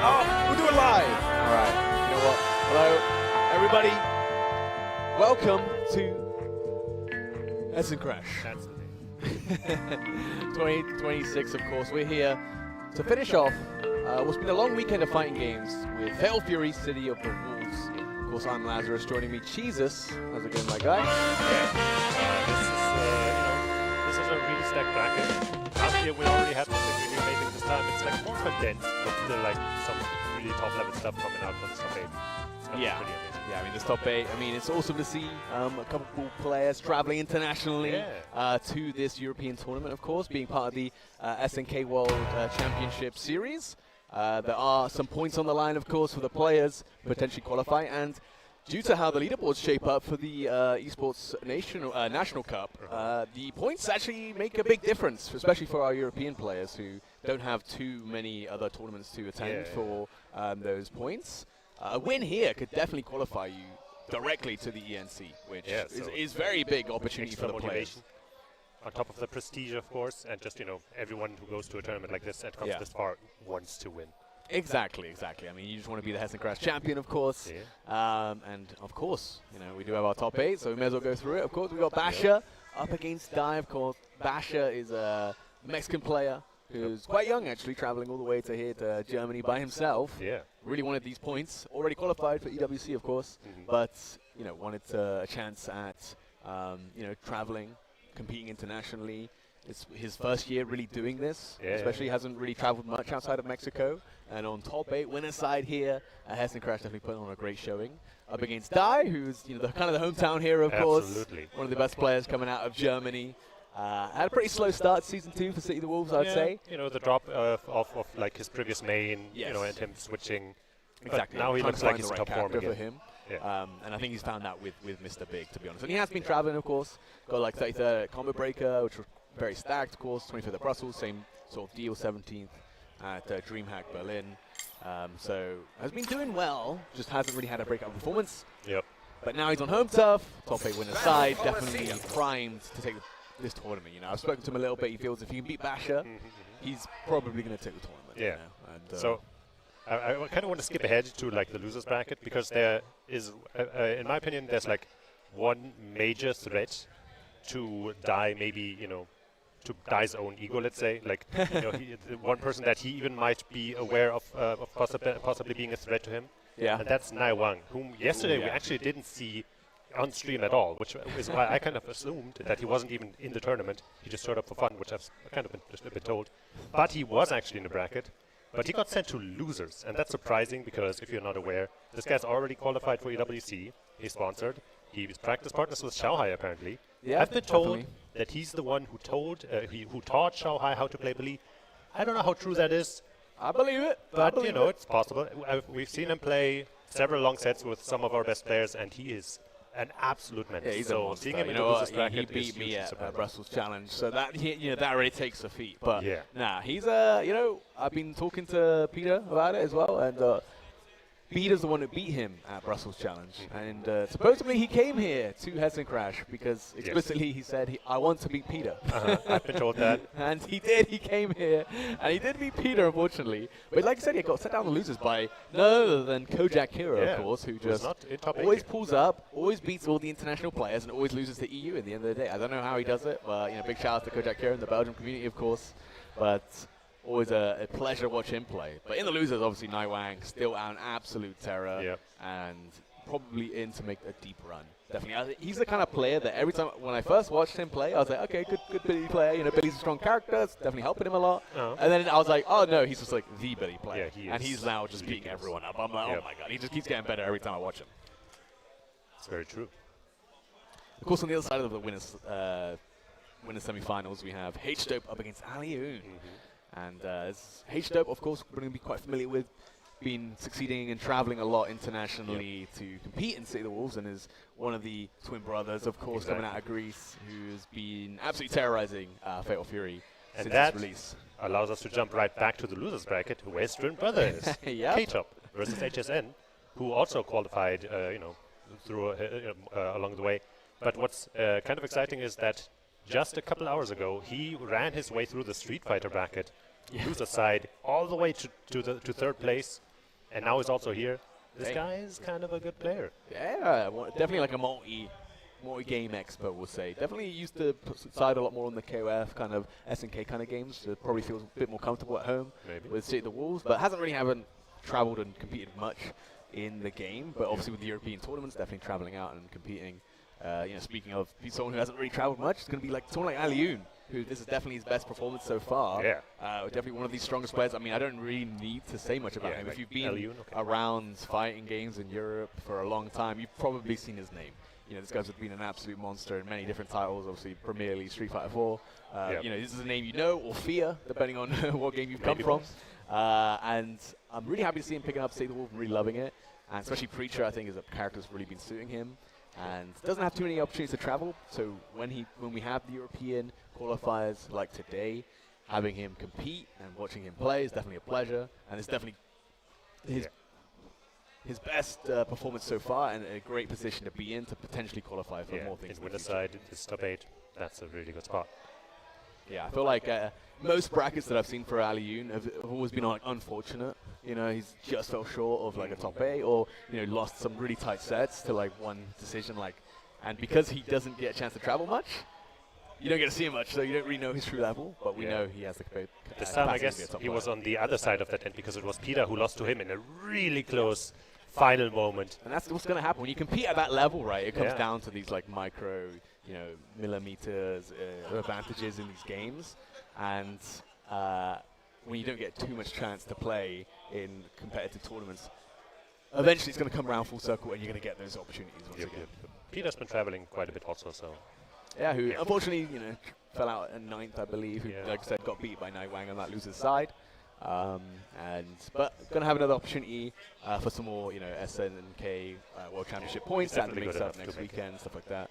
Oh, we'll do it live. All right. You know what? Hello, everybody. Welcome to Hessen Crash. That's the thing. 2026, of course. We're here to finish off what's been a long weekend of fighting games with Fatal Fury, City of the Wolves. Of course, I'm Lazarus. Joining me, Jesus. How's it going, my guy? This is a really stacked bracket. Last year we already had something really amazing. This time it's like more condensed, but still like some really top level stuff coming out from this top 8. It's pretty amazing. Yeah, I mean, this top 8, I mean, it's awesome to see a couple cool players traveling internationally to this European tournament, of course, being part of the SNK World Championship Series. There are some points on the line, of course, for the players potentially qualify, and due to how the leaderboards shape up for the Esports National Cup, the points actually make a big difference, especially for our European players who don't have too many other tournaments to attend for those points. A win here could definitely qualify you directly to the ENC, which is very big opportunity for the players. On top of the prestige, of course, and just, everyone who goes to a tournament like this and comes this far wants to win. Exactly. I mean, you just want to be the Hessen Crash champion, of course. Yeah. And, of course, we do have our top 8, so we may as well go through it. Of course, we got Basher up against Dai, of course. Basher is a Mexican player who's quite young, actually, traveling all the way to here to Germany by himself. Yeah. Really wanted these points. Already qualified for EWC, of course, but, wanted a chance at, traveling, competing internationally. It's his first year really doing this, especially hasn't really traveled much outside of Mexico. And on top 8 winner side here, Hessen Crash definitely put on a great showing. Up against Dai, who's the kind of the hometown hero, of course. One of the best players coming out of Germany. Had a pretty slow start season 2 for City of the Wolves, I'd say. The drop of like his previous main, and him switching. Exactly. But now he looks like he's in top form again. For him. Yeah. And I think he's found that with Mr. Big, to be honest. And he has been traveling, of course. Got like 33rd at Combo Breaker, which was very stacked, of course. 25th at Brussels, same sort of deal. 17th at DreamHack Berlin. So has been doing well, just hasn't really had a breakout performance. Yep. But now he's on home turf, top 8 winner side, definitely primed to take this tournament. I've spoken to him a little bit. He feels if he can beat Basher, he's probably going to take the tournament. Yeah. And, so I kind of want to skip ahead to like the losers bracket, because there is, in my opinion, there's like one major threat to Dai, maybe to Dai's own ego, let's say. Like one person that he even might be aware of possibly being a threat to him. Yeah. And that's Nai Wang, whom yesterday we actually didn't see on stream at all, which is why I kind of assumed that he wasn't even in the tournament. He just showed up for fun, which I've kind of been told. But he was actually in the bracket. But he got sent to losers, and that's surprising because if you're not aware, this guy's already qualified for EWC. He's sponsored. He's practice partners with Xiaohai, apparently. Yeah, I've been told that he's the one who taught Xiaohai how to play Bully. I don't know how true that is. I believe it. But, it's possible. We've seen him play several long sets with some of our best players, and he is an absolute menace. Yeah, he's so a monster. seeing him in the losers bracket he beat me at Brussels Challenge, so that that already takes a feat. But he's I've been talking to Peter about it as well, and Peter's the one who beat him at Brussels Challenge, and supposedly he came here to Hessen Crash because explicitly he said, I want to beat Peter. I've been told that. And he did. He came here, and he did beat Peter, unfortunately. But like I said, he got set down the losers by none other than Kojak Hero, of course, who just always pulls up, always beats all the international players, and always loses to EU at the end of the day. I don't know how he does it, but big shout out to Kojak Hero and the Belgian community, of course. But always a pleasure to watch him play. But in the losers, obviously, Nai Wang still an absolute terror and probably in to make a deep run. Definitely. He's the kind of player that every time, when I first watched him play, I was like, okay, good Billy player. Billy's a strong character. It's definitely helping him a lot. And then I was like, oh, no, he's just like the Billy player. Yeah, he is. And he's now just beating everyone up. I'm like, oh, my God. He just keeps getting better every time I watch him. It's very true. Of course, on the other side of the winners semi-finals, we have H-Dope up against Alioun. And H-Dope, of course, we're going to be quite familiar with, been succeeding and traveling a lot internationally to compete in City of the Wolves, and is one of the twin brothers, of course, coming out of Greece, who's been absolutely terrorizing Fatal Fury since its release. Allows us to jump right back to the losers bracket, where his twin brother is, K-Top versus HSN, who also qualified, through along the way. But what's kind of exciting is that just a couple hours ago, he ran his way through the Street Fighter bracket, loser side, all the way to third place, and now he's also here. This guy is kind of a good player. Yeah, definitely like a multi-game expert, we'll say. Definitely used to side a lot more on the KOF kind of SNK kind of games. So probably feels a bit more comfortable at home with City of the Wolves, but haven't traveled and competed much in the game. But obviously with the European tournaments, definitely traveling out and competing. Speaking of someone who hasn't really traveled much, it's going to be like someone like Alioun, who this is definitely his best performance so far. Yeah. Definitely one of these strongest players. I mean, I don't really need to say much about him. If you've been around fighting games in Europe for a long time, you've probably seen his name. This guy's been an absolute monster in many different titles, obviously Premier League, Street Fighter 4. This is a name you know or fear, depending on what game you've come from. And I'm really happy to see him picking up City of the Wolves and really loving it. And especially Preacher, I think, is a character that's really been suiting him. And doesn't have too many opportunities to travel, so when we have the European qualifiers like today, having him compete and watching him play is definitely a pleasure, and it's definitely his best performance so far, and a great position to be in to potentially qualify for more things. In winner's side, this top 8, that's a really good spot. Yeah, I feel like most brackets that I've seen for Alioun have always been unfortunate. He's just fell short of like a top 8, or lost some really tight sets to like one decision. And because he doesn't get a chance to travel much, you don't get to see him much, so you don't really know his true level. But we know he has the capacity. This time, I guess he was on the other side of that end because it was Peter who lost to him in a really close final moment. And that's what's going to happen when you compete at that level, right? It comes down to these like micro, millimeters advantages in these games, and when you don't get too much chance to play in competitive tournaments, eventually it's going to come around full circle, and you're going to get those opportunities once again. Peter's been traveling quite a bit also, so. Yeah, who unfortunately, fell out at 9th, I believe. Who, like I said, got beat by Nightwang on that loser's side. But going to have another opportunity for some more, SNK World Championship points and the mix-up next weekend, stuff like that.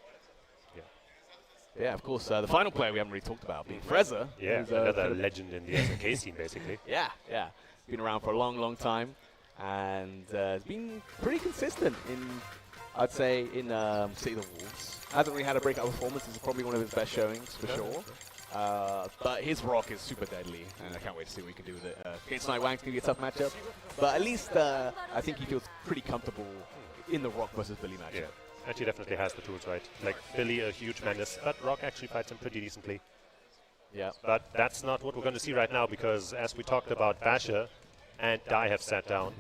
Yeah, of course, the final player we haven't really talked about being Freza. Yeah, another legend in the SNK scene, basically. Yeah. Been around for a long, long time, and has been pretty consistent in, I'd say, in City of the Wolves. Hasn't really had a breakout performance. This is probably one of his best showings, for sure. But his rock is super deadly, and I can't wait to see what he can do with it. Against Nightwang's going to be a tough matchup, but at least I think he feels pretty comfortable in the Rock versus Billy matchup. Yeah. And he definitely has the tools, right? Like, Billy, a huge menace, but Rock actually fights him pretty decently. Yeah. But that's not what we're going to see right now, because as we talked about, Basher and Dai have sat down.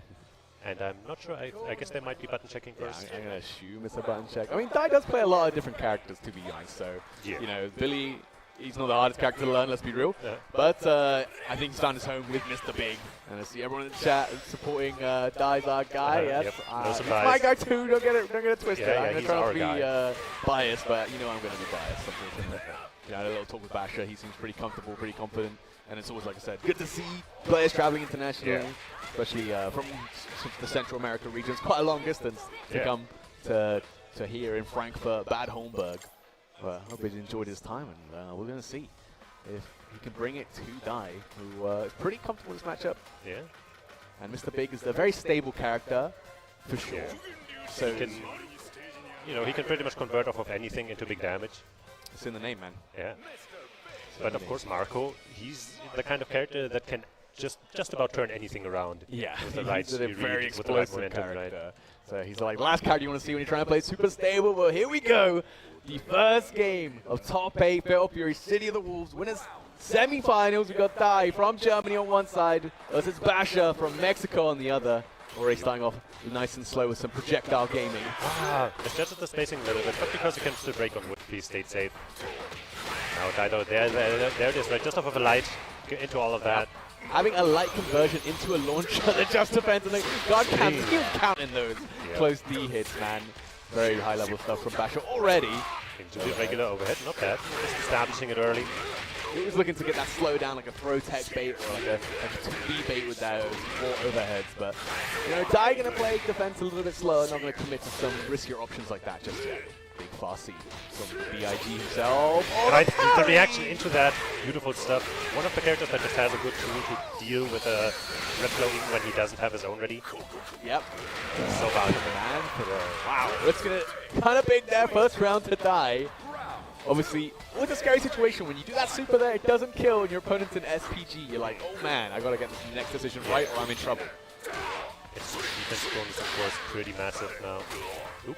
And I'm not sure, I guess they might be button checking first. Yeah, I'm going to assume it's a button check. I mean, Dai does play a lot of different characters, to be honest, so, Billy, he's not the hardest character to learn, let's be real. Yeah. But I think he's found his home with Mr. Big. And I see everyone in the chat supporting Dai's our guy. Yes. No he's my guy too, don't get it twisted. I'm going to try to be biased, but I'm going to be biased, unfortunately. I had a little talk with Basher. He seems pretty comfortable, pretty confident. And it's always, like I said, good to see players traveling internationally, especially from the Central America region. It's quite a long distance to come to here in Frankfurt, Bad Homburg. But I hope he's enjoyed his time, and we're going to see if he can bring it to Dai, who is pretty comfortable in this matchup. Yeah. And Mr. Big is a very stable character, for sure. Yeah. So he can pretty much convert off of anything into big damage. It's in the name, man. Yeah. But of course, Marco, he's the kind of character that can just about turn anything around. Yeah, with the right he's a very explosive character. Right? So he's like the last character you want to see when you're trying to play super stable. Well, here we go. The first game of top 8 Fatal Fury City of the Wolves winners semi-finals. We've got Dai from Germany on one side versus Basher from Mexico on the other. Already starting off nice and slow with some projectile gaming. Adjusted the spacing a little bit, but because he can still break on wood, please stay safe. Now Daido, there it is, right? Just off of a light, get into all of that. Having a light conversion into a launcher that just defends, and God can't counting those close D hits, man. Very high level stuff from Basher already. Into the regular overhead, not bad. Just establishing it early. He was looking to get that slow down like a throw tech bait or like a B bait with those 4 overheads, but Dai gonna play defense a little bit slower, not gonna commit to some riskier options like that just yet. Big Farsi from BIG himself. Right, the reaction into that, beautiful stuff. One of the characters that just has a good tool to deal with a red flow even when he doesn't have his own ready. Yep. So valuable. Man, wow, it's gonna kind of big there, first round to Dai. Obviously, with a scary situation, when you do that super there, it doesn't kill and your opponent's an SPG. You're like, oh man, I gotta get this next decision right or I'm in trouble. It's defense bonus, of course, pretty massive now. Oop.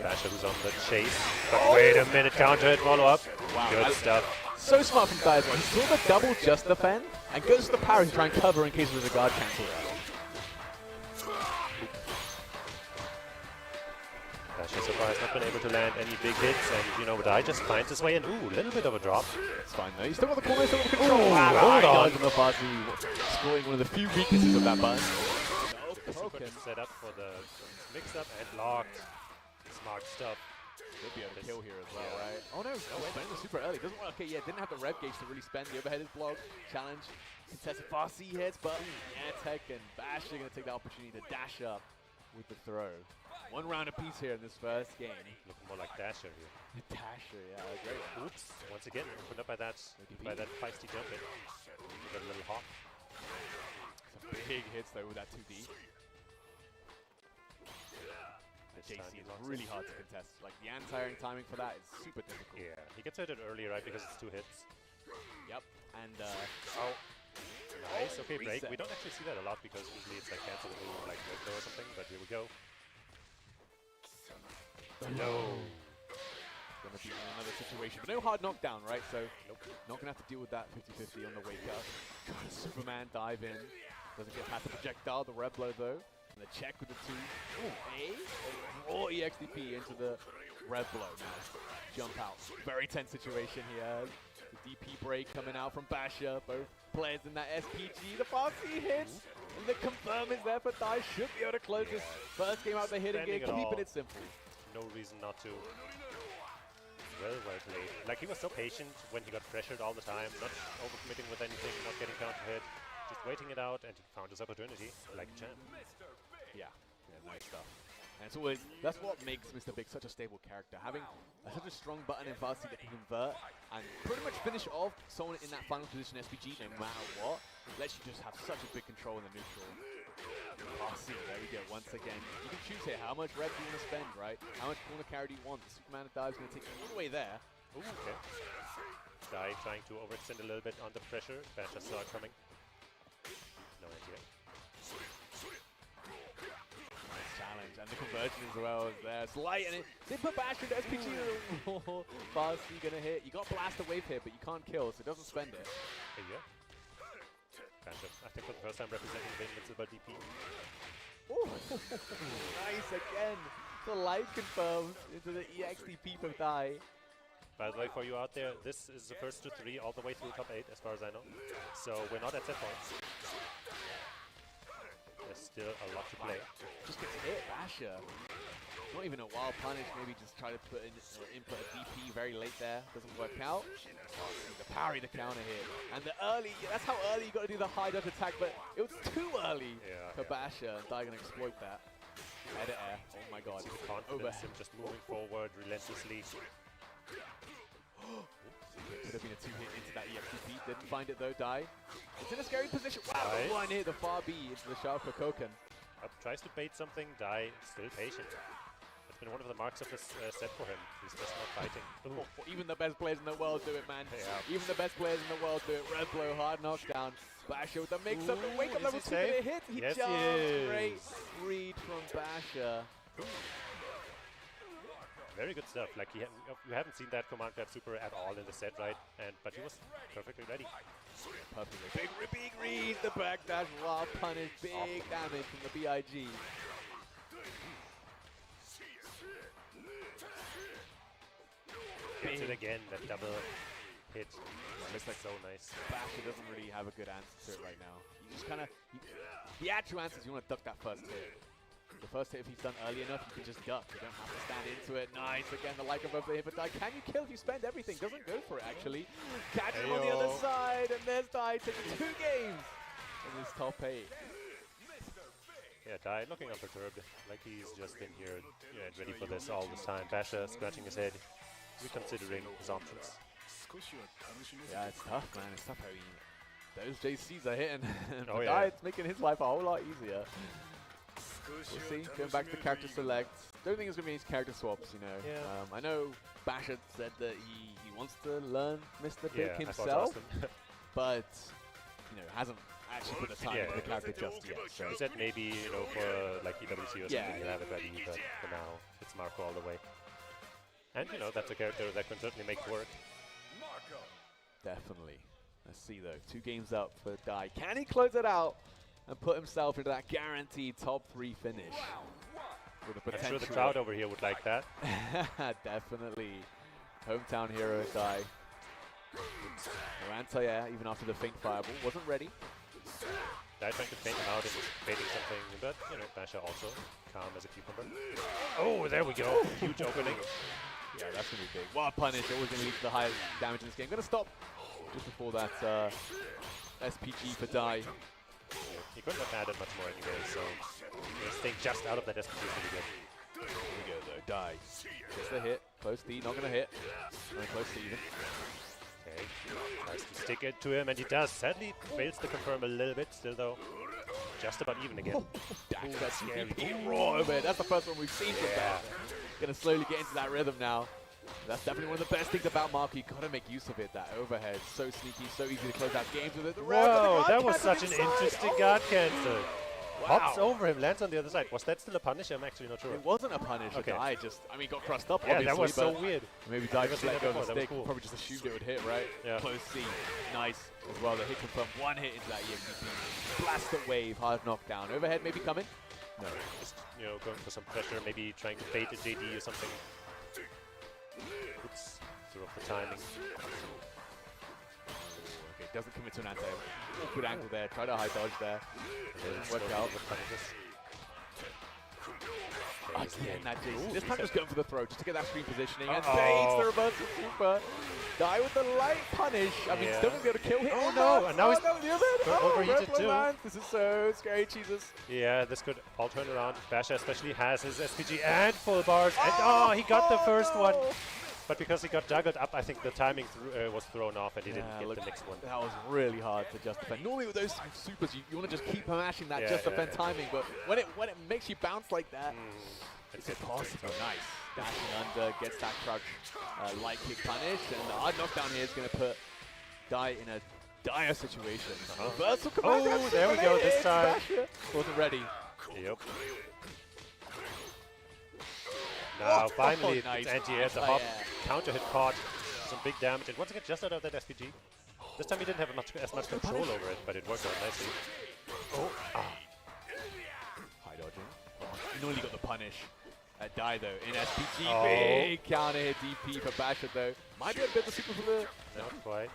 Basher who's on the chase. But wait a minute, counter hit, follow up. Wow. Good stuff. So smart from Dai as well. He saw the double just defend and goes to the parry to try and cover in case there's a guard cancel there. Basher so far has not been able to land any big hits, and you know, Dai just finds his way in. Ooh, a little bit of a drop. It's fine though. He's still got the corner, still got the control. Hold on. On the Farsi, scoring one of the few weaknesses of that button. Super set up for the mix-up and locked. Smart stuff. Could be able to kill here as well, right? Oh no, spending it super early. Doesn't want. Okay, yeah, didn't have the rev gauge to really spend. The overhead is blocked. Challenge. Contested Farsi hits, but yeah, Tech and Bash are going to take the opportunity to dash up with the throw. One round apiece here in this first game. Looking more like Dasher here. Dasher, yeah, great. Oops, once again, opened up by that feisty jump hit. Got a little hop. Some big hits though with that 2D. JC is really hard to contest. Like the anti-airing timing for that is super difficult. Yeah, he gets hit early, right, because it's 2 hits. Yep, and oh, nice. Okay, break. Reset. We don't actually see that a lot because usually it's like cancel the move, like no or something. But here we go. No. Gonna be in another situation, but no hard knockdown, right? So not gonna have to deal with that 50-50 on the wake up. Got a Superman dive in. Doesn't get past the projectile, the red blow though. And the check with the 2. Ooh, raw EXDP into the red blow now. Jump out. Very tense situation here. The DP break coming out from Basher. Both players in that SPG. The Farsi hits. And the confirm is there for Dai. Should be able to close this first game out the hidden gear. Keeping it simple. No reason not to. Well played. Like, he was so patient when he got pressured all the time. Not overcommitting with anything, not getting counter hit. Just waiting it out, and he found his opportunity like a champ. Yeah, nice stuff. And it's always, that's what makes Mr. Big such a stable character. Having such a strong button in Farsi that can convert and pretty much finish off someone in that final position SPG no matter what, lets you just have such a big control in the neutral. Farsi, there we go, once again. You can choose here how much red do you want to spend, right? How much corner carry do you want? The Superman dive is going to take you all the way there. Ooh, okay. Dai trying to overextend a little bit under pressure. Basher saw it coming. No idea. Challenge, and the conversion as well is there. Slight, and it did put Bash into SPG. Farsi gonna hit. You got blast a wave here, but you can't kill, so it doesn't spend it. Hey, yeah. Basher, I think for the first time representing the invincible DP. Ooh. Nice again. The light confirms into the EXDP for Dai. By the way, for you out there, this is the first to 3 all the way through top 8, as far as I know. So we're not at set points. There's still a lot to play. Just gets hit, Basher. Not even a wild punish, maybe just try to put in, input a DP very late there. Doesn't work out. The parry, the counter hit. And the early, that's how early you got to do the high dodge attack, but it was too early for Basher. And Dai gonna exploit that. Edit air, oh my god. See the confidence in just moving forward relentlessly. Could have been a 2-hit into that EXP. Didn't find it though, Dai. It's in a scary position. Wow, Nice. one hit, the far B into the sharp for Koken. Up, tries to bait something. Dai still patient. That's been one of the marks of this set for him. He's just not fighting. Oh, even the best players in the world do it, man. Yeah. Even the best players in the world do it. Red blow, hard knockdown. Basher with the mix-up. The wake-up is level he 2 safe? hit. He Yes, he jumped. is. Great read from Basher. Very good stuff. Like, you haven't seen that command grab super at all in the set, right? But he was perfectly ready. Perfectly. Big read. The backdash, wild punish. Big damage from the BIG. Gets it again, that double hit. Looks like so nice. Basher doesn't really have a good answer to it right now. You just kind of, the actual answer is you want to duck that first hit. The first hit, if he's done early enough, you can just duck. You don't have to stand into it. Nice, again, the like above the hit, but Dai, can you kill if you spend everything? Doesn't go for it, actually. Catch him on the other side, and there's Dai taking 2 games in this top 8. Yeah, Dai looking unperturbed. Like he's just been here ready for this all this time. Basher scratching his head, reconsidering his options. Yeah, it's tough, man. It's tough how those JCs are hitting. Oh, yeah. Dai, it's making his life a whole lot easier. We'll see. Going back to character select. Don't think it's going to be any character swaps, you know. Yeah. I know Basher said that he wants to learn Mr. Big Yeah, himself, I but, you know, hasn't actually put the time into the character just yet. So. He said maybe, you know, for like EWC or something, he'll have it ready, but for now, it's Marco all the way. And, you know, that's a character that can certainly make it work. Definitely. Let's see, though. 2 games up for Dai. Can he close it out and put himself into that guaranteed top 3 finish? With a potential. I'm sure the crowd over here would like that. Definitely. Hometown hero Dai. No anti-air, even after the faint fireball. Wasn't ready. Dai trying to feint him out and baiting something, but, you know, Basha also calm as a cucumber. Oh, there we go. Huge opening. Yeah, that's going to be big. What a punish. Always going to lead to the highest damage in this game. Going to stop just before that SPG for Dai. He couldn't have added much more anyway, so staying just out of that SPG is really good. Here we go, though. Dai gets the hit. Close D, not going to hit. Very close to even. Okay, tries to stick it to him, and he does. Sadly, fails to confirm a little bit still, though. Just about even again. Dash that scary raw over it. That's the first one we've seen from that. Going to slowly get into that rhythm now. That's definitely one of the best things about Marco. You got to make use of it. That overhead, so sneaky, so easy to close out games with it. Whoa, that was such an interesting guard cancel. Wow. Hops over him, lands on the other side. Was that still a punish? I'm actually not sure. It wasn't a punish. Okay. Dai just, I mean, got crossed up. Yeah, obviously, that was so weird. Maybe Dai just let go of the stick. Cool. Probably just assumed it would hit, right? Yeah. Close C, nice as well. The hit confirmed. One hit into that EXP. Blast the wave, hard knockdown. Overhead maybe coming. No. Just, you know, going for some pressure, maybe trying to bait a JD or something. Oops, threw off the timing. Okay, doesn't commit to an anti. Good angle there. Try to high dodge there. Doesn't work out. Again, that Jason. This time just going for the throw, just to get that screen positioning, and baits the reverse of super. Dai with the light punish. I mean, still going to be able to kill him. Oh no, and now he's overheated too. This is so scary, Jesus. Yeah, this could all turn around. Basha especially has his SPG and full bars, and he got the first one. But because he got juggled up, I think the timing was thrown off and he didn't get the next one. That was really hard to just defend. Normally with those supers, you want to just keep mashing that just defend timing, but when it makes you bounce like that, it's impossible. Nice. Dashing under, gets that crouch light kick punish, and the hard knockdown here is going to put Dai in a dire situation. Reversal command. Oh, there we go this time. Wasn't ready. Yep. Now, finally, it's anti-air, the hop, counter hit caught, some big damage, and once again, just out of that SPG. This time he didn't have as much control over it, but it worked out nicely. High dodging. He normally got the punish at Dai, though, in SPG. Big counter hit DP for Basha, though. Might be a bit of super for the... Not quite.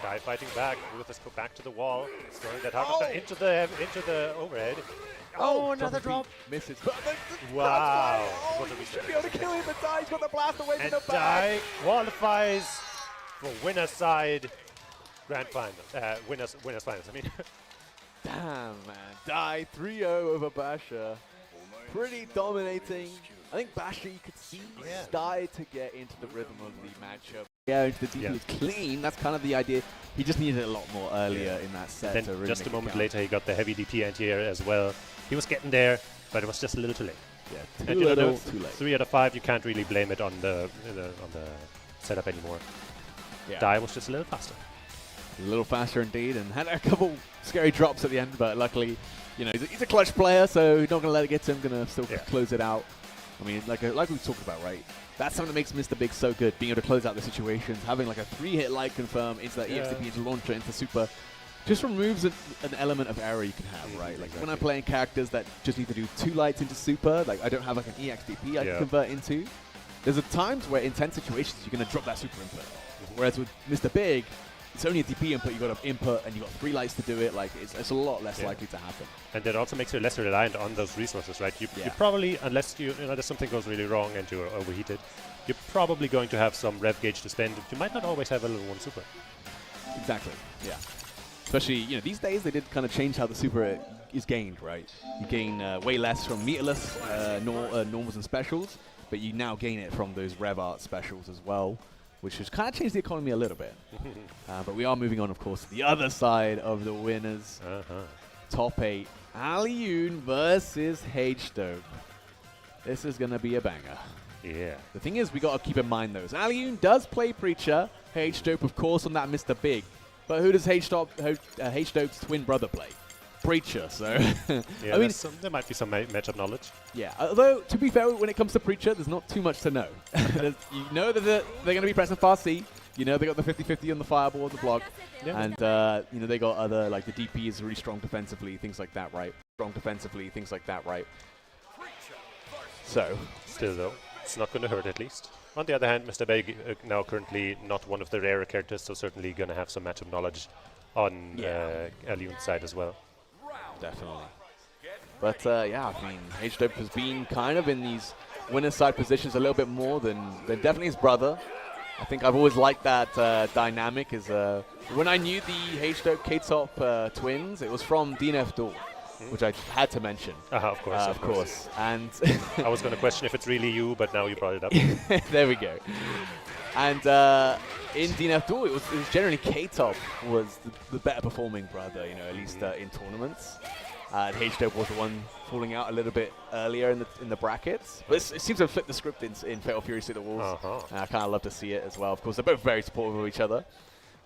Dai fighting back. Ruthless go back to the wall. Throwing that hard into the overhead. Oh, another drop. Misses. Wow. Should be able to kill him, but Dai's got the blast away from the back. Dai qualifies for winner's side grand final. Winner's finals, I mean. Damn, man. Dai 3-0 over Basha. Pretty dominating. I think Basha, you could see, started to get into the rhythm of the matchup. Yeah, into the DP was clean. That's kind of the idea. He just needed it a lot more earlier in that set. Then to really just a moment later, he got the heavy DP anti-air as well. He was getting there, but it was just a little too late. Yeah, too late. 3 out of 5, you can't really blame it on the setup anymore. Yeah. Dai was just a little faster. A little faster indeed, and had a couple scary drops at the end, but luckily, you know, he's a clutch player, so he's not going to let it get to him, going to still close it out. I mean, like we talked about, right? That's something that makes Mr. Big so good, being able to close out the situations, having like a 3-hit light confirm into that EXTP, into launcher, into super, just removes an element of error you can have, right? Like when I'm playing characters that just need to do 2 lights into super, like I don't have like an EXTP I can convert into. There's times where in tense situations you're going to drop that super input. Whereas with Mr. Big, it's only a DP input, you got to input and you got 3 lights to do it, like it's a lot less likely to happen. And that also makes you less reliant on those resources, right? You probably, unless unless something goes really wrong and you're overheated, you're probably going to have some rev gauge to spend. You might not always have a little one super. Exactly, yeah. Especially, you know, these days they did kind of change how the super is gained, right? You gain way less from meterless normals and specials, but you now gain it from those rev art specials as well, which has kind of changed the economy a little bit. But we are moving on, of course, to the other side of the winners. Top 8, Alioun versus H-Dope. This is going to be a banger. Yeah. The thing is, we got to keep in mind those. Alioun does play Preacher. H-Dope, of course, on that Mr. Big. But who does H-Dope's twin brother play? Preacher, so... Yeah, I mean, there might be some matchup knowledge. Yeah, although, to be fair, when it comes to Preacher, there's not too much to know. You know that they're going to be pressing fast C. You know they got the 50-50 on the fireball, the block. Yeah. And, you know, they got other, like, the DP is really strong defensively, things like that, right? So... Still, though, it's not going to hurt, at least. On the other hand, Mr. Beg now currently not one of the rarer characters, so certainly going to have some matchup knowledge on Alioun's side as well. Definitely. But, yeah, I mean, H-Dope has been kind of in these winner's side positions a little bit more than definitely his brother. I think I've always liked that dynamic. Is when I knew the H-Dope K-Top twins, it was from DNF Duel, which I had to mention. Of course. Of course. And I was going to question if it's really you, but now you brought it up. There we go. And in DNF Duel, it was generally K-Top was the better performing brother, you know, at least in tournaments. H-Dope was the one falling out a little bit earlier in the brackets. But it seems to have flipped the script in Fatal Fury City Wolves. And I kind of love to see it as well. Of course, they're both very supportive of each other.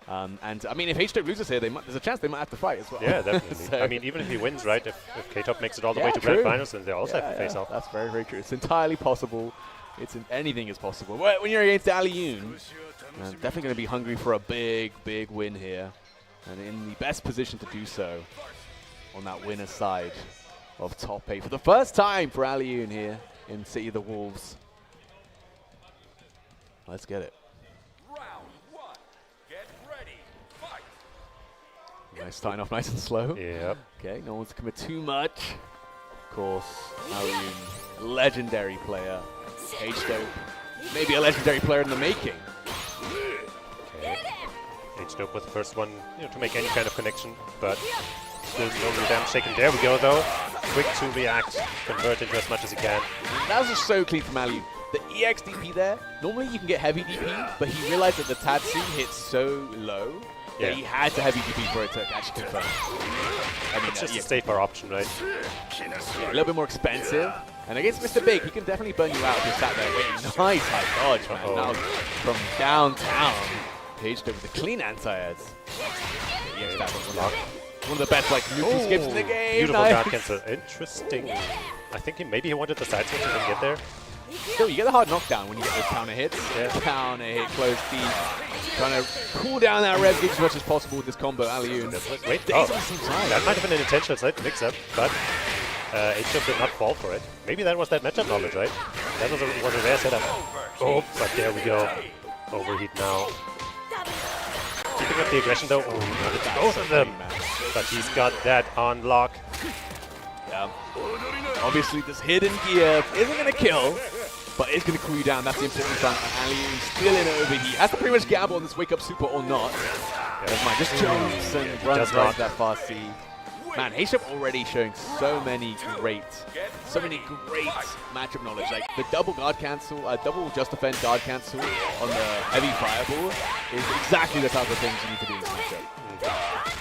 And I mean, if H-Dope loses here, there's a chance they might have to fight as well. Yeah, definitely. So I mean, even if he wins, right? If K-Top makes it all the way to grand finals, then they also have to face off. That's very, very true. It's entirely possible. Anything is possible. When you're against Alioun, definitely going to be hungry for a big, big win here, and in the best position to do so on that winner's side of top 8 for the first time for Alioun here in City of the Wolves. Let's get it. Nice, starting off nice and slow. Yep. Okay, no one's commit too much. Of course, Alioun, legendary player. H-Dope, maybe a legendary player in the making. Okay. H-Dope was the first one, to make any kind of connection, but still no real damage taken. There we go, though. Quick to react, convert into as much as he can. That was just so clean from Alioun. The EX DP there, normally you can get heavy DP, but he realized that the Tatsu hits so low that he had to heavy DP for it to actually confirm. I mean, it's just a safer option, right? Yeah, a little bit more expensive. And against Mr. Big, he can definitely burn you out if you're sat there waiting. Nice high dodge, man. That was from downtown. H-Dope with the clean anti-airs. That was one of the best neutral skips in the game. Beautiful guard cancel. Interesting. I think maybe he wanted the side switch and then get there. Still, you get the hard knockdown when you get those counter hits. Counter hit, close deep. Trying to cool down that rev as much as possible with this combo, Alioun. Wait, that might have been an intentional side mix-up, but H-Dope did not fall for it. Maybe that was that matchup knowledge, right? That was a rare setup. Oh, but there we go. Overheat now. Keeping up the aggression though. Oh, both of them. But he's got that on lock. Yeah. Obviously, this hidden gear isn't going to kill, but it's going to cool you down. That's the important thing. Alioun still in overheat. Has to pretty much gamble on this wake-up super or not. Never mind. Just jumps and runs right that fast C. Man, H-Dope already showing so many great matchup knowledge. Like the double guard cancel, double just defend guard cancel on the heavy fireball is exactly the type of things you need to do in this matchup.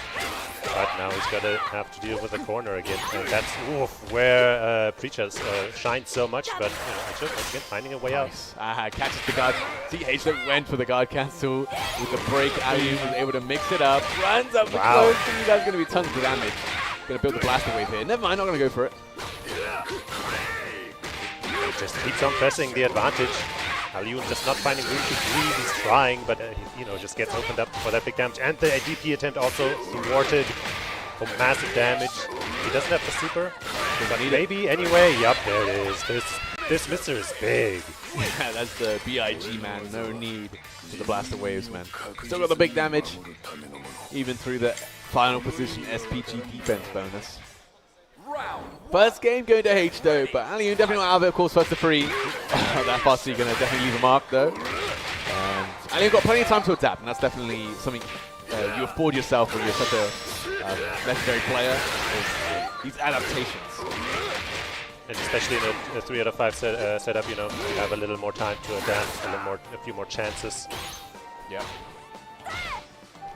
But now he's going to have to deal with the corner again. And that's where Preacher shined so much, but H-Dope again finding a way out. Catches the guard. See, H-Dope went for the guard cancel with the break. Alioun was able to mix it up. Runs up the close. That's going to be tons of damage. Going to build the blaster wave here. Never mind, not going to go for it. He just keeps on pressing the advantage. Alioun just not finding room to breathe. He's trying, but he just gets opened up for that big damage. And the DP attempt also thwarted for massive damage. He doesn't have the super, but maybe anyway. Yup, there it is. This Mr. is big. Yeah, that's the BIG, man. No need for the blaster waves, man. Still got the big damage, even through the final position SPG defense bonus. First game going to H-Dope, but Alioun definitely not out of it, of course, first to 3. That fast C going to definitely leave a mark, though. And Alioun got plenty of time to adapt, and that's definitely something you afford yourself when you're such a legendary player, is these adaptations. And especially in a 3 out of 5 setup, you have a little more time to adapt, a few more chances. Yeah.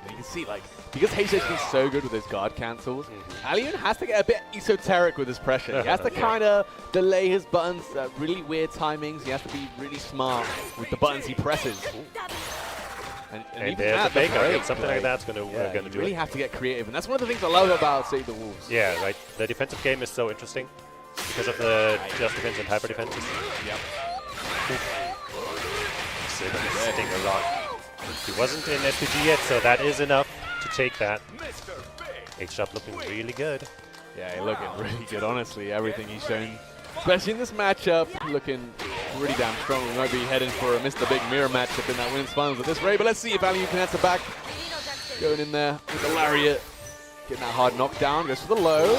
You can see, because H-Dope's been so good with his guard cancels, Alioun has to get a bit esoteric with his pressure. He has to kind of delay his buttons, really weird timings. He has to be really smart with the buttons he presses. And even there's at a the fake break, something like that's going to you do really it. have to get creative, and that's one of the things I love about, say, the Wolves. Yeah, right. The defensive game is so interesting because of the just defense and hyper defenses. Yep. Sitting a lot. He wasn't in SPG yet, so that is enough to take that. H-Shop looking really good. Yeah, he's looking really good, honestly. Everything he's shown, especially in this matchup, looking really damn strong. We might be heading for a Mr. Big Mirror matchup in that women's finals at this rate, but let's see if Ali can answer back. Going in there with the lariat, getting that hard knockdown, goes for the low,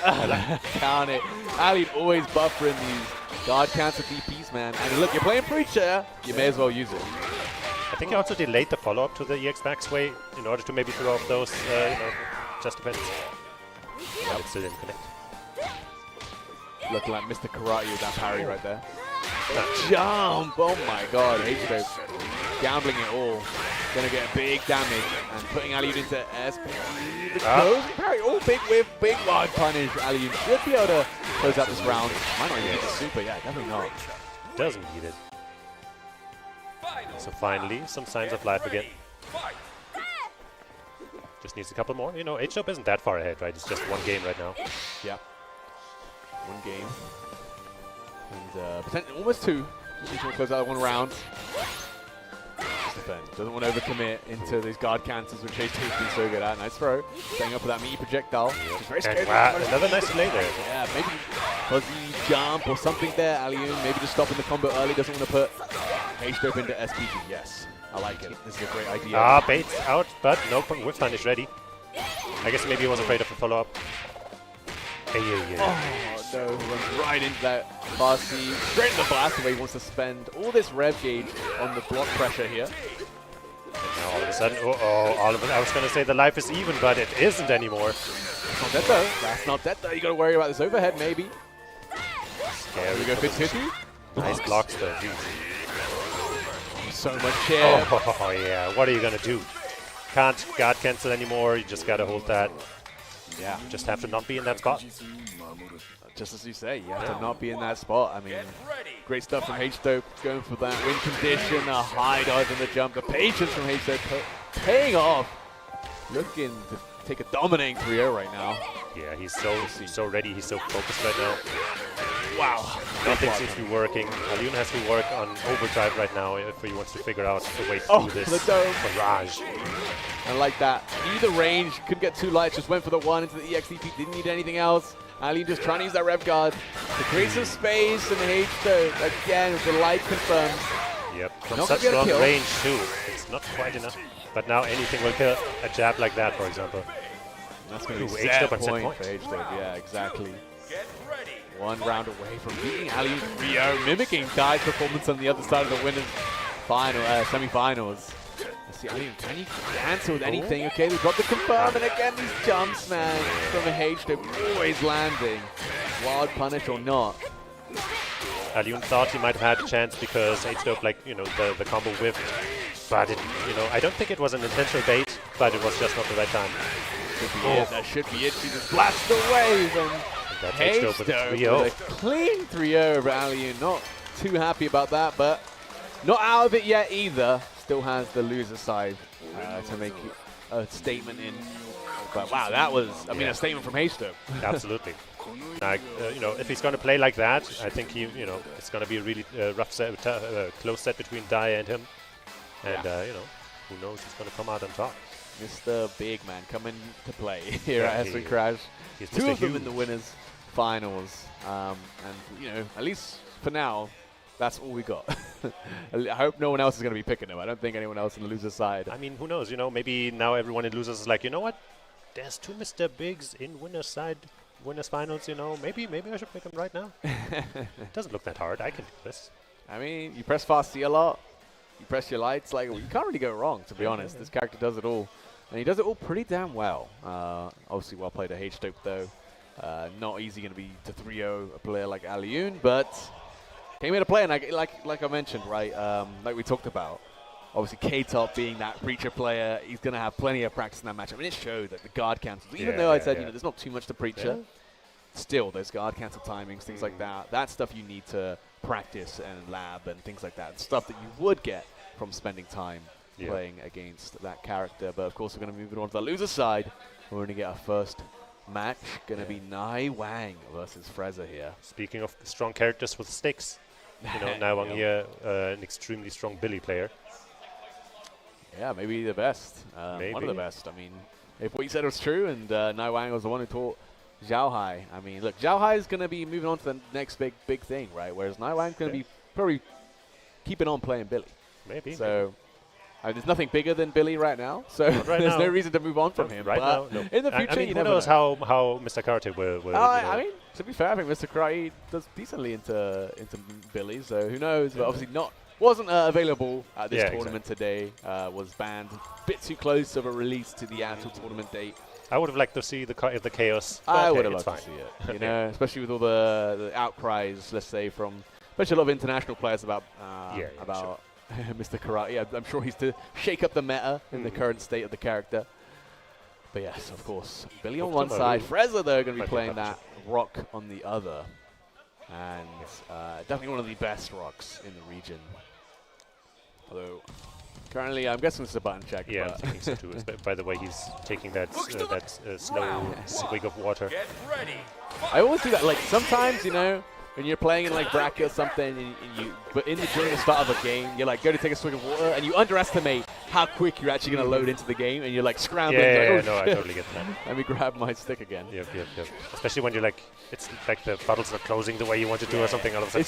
and count it. Ali always buffering these guard counter DPs, man. And look, you're playing Preacher, you may as well use it. I think he also delayed the follow-up to the EX Max way in order to maybe throw off those, just defense. But it still didn't connect. Looking like Mr. Karate with that parry right there. Jump! Oh my god, H-Dope gambling it all. Gonna get a big damage and putting Aliud into SP. The close parry, all big whiff, big wide punish. Aliud should be able to close out this round. Might not even get the super, yeah, definitely not. Doesn't need it. So finally, some signs of life again. Just needs a couple more. You know, H-Dope isn't that far ahead, right? It's just one game right now. Yeah. One game. And almost two. Just want to close out one round. Just defend. Doesn't want to overcommit into these guard cancers, which H-Dope's been so good at. Nice throw. Staying up with that meaty projectile. He's very scared. Wow, another nice delay there. Yeah, maybe fuzzy jump or something there. Aliun maybe just stopping the combo early. Doesn't want to put H-Dope into SPG. Yes. I like it. This is a great idea. Bait out, but no whiff punish ready. I guess maybe he was afraid of the follow-up. Oh, no. He runs right into that fast C. Straight in the blast away. He wants to spend all this rev gauge on the block pressure here. And now all of a sudden, I was going to say the life is even, but it isn't anymore. That's not dead, though. That's not dead, though. You got to worry about this overhead, maybe. Scary. We go for Titty. Nice blocks, though. Jeez. So much chair. Oh, yeah. What are you going to do? Can't guard cancel anymore. You just got to hold that. Yeah. You just have to not be in that spot. Just as you say, you have to not be in that spot. I mean, great stuff from H-Dope, going for that win condition, a high dive in the jump, the patience from H-Dope paying off. Looking to take a dominating 3-0 right now. Yeah, he's so ready, he's so focused right now. Wow. Nothing seems to be working. Aliun has to work on overdrive right now if he wants to figure out the way through this barrage. I like that. Either range, couldn't get too light, just went for the one into the EXDP, didn't need anything else. Ali just trying to use that rev guard to create some space, and H-Dope again with the light confirmed. Yep, from such long range too. It's not quite enough. But now anything will kill a jab like that, for example. That's going to be a point for H-Dope, yeah, exactly. One round away from beating Ali Rio, mimicking Dai's performance on the other side of the winners' semi-finals. Let's see, Ali, can you cancel with anything? Okay, they got the confirm, and again these jumps, man, from H-Dope always landing. Wild punish or not. Aliun thought he might have had a chance because H-Dope, the combo whiffed. But I don't think it was an intentional bait, but it was just not the right time. Should be it. That should be it. She just blasted away from H-Dope with a 3-0. A clean 3-0 over Aliun. Not too happy about that, but not out of it yet either. Still has the loser side to make a statement in. But wow, that was, a statement from H-Dope. Absolutely. If he's going to play like that, I think it's going to be a really rough set, close set between Dai and him. And, who knows who's going to come out on top. Mr. Big Man coming to play here at Hessen Crash. Two of them in the winners' finals. And, at least for now, that's all we got. I hope no one else is going to be picking him. I don't think anyone else on the loser side. I mean, who knows? Maybe now everyone in losers is like, you know what? There's two Mr. Bigs in winners' side, winners' finals, Maybe I should pick him right now. It doesn't look that hard. I can do this. I mean, you press fast C a lot. You press your lights, you can't really go wrong, to be honest. This character does it all. And he does it all pretty damn well. Obviously well played at H-Dope, though. Not easy going to be to 3-0 a player like Aliun, but came here to play, and like I mentioned, right, like we talked about, obviously K-Top being that Preacher player, he's going to have plenty of practice in that matchup. I mean, it showed that the guard cancels, even though I said, there's not too much to Preacher, still, there's guard cancel timings, things like that. That's stuff you need to practice and lab and things like that. Stuff that you would get from spending time playing against that character. But of course, we're going to move it on to the loser side. We're going to get our first match. Going to be Nai Wang versus Freza here. Speaking of strong characters with stakes, you know, Nai Wang here, an extremely strong Billy player. Yeah, maybe the best. One of the best. I mean, if what you said was true, and Nai Wang was the one who taught Zhao Hai. I mean, look, Zhao Hai is going to be moving on to the next big thing, right? Whereas Nai Wang's going to be probably keeping on playing Billy. Maybe. So there's nothing bigger than Billy right now, so there's no reason to move on from him. Right now, no. In the future, I mean, you who never knows know. how Mr. Karate will I mean, to be fair, I think Mr. Karate does decently into Billy, so who knows? But obviously wasn't available at this tournament today. Was banned a bit too close of a release to the actual tournament date. I would have liked to see the chaos. I would have liked to see it, you know, especially with all the outcries, let's say, from especially a lot of international players about Mr. Karate. Yeah, I'm sure he's to shake up the meta in the current state of the character. But yes, of course, Billy on one side, Freza though going to be playing that rock on the other, and definitely one of the best rocks in the region. Although currently, I'm guessing it's a button check. Yeah, I think so too. By the way, he's taking that slow swig of water. I always do that. Like sometimes, you know, when you're playing in like bracket or something, but during the start of a game, you're like go to take a swig of water, and you underestimate how quick you're actually going to load into the game, and you're like scrambling. Yeah, like, no, I totally get that. Let me grab my stick again. Yep. Especially when you're like, it's like the bottles are closing the way you want to do or something. All of a sudden,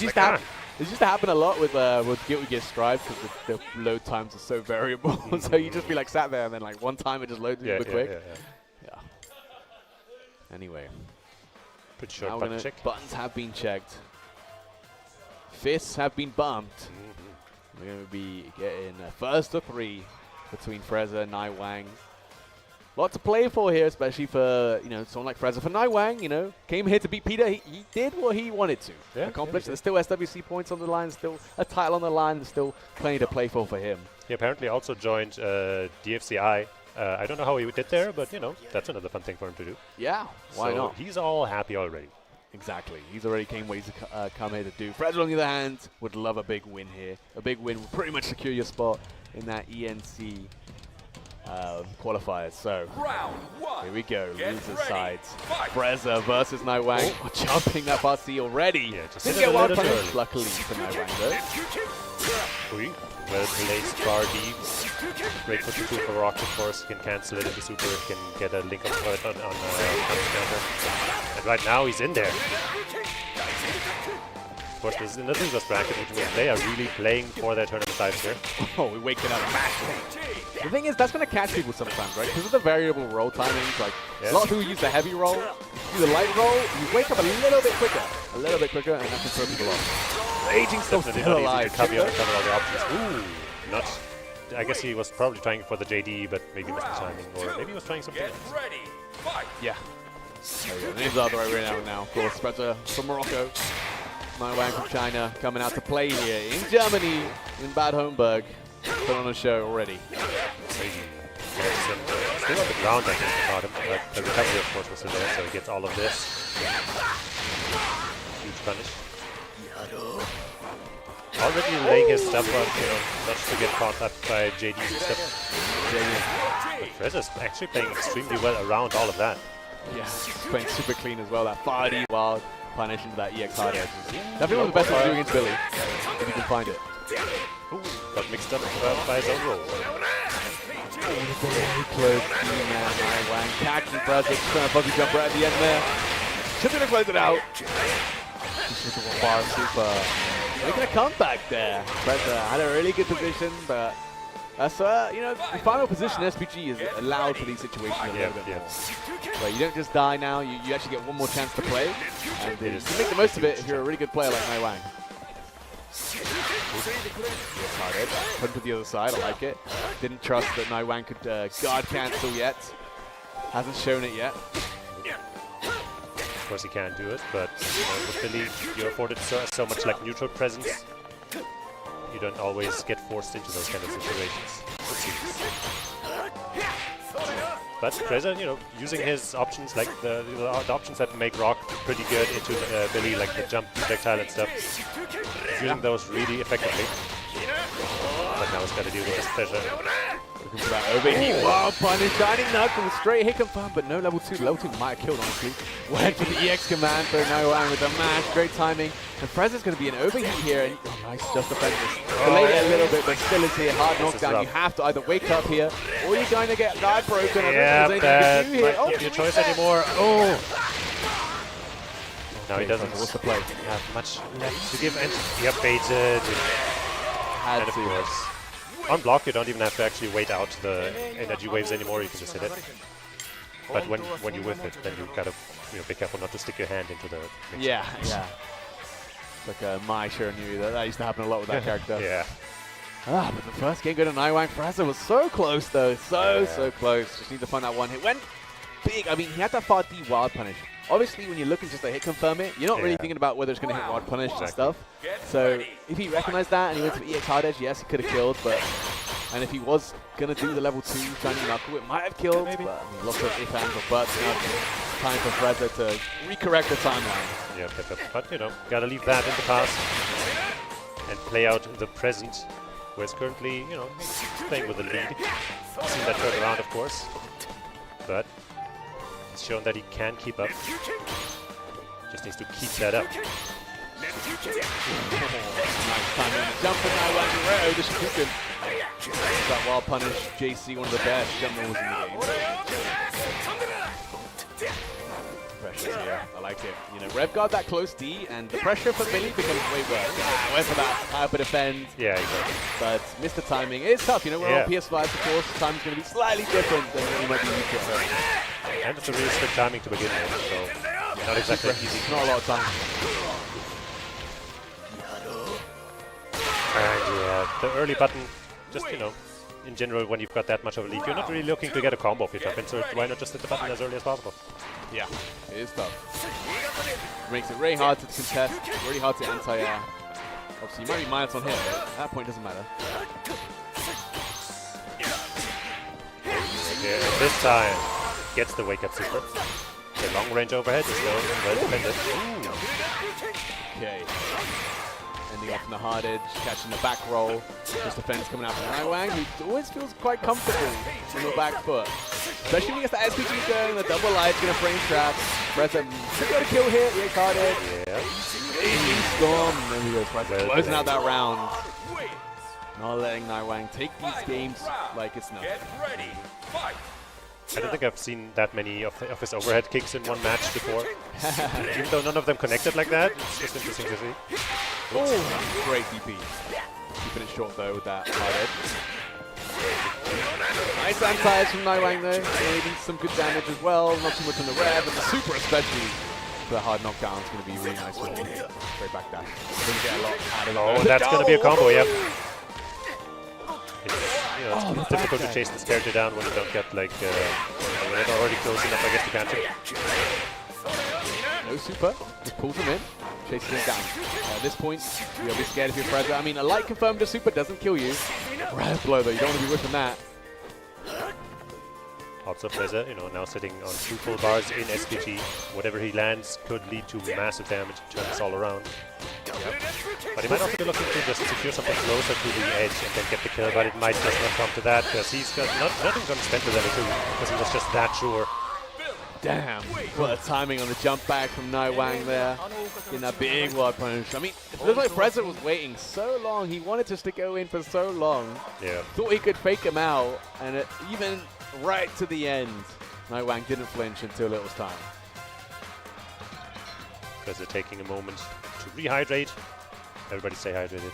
It used to happen a lot with Guilty Gear Strive because the load times are so variable. So you just be like sat there, and then like one time it just loads super quick. Yeah. Anyway. Pretty sure button check. Buttons have been checked. Fists have been bumped. We're going to be getting first of 3 between Freza and Nai Wang. Lot to play for here, especially for someone like Freza. For Nai Wang, came here to beat Peter. He did what he wanted to accomplish. There's still SWC points on the line, still a title on the line, there's still plenty to play for him. He apparently also joined DFCI. I don't know how he did there, but that's another fun thing for him to do. Yeah, why not? He's all happy already. Exactly. He's already came what he's come here to do. Freza, on the other hand, would love a big win here. A big win will pretty much secure your spot in that ENC qualifiers. So here we go. Loser sides. Freza versus Nai Wang. Oh, jumping that far C already. Yeah, just didn't get one punish, luckily for Nai Wang though. Well placed bar D. Great for the super rock, of course. Can cancel it into super, can get a link up on counter. And right now he's in there. Of course, this is in the losers bracket, which means they are really playing for their tournament lives here. Oh, we waking up massive. The thing is, that's going to catch people sometimes, right? Because of the variable roll timings, like a lot of people use the heavy roll, do the light roll, you wake up a little bit quicker, and that can throw people off. Aging still alive. Cover all the options. Ooh, I guess he was probably trying for the JD, but maybe missed the timing, or maybe he was trying something else. Yeah. There we go. The names are the right way now. Of course, Freza from Morocco. Nai Wang from China coming out to play here in Germany, in Bad Homburg. Put on a show already. Still on the ground, I think, about him, but the recovery, of course, was still there, so he gets all of this. Huge punish. Already laying his stuff on, not to get caught up by JD's and stuff. But Freza's actually playing extremely well around all of that. Yeah, he's playing super clean as well. That 5D wild punish into that EX hard edge. Definitely one of the best things doing against Billy, if you can find it. Ooh, got mixed up by his own roll. Very close team there, Nai Wang catching Freza, trying to fuzzy jump right at the end there. Just gonna close it out. Bar super. Making a comeback there. Freza had a really good position, but that's the final position SPG is allowed for these situations a little bit more. So you don't just die now, you actually get one more chance to play, and you can make the most of it if you're a really good player like Nai Wang. Put to the other side, I like it. Didn't trust that Nai Wang could guard cancel yet. Hasn't shown it yet. Of course he can do it, but with Billy, you're afforded so much like neutral presence. You don't always get forced into those kind of situations. But Freza, using his options, like the options that make Rock pretty good into Billy, like the jump projectile and stuff, using those really effectively. but now he's got to deal with this pressure. Looking for that overheat. Wow, punish, shining knuckle, straight hit confirmed, but no level 2. Level 2 might have killed, honestly. Went for the EX command for NoWang with the mash, great timing. And Frezza's going to be an overheat here, and nice, just defend this. Delayed it a little bit, but still is here. Hard knockdown. You have to either wake up here, or you're going to get guard broken. Yeah, that might not be a choice anymore. Oh! Now he doesn't What's the play? have much left to give, and he got baited. And of course, on block you don't even have to actually wait out the energy waves anymore, you can just hit it. But when you whiff it, then you gotta be careful not to stick your hand into the mix. Yeah. It's like my sure knew that used to happen a lot with that character. Yeah. Ah, but the first game good on NoWang. Frezza was so close though, so close. Just need to find that one hit. Went big. I mean, he had that far D wild punish. Obviously, when you're looking just to hit confirm it, you're not really thinking about whether it's going to hit wild punish and stuff. So if he recognized that and he went for EX hard edge, yes, he could have killed. But and if he was going to do the level 2 shining knuckle, it might have killed. But lots of if ands or buts. Now time for Frezza to recorrect the timeline. Yeah, but gotta leave that in the past and play out the present, where it's currently, playing with the lead. Seen that turn around, of course, but he's shown that he can keep up. Just needs to keep that up. Nice timing. Jump for NoWang. Right over Shikuken. That wild punish. JC, one of the best jump moves in the game. Pressure here. I like it. Rev guard that close D, and the pressure for Billy becomes way worse. Went for that hyper defend. Yeah, exactly. But missed the timing. It's tough. We're on PS5, of course. The timing's going to be slightly different than what you might be used to. And it's a really strict timing to begin with, so not exactly easy. Not a lot of time. And yeah, the early button, just, in general, when you've got that much of a lead, you're not really looking to get a combo off your top, and so why not just hit the button as early as possible? Yeah, it is tough. It makes it really hard to contest, really hard to anti-air. Obviously, you might be minus on hit, but at that point, it doesn't matter. Okay, and this time, gets the wake-up super. The long range overhead is still well defended. Okay. Ending up in the hard edge, catching the back roll. Just defense coming out from NoWang, who always feels quite comfortable on the back foot. Especially when he gets the SPG going, the double light's going to frame trap. Frezza should go to kill here, EX hard edge. Yeah. Storm. And there he goes, Frezza closing out that round. Not letting NoWang take these games like it's nothing. I don't think I've seen that many of his overhead kicks in one match before. Even though none of them connected like that, it's just interesting to see. Oh, great DP. Keeping it short though with that hard edge. Nice anti-edge from NoWang though, getting some good damage as well, not too much on the rev, and the super especially for the hard knockdown is going to be really nice with him. Straight back dash. Going to get a lot out of it. Oh, that's going to be a combo, yep. It's difficult to chase this character down when you don't get when it's already close enough, I guess, to catch him. No super, just pulls him in, chases him down. At this point, you'll be scared if you're Frezza. I mean, a light confirmed to super doesn't kill you. Rev blow though, you don't want to be whipping that. Also Frezza, now sitting on 2 full bars in SPG. Whatever he lands could lead to massive damage, turn this all around. But he might also be looking to just secure something closer to the edge and then get the kill, but it might just not come to that, because he's got nothing going to spend with level 2, because he was just that sure. Damn, what a timing on the jump back from NoWang there. In that big wild punish. I mean, it looks like Frezza was waiting so long. He wanted just to go in for so long. Yeah. Thought he could fake him out, and even right to the end, NoWang didn't flinch until it was time. Frezza taking a moment to rehydrate. Everybody stay hydrated.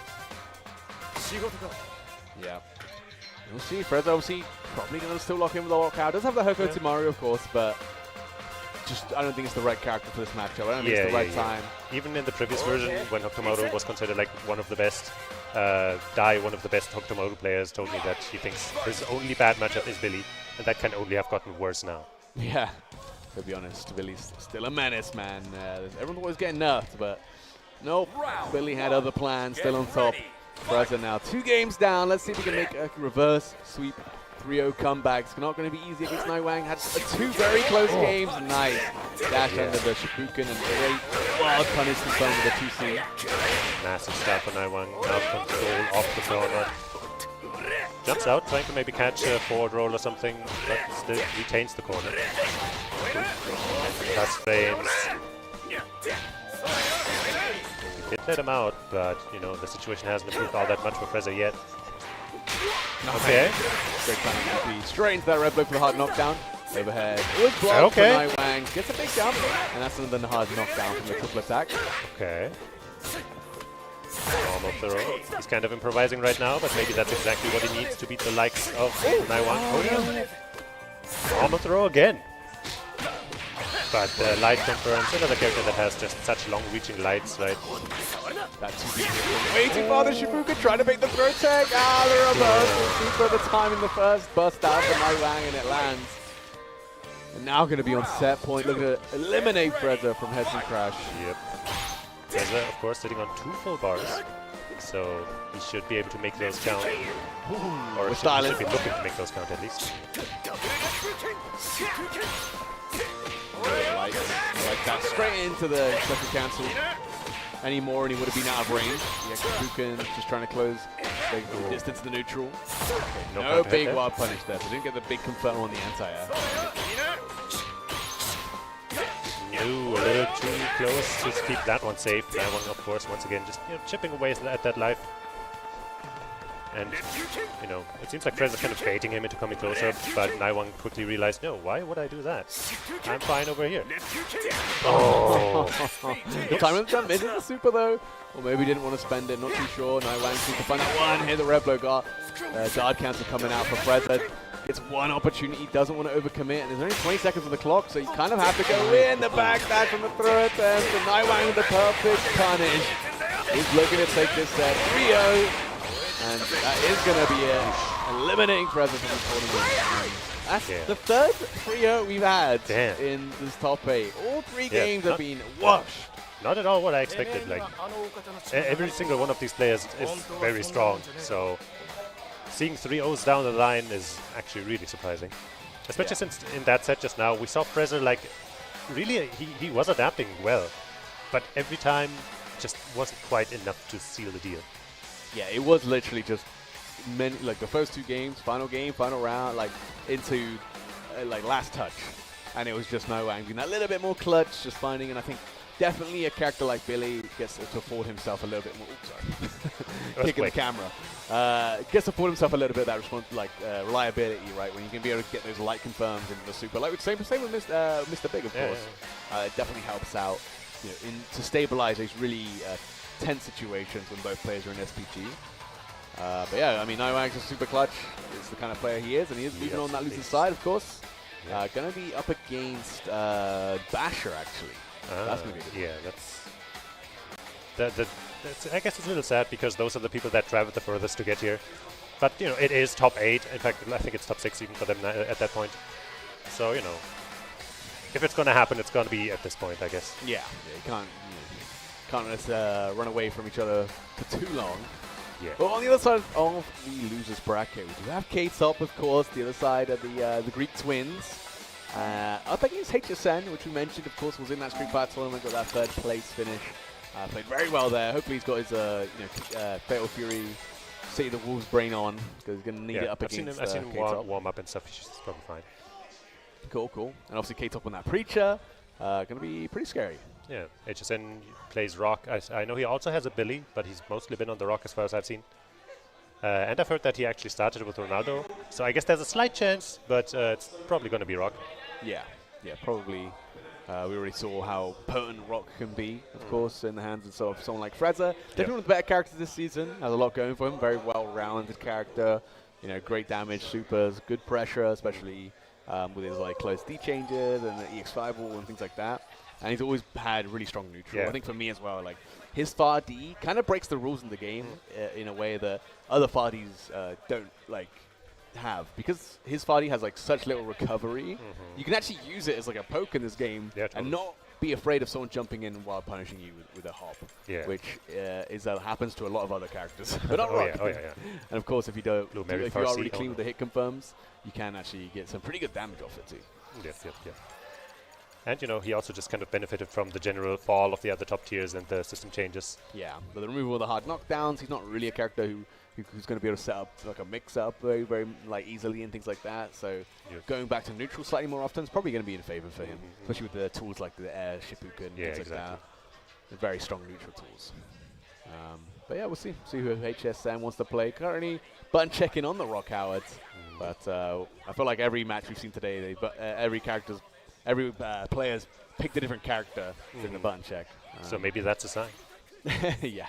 Yeah. We'll see. Frezza obviously probably going to still lock in with the lockout. Does have the Hoko to Mario, of course, but just I don't think it's the right character for this matchup. I don't think it's the right time. Even in the previous version, when Hokutomaru was considered like one of the best, one of the best Hokutomaru players, told me that he thinks his only bad matchup is Billy, and that can only have gotten worse now. Yeah, to be honest, Billy's still a menace, man. Everyone was getting nerfed, but nope. Billy had other plans, still on top. Frezza now 2 games down. Let's see if we can make a reverse sweep 3-0 comeback. It's not going to be easy against NoWang. Had 2 very close games. Nice. Dash under the Shikuken and great wild punish confirmed with the 2C. Massive start for NoWang. Now control off the corner. Jumps out, trying to maybe catch a forward roll or something, but still retains the corner. Plus frames. Did let him out, but you know the situation hasn't improved all that much for Frezza yet. Okay. Great timing. Straight into that red blow for the hard knockdown. Overhead. It was blocked for Naiwang. Gets a big jump, and that's another hard knockdown from the triple attack. Okay. Normal throw. He's kind of improvising right now, but maybe that's exactly what he needs to beat the likes of Naiwang. Oh, yeah. Normal throw again. But light confirms another character that has just such long-reaching lights, right? That's waiting for the Shibuka, trying to make the throw tag. Ah, the reverse. For the time in the first bust out for Naiwang, and it lands. And now going to be on set point, looking to eliminate Frezza from Hessen Crash. Yep. Frezza, of course, sitting on 2 full bars, so he should be able to make those count. Or he should be looking to make those count at least. Like that, straight into the second cancel. Any more and he would have been out of range. The Execution just trying to close the distance to the neutral. No big wild punish there, so didn't get the big confirm on the anti-air. No, a little too close to keep that one safe. That one, of course, once again, just chipping away at that life. And, you know, it seems like Frezza's kind of baiting him into coming closer, but Naiwang quickly realized, no, why would I do that? I'm fine over here. Oh! The time of the jump isn't the super, though. Or maybe he didn't want to spend it, not too sure. Naiwang seems to find that one, hit the red blow guard. Guard cancel coming out for Frezza. It's one opportunity, doesn't want to overcommit, and there's only 20 seconds on the clock, so you kind of have to go in the back dash from the throw attempt. And Naiwang with the perfect punish. He's looking to take this set 3-0. And that is going to be it. Eliminating Frezza from the tournament. That's the third 3-0 we've had in this top 8. All 3 games have been washed. Not at all what I expected. Like every single one of these players is very strong. So seeing 3-0s down the line is actually really surprising. Especially since in that set just now, we saw Frezza like really he was adapting well. But every time just wasn't quite enough to seal the deal. Yeah, it was literally just like the first 2 games, final game, final round, like into like last touch, and it was just Naiwang being a little bit more clutch, just finding. And I think definitely a character like Billy gets to afford himself a little bit more. Oops, sorry, kicking the camera. Gets to afford himself a little bit of that reliability, right? When you can be able to get those light confirms into the super. Like same with Mr. Big, of course. It definitely helps out, you know, to stabilize these really tense situations when both players are in SPG. But yeah, I mean, Naiwang's a super clutch. It's the kind of player he is, and he is even on that losing side, of course. Going to be up against Basher, actually. That's going to be good. Yeah, that's I guess it's a little sad because those are the people that traveled the furthest to get here. But, you know, it is top 8. In fact, I think it's top 6 even for them at that point. So, you know, if it's going to happen, it's going to be at this point, I guess. Yeah, you can't run away from each other for too long. Yeah. But on the other side of the losers bracket, we do have K-Top, of course, the other side of the Greek twins. Up against HSN, which we mentioned, of course, was in that Street Fighter tournament, got that 3rd place finish. Played very well there. Hopefully he's got his Fatal Fury City of the Wolves brain on, because he's going to need it up against I've seen him warm up and stuff. He's probably fine. Cool. And obviously K-Top on that Preacher. Going to be pretty scary. Yeah, HSN plays Rock. I know he also has a Billy, but he's mostly been on the Rock as far as I've seen. And I've heard that he actually started with Ronaldo. So I guess there's a slight chance, but it's probably going to be Rock. Yeah, probably. We already saw how potent Rock can be, of course, in the hands of sort of someone like Frezza. Definitely one of the better characters this season. Has a lot going for him. Very well-rounded character. You know, great damage, supers, good pressure, especially with his like close D changes and the EX5 wall and things like that. And he's always had really strong neutral. I think for me as well, like his far D kind of breaks the rules in the game in a way that other far Ds don't like have, because his far D has like such little recovery. You can actually use it as like a poke in this game and not be afraid of someone jumping in while punishing you with a hop, which happens to a lot of other characters. But not Rock. And of course, if you don't, if you are really clean with the hit confirms, you can actually get some pretty good damage off it too. Yes. And, you know, he also just kind of benefited from the general fall of the other top tiers and the system changes. Yeah, but the removal of the hard knockdowns, he's not really a character who's going to be able to set up like a mix-up very, very like easily and things like that. So going back to neutral slightly more often is probably going to be in favor for him, especially with the tools like the air, Shippuden, and things like that. They're very strong neutral tools. But yeah, we'll see who HSN wants to play. Currently, button checking on the Rock Howards, but I feel like every match we've seen today, every player's picked a different character in the button check. So maybe that's a sign. Yeah.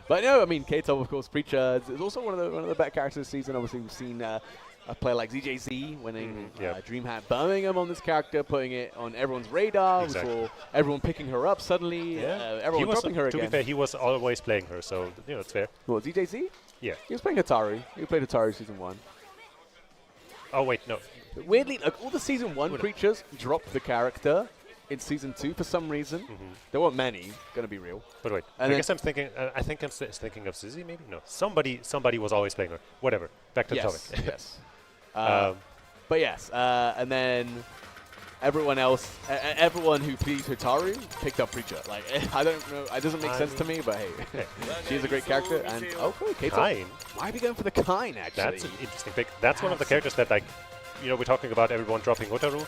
But no, I mean, KTOP, of course, Preacher is also one of the better characters this season. Obviously, we've seen a player like ZJZ winning DreamHack Birmingham on this character, putting it on everyone's radar. Exactly. We saw everyone picking her up suddenly, everyone dropping her again. To be fair, he was always playing her, so, you know, it's fair. What, ZJZ? Yeah. He was playing Atari. He played Atari Season 1. Oh, wait, no. But weirdly, like, all the Season 1 Preachers dropped the character in Season 2 for some reason. There weren't many, gonna be real. But wait, and I guess I'm thinking, I think I'm thinking of Zizzy, maybe? No, somebody was always playing her. Whatever, back to the topic. Yes. But yes, and then everyone else, everyone who played Hotaru picked up Preacher. Like, I don't know, it doesn't make sense to me, but hey, she's a great character. And okay, Kain. Why are we going for the Kain, actually? That's an interesting pick. That's one of the characters that, like, you know, we're talking about everyone dropping Hotaru.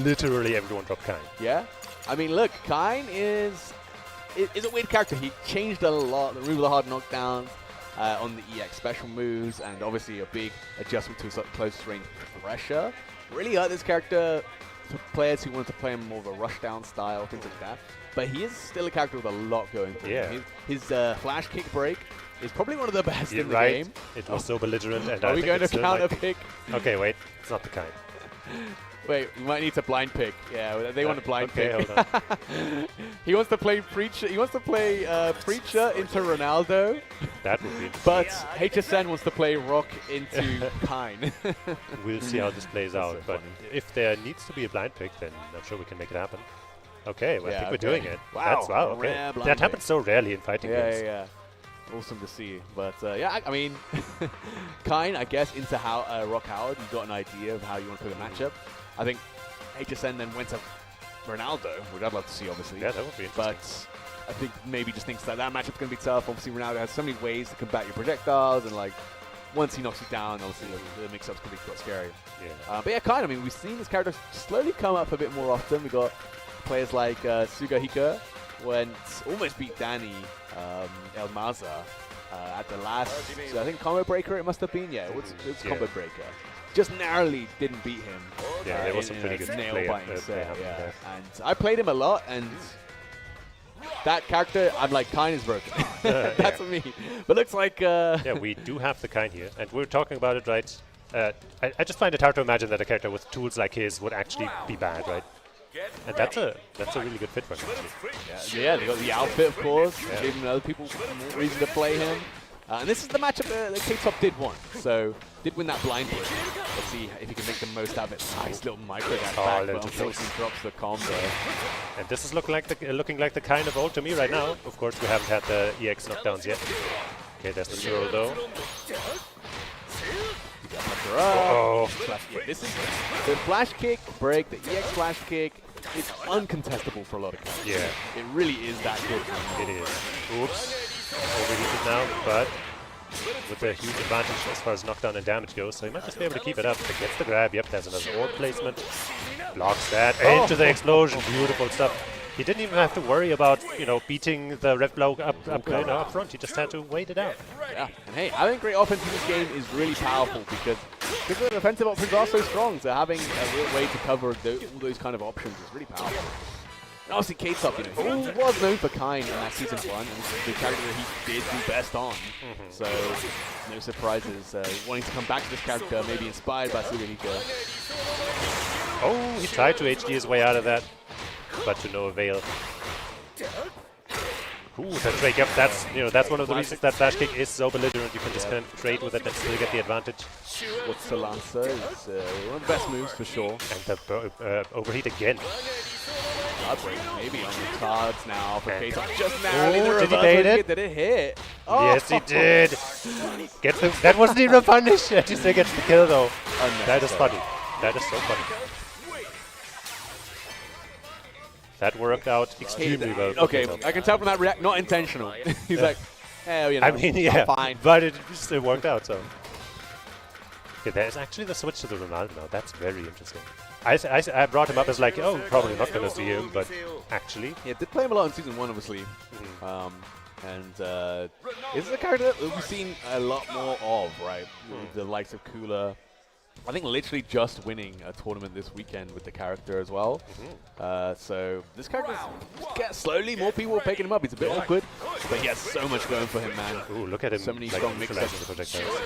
Literally everyone dropped Kain. Yeah. I mean, look, Kain is a weird character. He changed a lot. The removal of the hard knockdowns on the EX special moves, and obviously a big adjustment to close range pressure. Really hurt this character for players who wanted to play him more of a rushdown style, things like that. But he is still a character with a lot going for him. His flash kick break is probably one of the best in the game. It was so belligerent. And are we going to counter pick? Okay, wait. It's not the Kain. Wait, we might need to blind pick. Yeah, they want to blind pick. Hold on. He wants to play Preacher. He wants to play Preacher into Ronaldo. That would be. But HSN wants to play Rock into Kain. We'll see how this plays out. But if there needs to be a blind pick, then I'm sure we can make it happen. Okay, well, I think we're doing it. Wow. Okay. That happens so rarely in fighting games. Yeah. Awesome to see. But yeah, I mean, Kain, I guess, into Rock Howard, you've got an idea of how you want to play the matchup. I think HSN then went to Ronaldo, which I'd love to see, obviously. Yeah, that would be interesting. But I think maybe just thinks that matchup's going to be tough. Obviously, Ronaldo has so many ways to combat your projectiles, and like once he knocks you down, obviously the mix-up's going to be quite scary. Yeah. But yeah, Kain, I mean, we've seen this character slowly come up a bit more often. We got players like Sugahika almost beat Danny Elmaza at the last, so I think Combo Breaker it must have been. Yeah, it was Combo Breaker. Just narrowly didn't beat him. Yeah, there was some pretty good nail-biting set. And I played him a lot, and that character, I'm like, Kain is broken. That's me. But looks like... yeah, we do have the Kain here, and we're talking about it, right? I just find it hard to imagine that a character with tools like his would actually be bad, right? And that's a really good fit for him, actually. Yeah, they got the outfit, of course, giving other people more reason to play him. And this is the matchup that KTOP did win, so did win that blind pick. Let's see if he can make the most out of it. Nice little micro dash back, but unfortunately drops the combo. And this is looking like the kind of old to me right now. Of course, we haven't had the EX knockdowns yet. Okay, there's the throw though. Oh, this is the flash kick break, the EX flash kick. It's uncontestable for a lot of characters. Yeah. It really is that good. It is. Oops. Overheated now, but with a huge advantage as far as knockdown and damage goes, so he might just be able to keep it up. But gets the grab. Yep, there's another orb placement. Blocks that. Into the explosion. Beautiful stuff. He didn't even have to worry about, you know, beating the red blow up front. He just had to wait it out. Yeah, and hey, having great offense in this game is really powerful because the defensive options are so strong. So having a real way to cover all those kind of options is really powerful. And obviously, KTOP, you know, who was known for Kain in that Season 1, and the character that he did do best on. So, no surprises. Wanting to come back to this character, maybe inspired by Sugahika. Oh, he tried to HD his way out of that, but to no avail. Ooh, that break up. That's one of the reasons that flash kick is so belligerent. You can just kind of trade with it and still get the advantage. What's the Lancer is one of the best moves for sure. And the overheat again. Maybe on the cards now for KTOP. Just narrowly the did he bait it? Did it hit? Oh. Yes, he did. That wasn't even a punish. He still gets the kill though. That is funny. That is so funny. That worked out extremely well. Okay, I can tell from that react, not intentional. He's like, oh, you know, I mean, yeah, fine. but it still worked out, so. Okay, there's actually the switch to the Ronaldo now. That's very interesting. I brought him up as like, oh, probably not going to see him, but actually. Yeah, did play him a lot in Season 1, obviously. This is a character that we've seen a lot more of, right? The likes of Kula. I think literally just winning a tournament this weekend with the character as well. So this character slowly more people are picking him up. He's a bit awkward, but he has so much going for him, man. Ooh, look at him. So many like, strong mix-ups.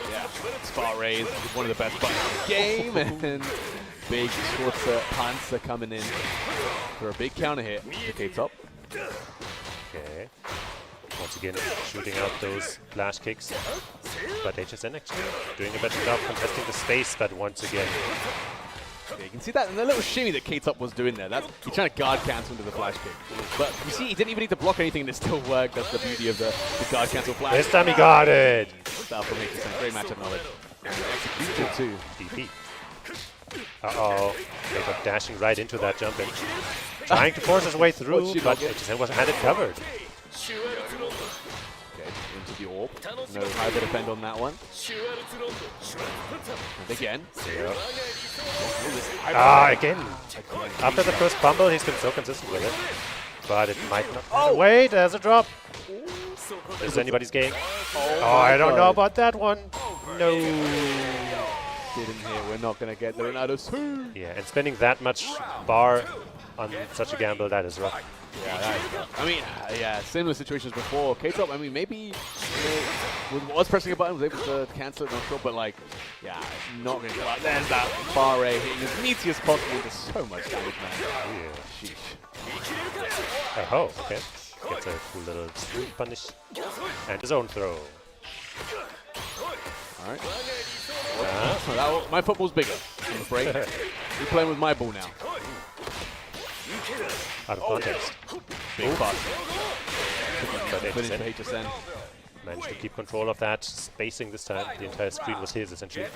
Yeah, Spot Rays, one of the best buttons in the game, and big Schwarzer Panzer coming in for a big counter hit. Okay, top. Okay. Once again, shooting out those flash kicks. But HSN actually doing a better job contesting the space, but once again. Yeah, you can see that in the little shimmy that K-Top was doing there. He's trying to guard cancel into the flash kick. But you see, he didn't even need to block anything and it still worked. That's the beauty of the guard cancel flash. This time he got it! Stuff from HSN. Great matchup knowledge. And execution too. DP. Uh-oh. K-Top dashing right into that jump and trying to force his way through, but HSN had it covered. Okay, into the orb. No high bit defend on that one. And again. Again. After the first fumble, he's been so consistent with it. But it might not. Oh, wait, there's a drop. Is anybody's game? Oh, I don't know about that one. No. Didn't hear. We're not going to get the Ronaldo soon. Yeah, and spending that much bar on such a gamble, that is rough. Yeah, that is rough. I mean, yeah, similar situations before. K-Top, I mean, maybe was pressing a button, was able to cancel it, not sure, but like, yeah, not going to go like, there's that bar ray hitting as neatly as possible. There's so much damage, man. Yeah. Sheesh. Oh, okay. Gets a cool little swoop punish. And his own throw. Alright. My football's bigger. On the break. You're playing with my ball now. Out of context. Big pass. Finish for HSN. Managed to keep control of that spacing this time. The entire screen was his, essentially.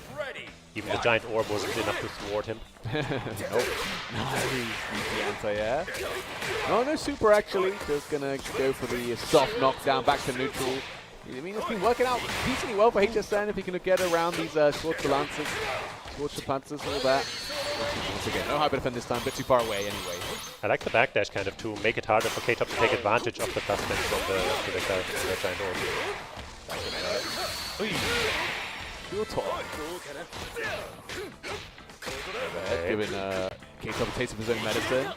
Even the giant orb wasn't enough to thwart him. Nope. Nice. Easy anti-air. No super, actually. Just going to go for the soft knockdown back to neutral. I mean, it's been working out decently well for HSN if he can get around these Schwarzer Lancers, Schwarzer Panzers, all that. Once again, no high defend this time, a bit too far away anyway. I like the backdash kind of to make it harder for K-Top to take advantage of the plus spin from the giant orb. Pure top. Giving K-Top a taste of his own medicine.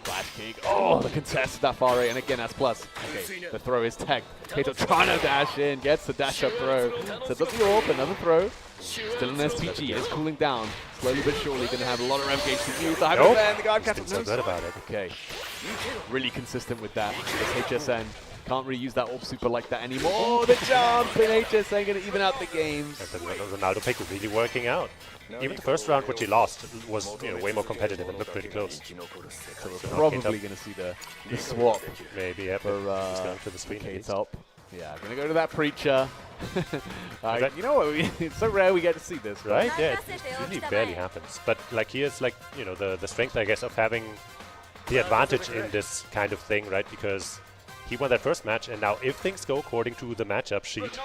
Flash kick. Oh, the contest, that far right, and again, that's plus. Okay, the throw is tech. K-Top trying to dash in, gets the dash up throw. Sets up the orb, another throw. Still an STG, is cooling down. Slowly but surely going to have a lot of ramp gauge to use. The hyper fan, the guard cancel. So good about it. Okay, really consistent with that. This HSN can't really use that orb super like that anymore. Oh, the jump, and HSN going to even out the games. And the Ronaldo pick really working out. Even the first round, which he lost, was way more competitive and looked pretty close. So we're probably going to see the swap. Maybe, yeah, for going for the screen K-Top. Yeah, going to go to that Preacher. You know what? It's so rare we get to see this, right? Yeah, it really barely happens. But like here's like the strength, I guess, of having the advantage in this kind of thing, right? Because he won that first match, and now if things go according to the matchup sheet,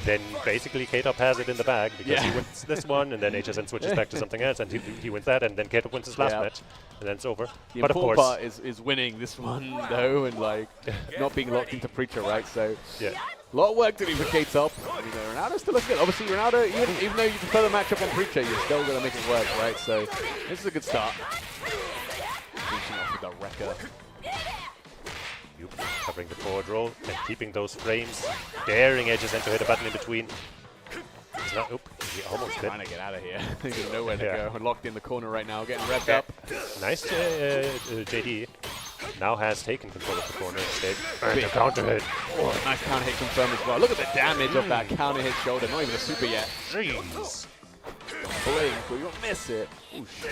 then basically K-Top has it in the bag because he wins this one, and then HSN switches back to something else, and he wins that, and then K-Top wins his last match, and then it's over. The but of course, part is winning this one though, and like not being locked into Preacher, right? So yeah, a lot of work to do for K-Top. I mean, Ronaldo still looks good. Obviously, Ronaldo, even though you prefer the matchup on Preacher, you're still going to make it work, right? So this is a good start. Finishing off with that wrecker. Covering the forward roll and keeping those frames, daring HSN to hit a button in between. He's not, he almost did. Trying to get out of here. He doesn't know where to go. We're locked in the corner right now, getting revved up. Nice JD. Now has taken control of the corner instead. And a counter hit. Oh, nice counter hit confirmed as well. Look at the damage of that counter hit shoulder. Not even a super yet. Jeez. Blink, but you won't miss it. Ooh, shit.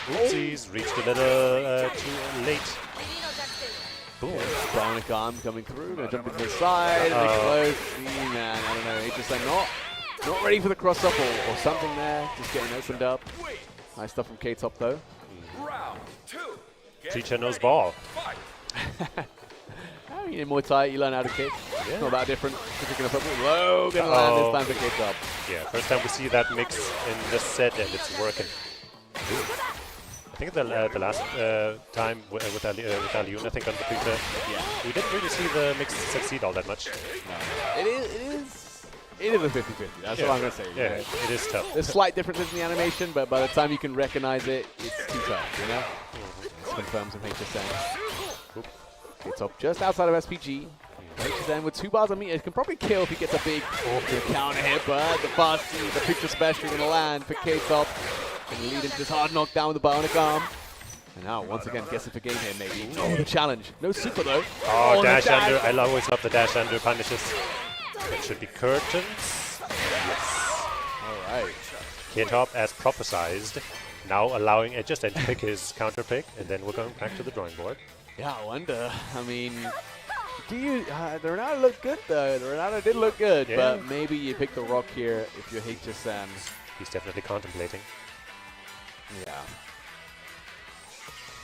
Oopsies, reached a little too late. Boom. Bionic arm coming through, gonna jump into the side, close. Man, I don't know, HSN not ready for the cross up or something there, just getting opened up. Nice stuff from K-Top, though. Round 2. Preacher knows ball. I mean, in Muay Thai, you learn how to kick. Yeah. It's not that different. If you're going to put low, going to land this time for K-Top. Yeah, first time we see that mix in this set, and it's working. I think the last time with Aliun, I think on the Preacher, we didn't really see the mix succeed all that much. No. It is a 50-50. That's what I'm going to say. Yeah, it is tough. There's slight differences in the animation, but by the time you can recognize it, it's too tough, you know? This confirms some HSN. K-Top just outside of SPG. HSN with 2 bars of meter. Can probably kill if he gets a big counter hit, but the fast the Preacher special going to land for K-Top. Going to lead into this hard knockdown with the bionic arm. And now, once again, guessing for game here, maybe. Oh, the challenge. No super, though. Oh, dash under. I always love the dash under punishes. That should be curtains. Yes. All right. K-Top, as prophesized, now allowing HSN to pick his counter pick, and then we're going back to the drawing board. Yeah, I wonder. I mean, do you? The Ronaldo looked good, though. The Ronaldo did look good, but maybe you pick the rock here if you're HSN. He's definitely contemplating. Yeah.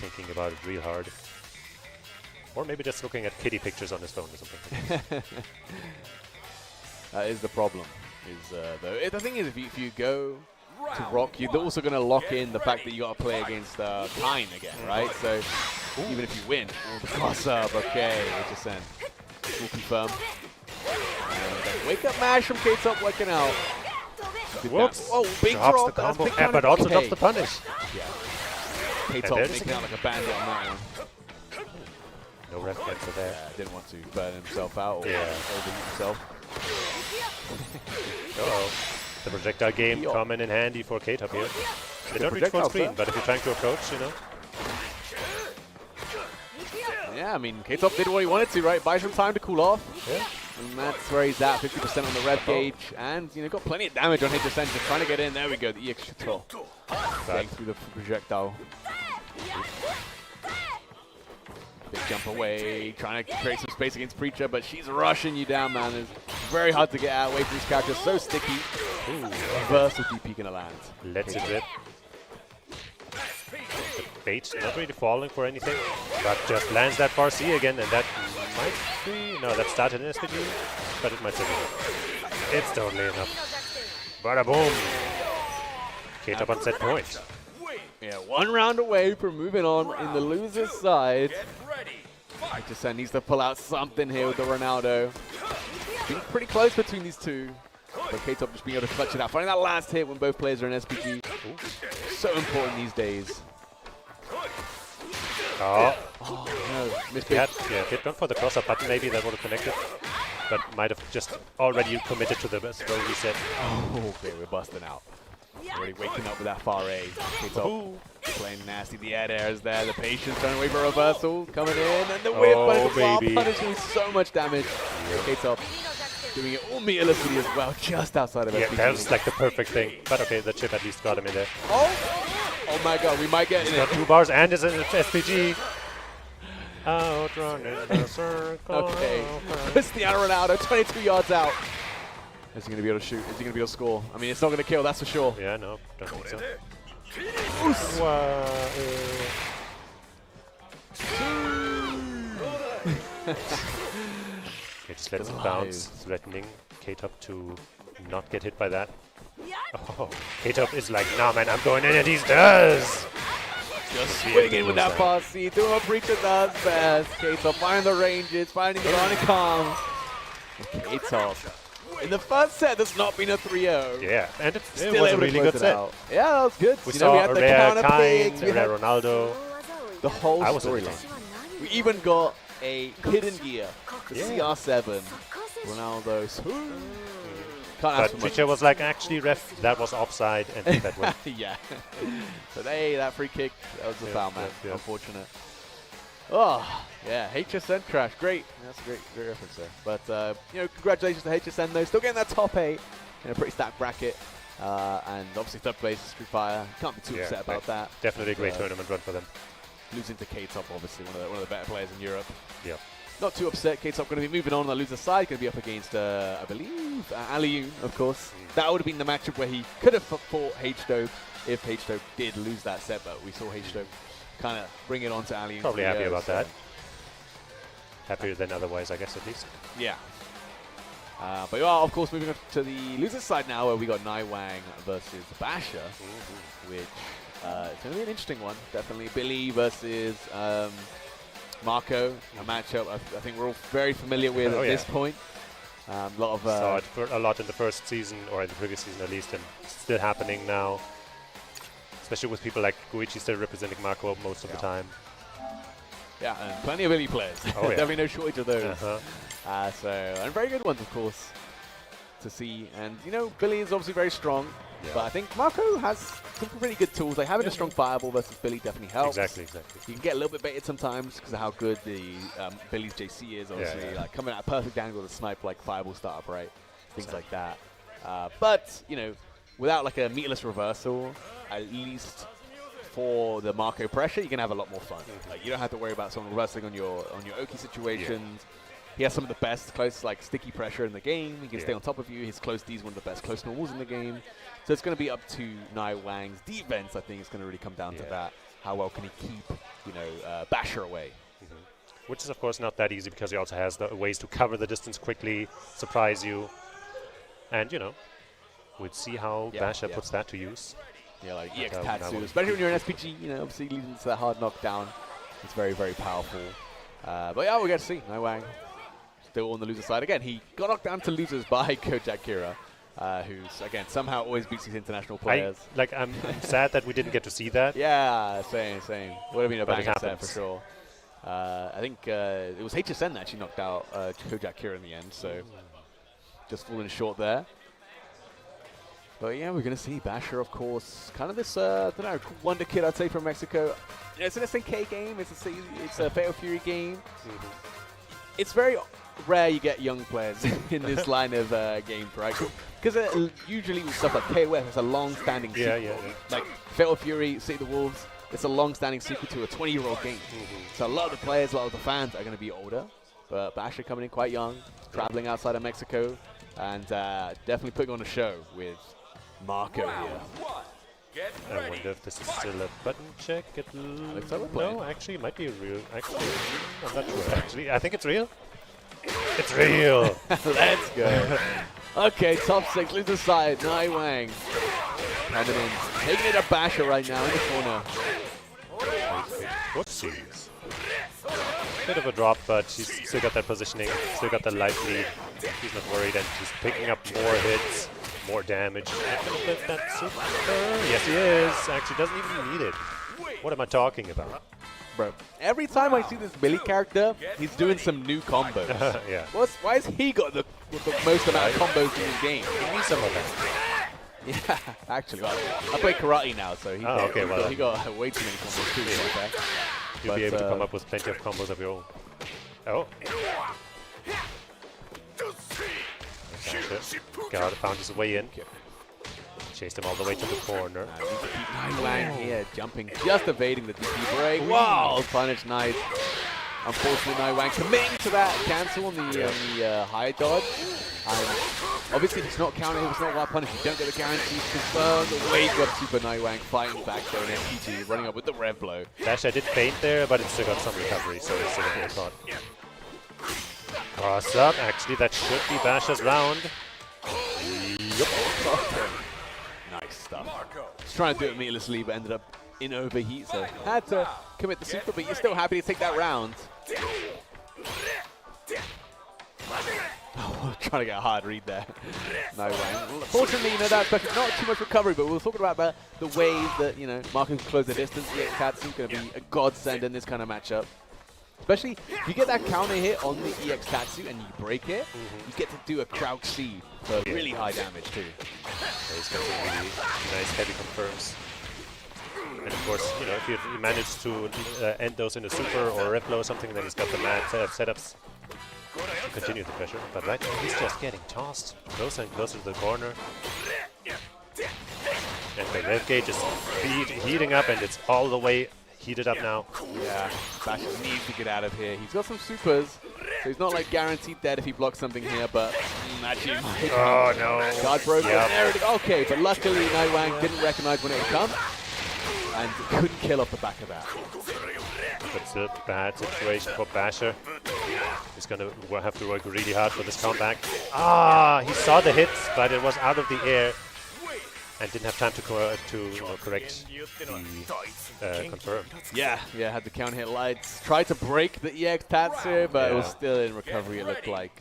Thinking about it real hard. Or maybe just looking at kitty pictures on his phone or something. That is the problem. Though the thing is, if you go to rock, you're also going to lock in the fact that you got to play against Kine again, right? So even if you win, the cross up, okay, HSN will confirm. And wake up mash from K-Top working out. Whoops! Oh, big drops drop. the combo, That's big but also drops the punish. Yeah. K-Top making out like a bandit on that one. No ref cancel there. Didn't want to burn himself out or overheat himself. Uh-oh. The projectile game coming in handy for K-Top here. They don't reach full screen, but if you're trying to approach, you know. Yeah, I mean, K-Top did what he wanted to, right? Buy some time to cool off. Yeah. And that's where he's at, 50% on the rev gauge. And, you know, got plenty of damage on HSN, just trying to get in. There we go, the EX control. Getting through the projectile. Big jump away, trying to create some space against Preacher, but she's rushing you down, man. It's very hard to get out away from these characters, so sticky. Ooh, reversal DP gonna land. Lets it rip. The bait not really falling for anything, but just lands that far C again, and that might be... No, that started in SPG, but it might still be enough. It's totally enough. Bada boom! K-Top on set point. Yeah, 1 round away from moving on in the loser's side. HSN needs to pull out something here with the Ronaldo. Been pretty close between these two. But K-Top just being able to clutch it out. Finding that last hit when both players are in SPG. So important these days. Oh. No. Missed Yeah, hit gone for the cross-up button, maybe that would have connected. But might have just already committed to the slow reset. Oh, okay, we're busting out. Already waking up with that far A. K-Top playing nasty. The air is there. The patience trying to wait for a reversal. Coming in. And the whip. Oh, but baby. punishing so much damage. K-Top doing it all meterlessly as well. Just outside of SPG. Yeah, that was like the perfect thing. But okay, the chip at least got him in there. Oh my god, we might get in He's got it. 2 bars and is in SPG. Outrunning the circle. Okay. Cristiano Ronaldo, 22 yards out. Is he going to be able to shoot? Is he going to be able to score? I mean, it's not going to kill, that's for sure. Yeah, no, don't think so. It just lets him bounce, threatening K-Top to not get hit by that. Oh, K-Top is like, nah man, I'm going in and he does! Just swinging with that fast C, doing what Preacher does best. K-Top finding the ranges, finding the bionic arm. K-Top. In the first set, there's not been a 3-0. Yeah, and it Still was a able to really close good it set. out. Yeah, that was good. We You saw know, we had a the rare counter Kine, picks, a we rare had Ronaldo. the whole I was storyline. We even got a hidden gear, the CR7, Ronaldo. Can't ask But for much. Preacher was like, actually ref, that was offside, and that went. Yeah. But hey, that free kick, that was a foul, man. yeah. Unfortunate. Oh, yeah, HSN Crash, great. That's a great reference there. But, you know, congratulations to HSN, though. Still getting that top 8 in a pretty stacked bracket. And obviously third place is Street Fire. Can't be too upset about that. Definitely a great tournament run for them. Losing to K-Top, obviously, one of the better players in Europe. Yeah. not too upset. K-Top going to be moving on the loser side. Going to be up against, I believe, Aliyu, of course. That would have been the matchup where he could have fought H-Dope if H-Dope did lose that set, but we saw H-Dope kind of bring it on to Aliyu. Probably happy about that. Happier than otherwise, I guess, at least. Yeah. But we are, of course, moving on to the loser side now, where we got Naiwang versus Basher, which is going to be an interesting one. Definitely Billy versus Marco, a matchup I think we're all very familiar with at this point. A lot of saw it for a lot in the first season, or in the previous season at least, and it's still happening now. Especially with people like Guichi still representing Marco most of the time. Yeah, and plenty of Billy players. Definitely no shortage of those. And very good ones, of course, to see. And, you know, Billy is obviously very strong, but I think Marco has some pretty good tools. Like, having a strong fireball versus Billy definitely helps. Exactly. You can get a little bit baited sometimes because of how good the Billy's JC is, obviously. Like, coming at a perfect angle to snipe, like, fireball startup, right? Things like that. But, you know, without, like, a meatless reversal, at least for the Marco pressure, you can have a lot more fun. Like, you don't have to worry about someone reversing on your Oki situations. He has some of the best close, like, sticky pressure in the game. He can stay on top of you. His close D is one of the best close normals in the game. So it's going to be up to Naiwang's defense. I think it's going to really come down to that. How well can he keep, you know, Basher away? Which is, of course, not that easy because he also has the ways to cover the distance quickly, surprise you. And, you know, we'll see how Basher puts that to use. Yeah, like EX Tatsu, especially when you're an SPG, you know, obviously leading to that hard knockdown. It's very, very powerful. But yeah, we're going to see Naiwang still on the loser side. Again, he got knocked down to losers by Kojak Kira, who's, again, somehow always beats these international players. I'm sad that we didn't get to see that. Yeah, same. Would have been a banger set for sure. I think it was HSN that actually knocked out Kojak Kira in the end, so just falling short there. But yeah, we're going to see Basher, of course, kind of this, I don't know, wonder kid, I'd say, from Mexico. It's an SNK game. It's a Fatal Fury game. It's very rare you get young players in this line of games, right? Because usually with stuff like KOF, it's a long-standing sequel. Like Fatal Fury, City of the Wolves, it's a long-standing sequel to a 20-year-old game. So a lot of the players, a lot of the fans are going to be older. But Basher coming in quite young, traveling outside of Mexico, and definitely putting on a show with Marco here. I wonder if this is still a button check. No, actually, it might be real. Actually, I'm not sure. Actually, I think it's real. It's real. Let's go. Okay, top 6, loser side, Naiwang. Coming in, taking it to Basher right now in the corner. Whoopsies. Bit of a drop, but she's still got that positioning, still got the life lead. She's not worried, and she's picking up more hits, more damage. That super. Yes, he is. Actually, doesn't even need it. What am I talking about? Bro, every time I see this Billy character, he's doing some new combos. Why has he got the most amount of combos in his game? Give me some of that. Yeah, actually, well, I play karate now, so he got way too many combos too. You'll be able to come up with plenty of combos of your own. Oh. God, found his way in. Chased him all the way to the corner. Naiwang here, jumping, just evading the DP break. Wow, punish nice. Unfortunately, Naiwang committing to that cancel on the high dodge. Obviously, if it's not counted, if it's not wild punish, you don't get the guarantee. Confirmed the wave up Super Naiwang fighting back there in SPG, running up with the rev blow. Basher did faint there, but it still got some recovery, so it's still a good shot. Cross up, actually, that should be Basher's round. Yep. Nice stuff. Just trying to do it meatlessly, but ended up in overheat, so had to commit the super, but you're still happy to take that round. Oh, trying to get a hard read there. Naiwang. Fortunately, you know, that's not too much recovery, but we were talking about the ways that, you know, Marco can close the distance. EX Tatsu going to be a godsend in this kind of matchup. Especially if you get that counter hit on the EX Tatsu and you break it, you get to do a crouch C for really high damage too. He's got some really nice heavy confirms. And of course, you know, if you manage to end those in a super or a rev blow or something, then he's got the mad setups to continue the pressure. But right now, he's just getting tossed closer and closer to the corner. And the rev gauge is heating up, and it's all the way heated up now. Yeah, Basher needs to get out of here. He's got some supers. So he's not like guaranteed dead if he blocks something here, but actually, oh no. guard broken. Yep. There it is. Okay, but luckily Nightwang didn't recognize when it had come and couldn't kill off the back of that. That's a bad situation for Basher. He's going to have to work really hard for this comeback. Ah, he saw the hits, but it was out of the air and didn't have time to correct the confirm. Yeah, had the counter hit lights. Tried to break the EX Tatsu, but it was still in recovery. It looked like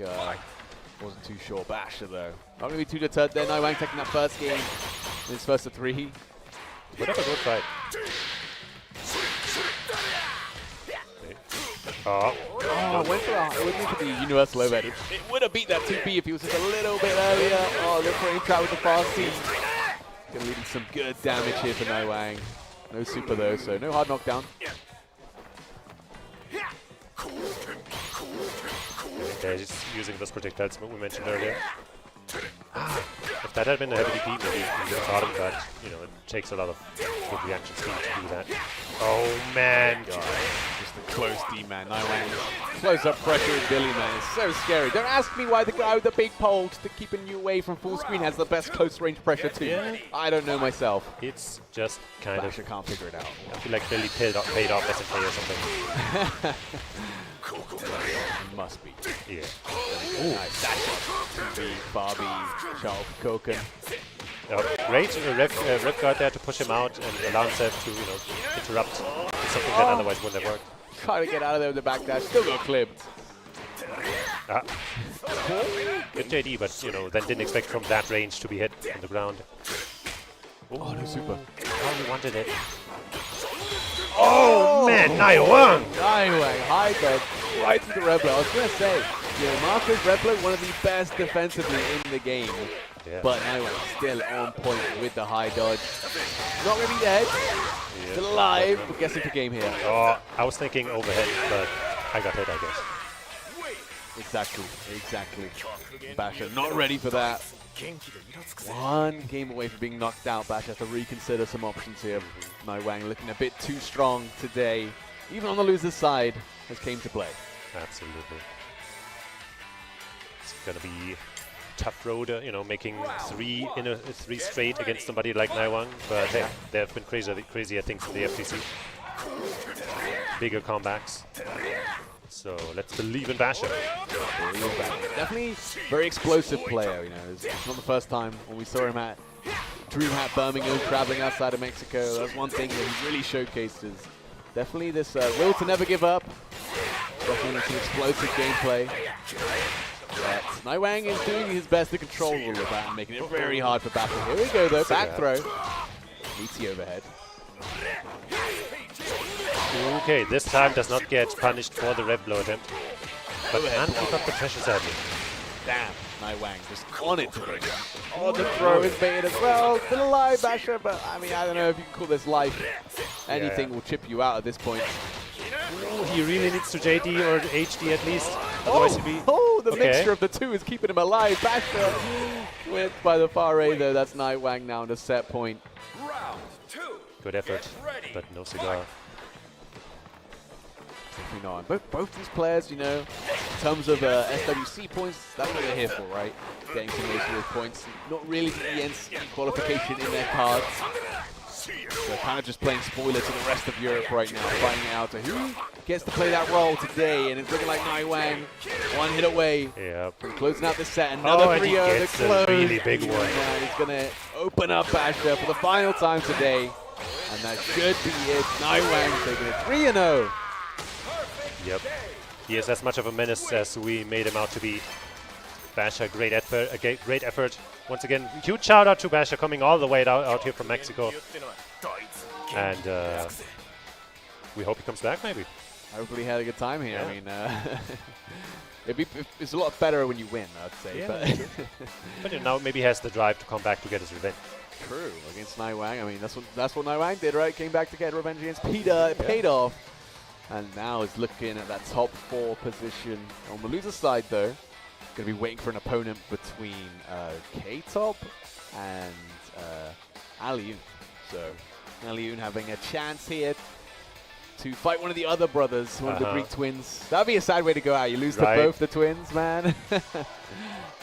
wasn't too sure. Basher though, not going to be too deterred there. Nightwang taking that first game, his first of 3. Put up a good fight. Went for the universal overhead. It would have beat that 2B if he was just a little bit earlier. Oh, look for him trap with the fast seat. Gonna lead some good damage here for Nightwang. No super though, so no hard knockdown. Okay, he's using those projectiles we mentioned earlier. If that had been a heavy DP, maybe he would have caught him, but you know, it takes a lot of good reaction speed to do that. Oh man! God, just a close D-man. Nightwang close-up pressure with Billy, man. It's so scary. Don't ask me why the guy with the big pole to keeping you away from full screen has the best close-range pressure too. Yeah. I don't know myself. It's just kind Basher can't figure it out. I feel like Billy paid off SNK or something. Must be. Yeah. Ooh. Nice. That's Barbie, Charles, Koken. Great rep guard there to push him out and allow himself to, interrupt something that otherwise wouldn't have worked. Trying to get out of there with the back dash, still got clipped. Good JD, but then didn't expect from that range to be hit on the ground. Oh, no super. Oh, he wanted it. Oh man, Nightwang! Nightwang, high dodge, right through the Reblo. I was going to say, Marco's Reblo, one of the best defensively in the game. Yeah. But Nightwang still on point with the high dodge. Not going to be dead. Yeah. Still alive, but guessing for game here. Oh, I was thinking overhead, but I got hit, I guess. Exactly. Basher not ready for that. One game away from being knocked out. Basher has to reconsider some options here. Nightwang looking a bit too strong today. Even on the loser's side, has came to play. Absolutely. It's going to be tough road, making 3 straight against somebody like Nightwang. But hey, there have been crazier things in the FTC. Bigger comebacks. So let's believe in Basher. Definitely very explosive player, It's not the first time when we saw him at DreamHack Birmingham, traveling outside of Mexico. That's one thing that he really showcased is definitely this will to never give up. Definitely some explosive gameplay. But Nightwang is doing his best to control all of that and making it very hard for Basher. Here we go though, back throw. Meaty overhead. Okay, this time does not get punished for the rev blow attempt. But can't keep up the pressure sadly. Damn, Nightwang just on it today. Oh, the throw is baited as well. Still alive, Basher, but I mean, I don't know if you can call this life. Anything will chip you out at this point. Ooh, he really needs to JD or HD at least. Otherwise he'd be... the mixture of the two is keeping him alive. Basher went by the far right there. That's Nightwang now on the set point. Good effort, but no cigar. Both these players, in terms of SWC points, that's what they're here for, right? Getting some of those points. Not really the ENC qualification in their cards. They're kind of just playing spoiler to the rest of Europe right now, finding out who gets to play that role today, and it's looking like Nightwang, one hit away. Yep. Closing out this set, another 3-0 to close. A really big one. And he's going to open up Basher for the final time today, and that should be it. Nightwang taking it 3-0. Yep. He is as much of a menace as we made him out to be. Basher, great effort. Once again, huge shout out to Basher coming all the way out here from Mexico. And we hope he comes back maybe. Hopefully he had a good time here. Yeah. I mean, it's a lot better when you win, I'd say. Yeah, but now maybe he has the drive to come back to get his revenge. True, against Nightwang. I mean, that's what Nightwang did, right? Came back to get revenge against Peter. It paid off. And now is looking at that top 4 position. On the loser side, though, going to be waiting for an opponent between K-Top and Alioun. So Alioun having a chance here to fight one of the other brothers, one of the Greek twins. That'd be a sad way to go out. You lose to both the twins, man.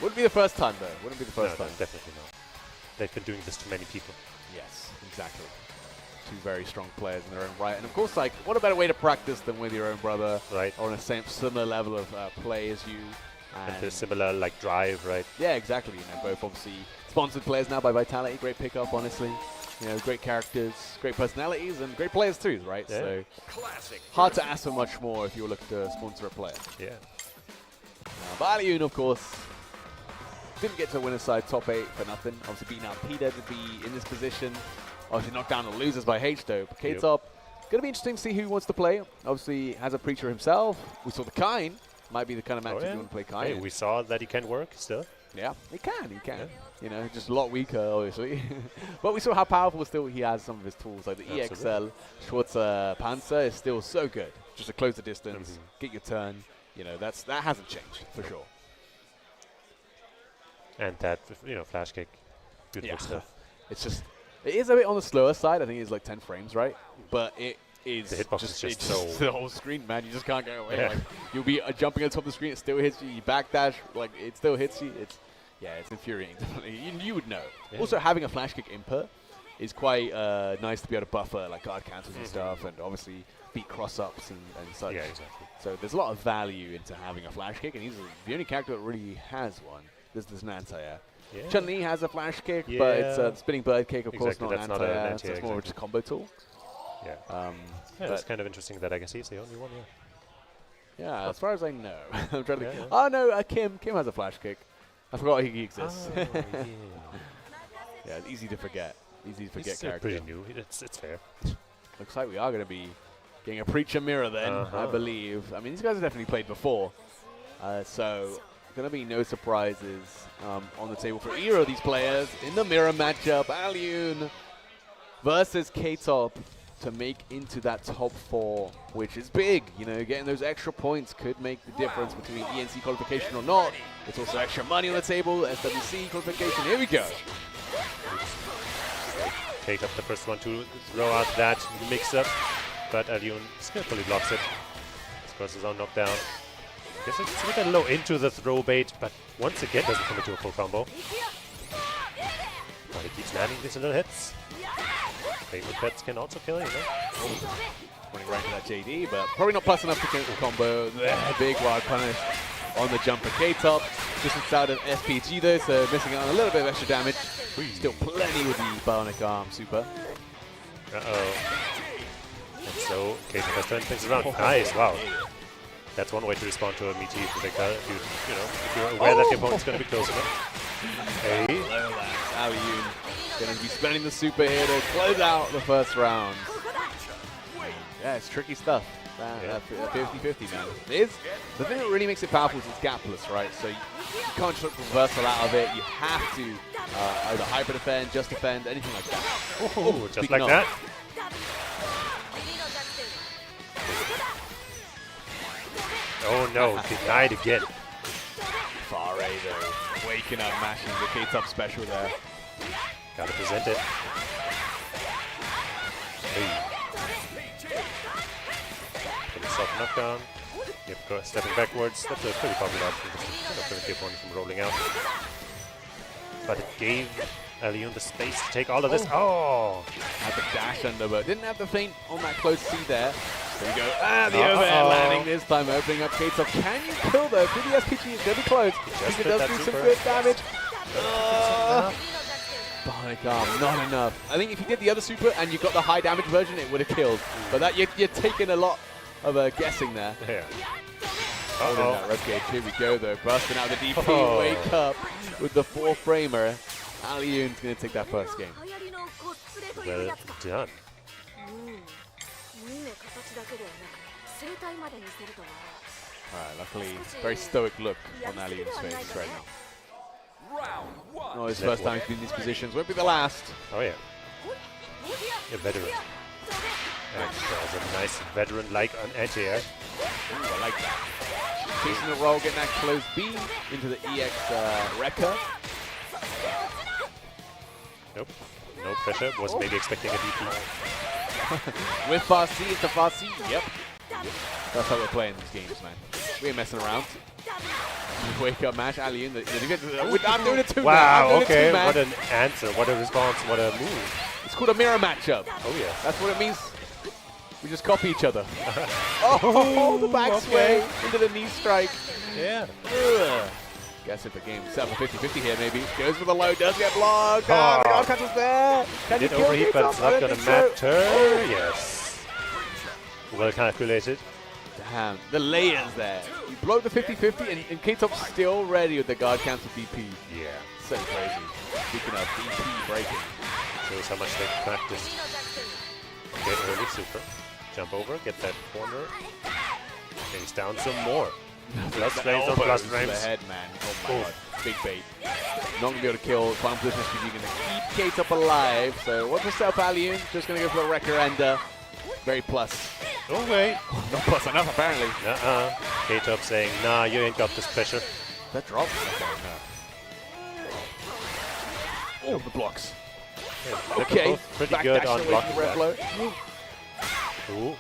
Wouldn't be the first time, though. Wouldn't be the first time. No, definitely not. They've been doing this to many people. Yes, exactly. Two very strong players in their own right. And of course, like, what a better way to practice than with your own brother on a similar level of play as you. And the similar, like, drive, right? Yeah, exactly. You know, both obviously sponsored players now by Vitality. Great pickup, honestly. You know, great characters, great personalities, and great players too, right? Yeah. So hard to ask for much more if you're looking to sponsor a player. Yeah. But Alioun, of course, didn't get to winner's side top 8 for nothing. Obviously beating out Peter to be in this position. Obviously knocked down the losers by H though. But KTOP, going to be interesting to see who wants to play. Obviously has a preacher himself. We saw the Kine. Might be the kind of match you want to play Kine. Hey, we saw that he can work still. Yeah, he can. Yeah. You know, just a lot weaker, obviously. But we saw how powerful still he has some of his tools. Like the EXL Schwarzer Panzer is still so good. Just to close the distance, get your turn. You know, that hasn't changed, for sure. And that, you know, flash kick, beautiful stuff. It's just, it is a bit on the slower side. I think it's like 10 frames, right? But it is the hitbox is just so the whole screen, man. You just can't go away. Like, you'll be jumping on top of the screen, it still hits you. You backdash, like it still hits you. It's infuriating. You would know. Yeah. Also, having a flash kick input is quite nice to be able to buffer like guard cancels and stuff, and obviously beat cross-ups and such. Yeah, exactly. So there's a lot of value into having a flash kick, and he's the only character that really has one. There's this anti-air. Yeah. Chun-Li has a flash kick, but it's a spinning bird kick, of course, not an anti-air. So it's more of just a combo tool. Yeah. It's kind of interesting that I guess he's the only one, Yeah, as far as I know. I'm trying to oh, no, Kim has a flash kick. I forgot he exists. Oh, yeah, it's easy to forget. Easy to forget he's character. Pretty new. It's fair. Looks like we are going to be getting a Preacher mirror then, I believe. I mean, these guys have definitely played before. So, going to be no surprises on the table for either of these players. In the mirror matchup, Alioun versus KTOP to make into that top 4, which is big. You know, getting those extra points could make the difference between ENC qualification or not. It's also extra money on the table, SWC qualification. Here we go. KTOP the first one to throw out that mix-up, but Alioun skillfully blocks it. Of course, his own knockdown. Guess it's a bit low into the throw bait, but once again doesn't come into a full combo. But he keeps landing these little hits. Favorite bets can also kill, you know. Running right into that JD, but probably not plus enough to kill the combo. Big wild punish on the jumper. KTOP just inside of FPG though, so missing out on a little bit of extra damage. Still plenty with the bionic arm super. Uh-oh. And so KTOP has turned things around. Nice, wow. That's one way to respond to a meaty projectile. If you're aware that your opponent's going to be close enough. Hey. Alioun going to be spending the super here to close out the first round. Yeah, it's tricky stuff. 50-50, man. The thing that really makes it powerful is it's gapless, right? So you can't just reversal out of it. You have to either hyper defend, just defend, anything like that. Oh, just like that. Oh no, denied again. Far A though, waking up, mashing the KTOP special there. Gotta present it. Hey. Pretty soft knockdown. Yep, stepping backwards. That's a pretty popular option just to prevent the opponent from rolling out. But it gave Alioun the space to take all of this. Oh! Had the dash under, but didn't have the feint on that close C there. There we go. The overhead landing this time, opening up KTOP. Can you kill though? Through the SPG, it's going to be close. He does do some good damage. Bionic arm, not enough. I think if you did the other super and you got the high damage version, it would have killed. But that you're taking a lot of guessing there. Yeah. That red gauge. Here we go though. Busting out the DP. Wake up with the 4-framer. Alioun's going to take that first game. Well done. Alright, luckily, very stoic look on Alioun's face right now. Oh, his first time he's been in these positions. Won't be the last. Oh, yeah. A veteran. And there's a nice veteran-like anti-air. I like that. Chasing the roll, getting that close B into the EX Wrecker. Nope. No pressure. Was maybe expecting a DP. With Farsi, it's the Farsi. Yep. That's how we're playing these games, man. We ain't messing around. Wake up, mash, Ali. I'm doing it too, wow, man. okay. Man. What an answer. What a response. What a move. It's called a mirror matchup. Oh, yeah. That's what it means. We just copy each other. Oh, the back sway into the knee strike. Yeah. Ugh. Guess if the game is 50-50 here, maybe. Goes for the low, does get blocked. Oh. The guard catches there. Can Did you kill overheat, but it's not going to matter. So. Yes. Well calculated. Damn, the layers there. You blow the 50-50 and K-Top's still ready with the guard cancel DP. Yeah. So crazy. Speaking of DP breaking. Shows how much they practiced. Get early super. Jump over, get that corner. Chase down some more. Plus frames on plus frames. The head, man. Oh my god. Big bait. Not going to be able to kill final position because you're going to keep K-Top alive. So what's the self Allium? Just going to go for the wrecker ender. Very plus. Oh wait. Not plus enough apparently. K-Top saying, nah, you ain't got this pressure. That drop? Oh, the blocks. Yeah, okay. Pretty good on blocking that. Ooh. Ooh,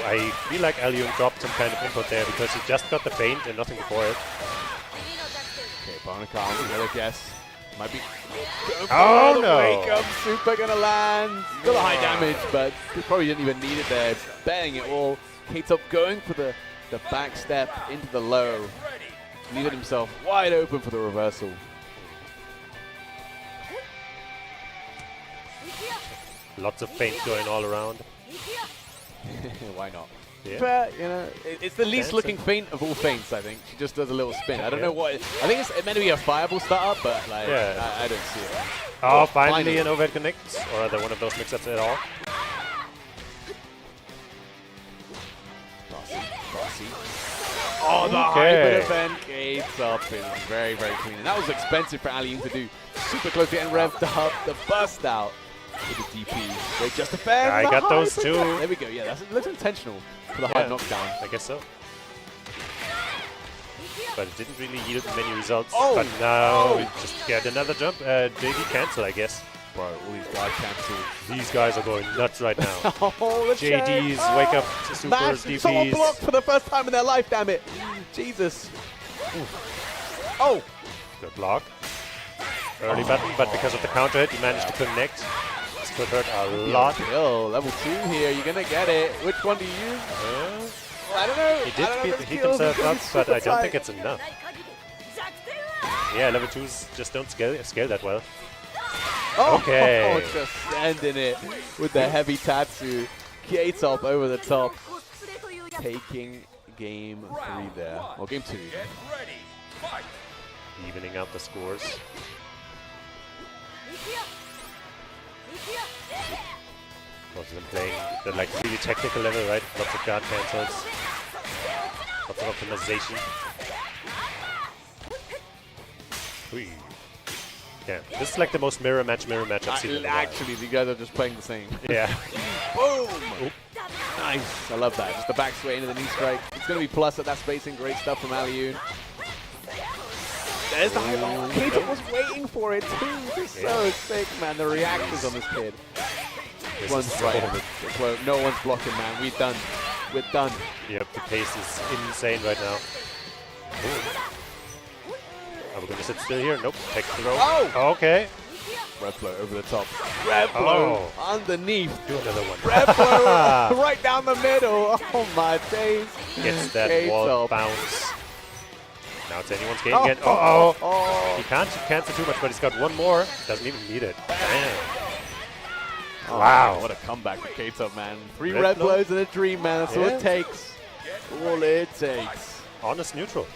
I feel like Allium dropped some kind of input there because he just got the feint and nothing before it. Okay, Barnacle, another guess. Might be. Oh no! Wake up, super gonna land. Still a high damage, but he probably didn't even need it there. Betting it all. K-Top going for the back step into the low. Leaving himself wide open for the reversal. Lots of feint going all around. Why not? Yeah. But, you know, it's the least looking feint of all feints, I think. She just does a little spin. I don't know what. I think it's meant to be a fireball startup, but like, I don't see it. Oh, finally an overhead connect. Or are there one of those mix-ups at all? Oh, the hybrid event gates up is very, very clean. And that was expensive for Allium to do. Super close to end revved up, the bust out with the DP. Great just defense. I got those too. There we go. Yeah, that looks intentional for the hard knockdown. I guess so. But it didn't really yield many results. Oh. But now we just get another jump. JD cancel, I guess. Bro, all these guys cancels. These guys are going nuts right now. Oh, JDs, wake up, super DPs. Someone blocked for the first time in their life, damn it. Jesus. Oh. Good block. Early button, but because of the counter hit, he managed to connect. This could hurt a lot. Kill. Level 2 here, you're going to get it. Which one do you use? I don't know. He did heat himself up, but I don't think it's enough. Yeah, level 2s just don't scale that well. Oh, okay. Just sending it with the heavy Tatsu. K-Top over the top. Taking game 3 there. Well, game 2. Evening out the scores. Most of them playing the like really technical level, right? Lots of guard cancels. Lots of optimization. Whee. Yeah, this is like the most mirror match I've seen in a while. Actually, you guys are just playing the same. Yeah. Boom! Oop. Nice. I love that. Just the back sway into the knee strike. It's going to be plus at that spacing. Great stuff from Allium. There's the high ball. K-Top was waiting for it too. This is so sick, man. The reactions on this kid. One's right in the quote. No one's blocking, man. We're done. We're done. Yep, the pace is insane right now. Ooh. Are we going to sit still here? Nope. Take the throw. Oh! Okay. Red blow over the top. Red blow underneath. Do another one. Red blow right down the middle. Oh my days. Gets that wall bounce. Now it's anyone's game again. Uh-oh. He can't cancel too much, but he's got one more. Doesn't even need it. Damn. Wow. What a comeback for K-Top, man. 3 red blows and a dream, man. That's all it takes. All it takes. Honest neutral.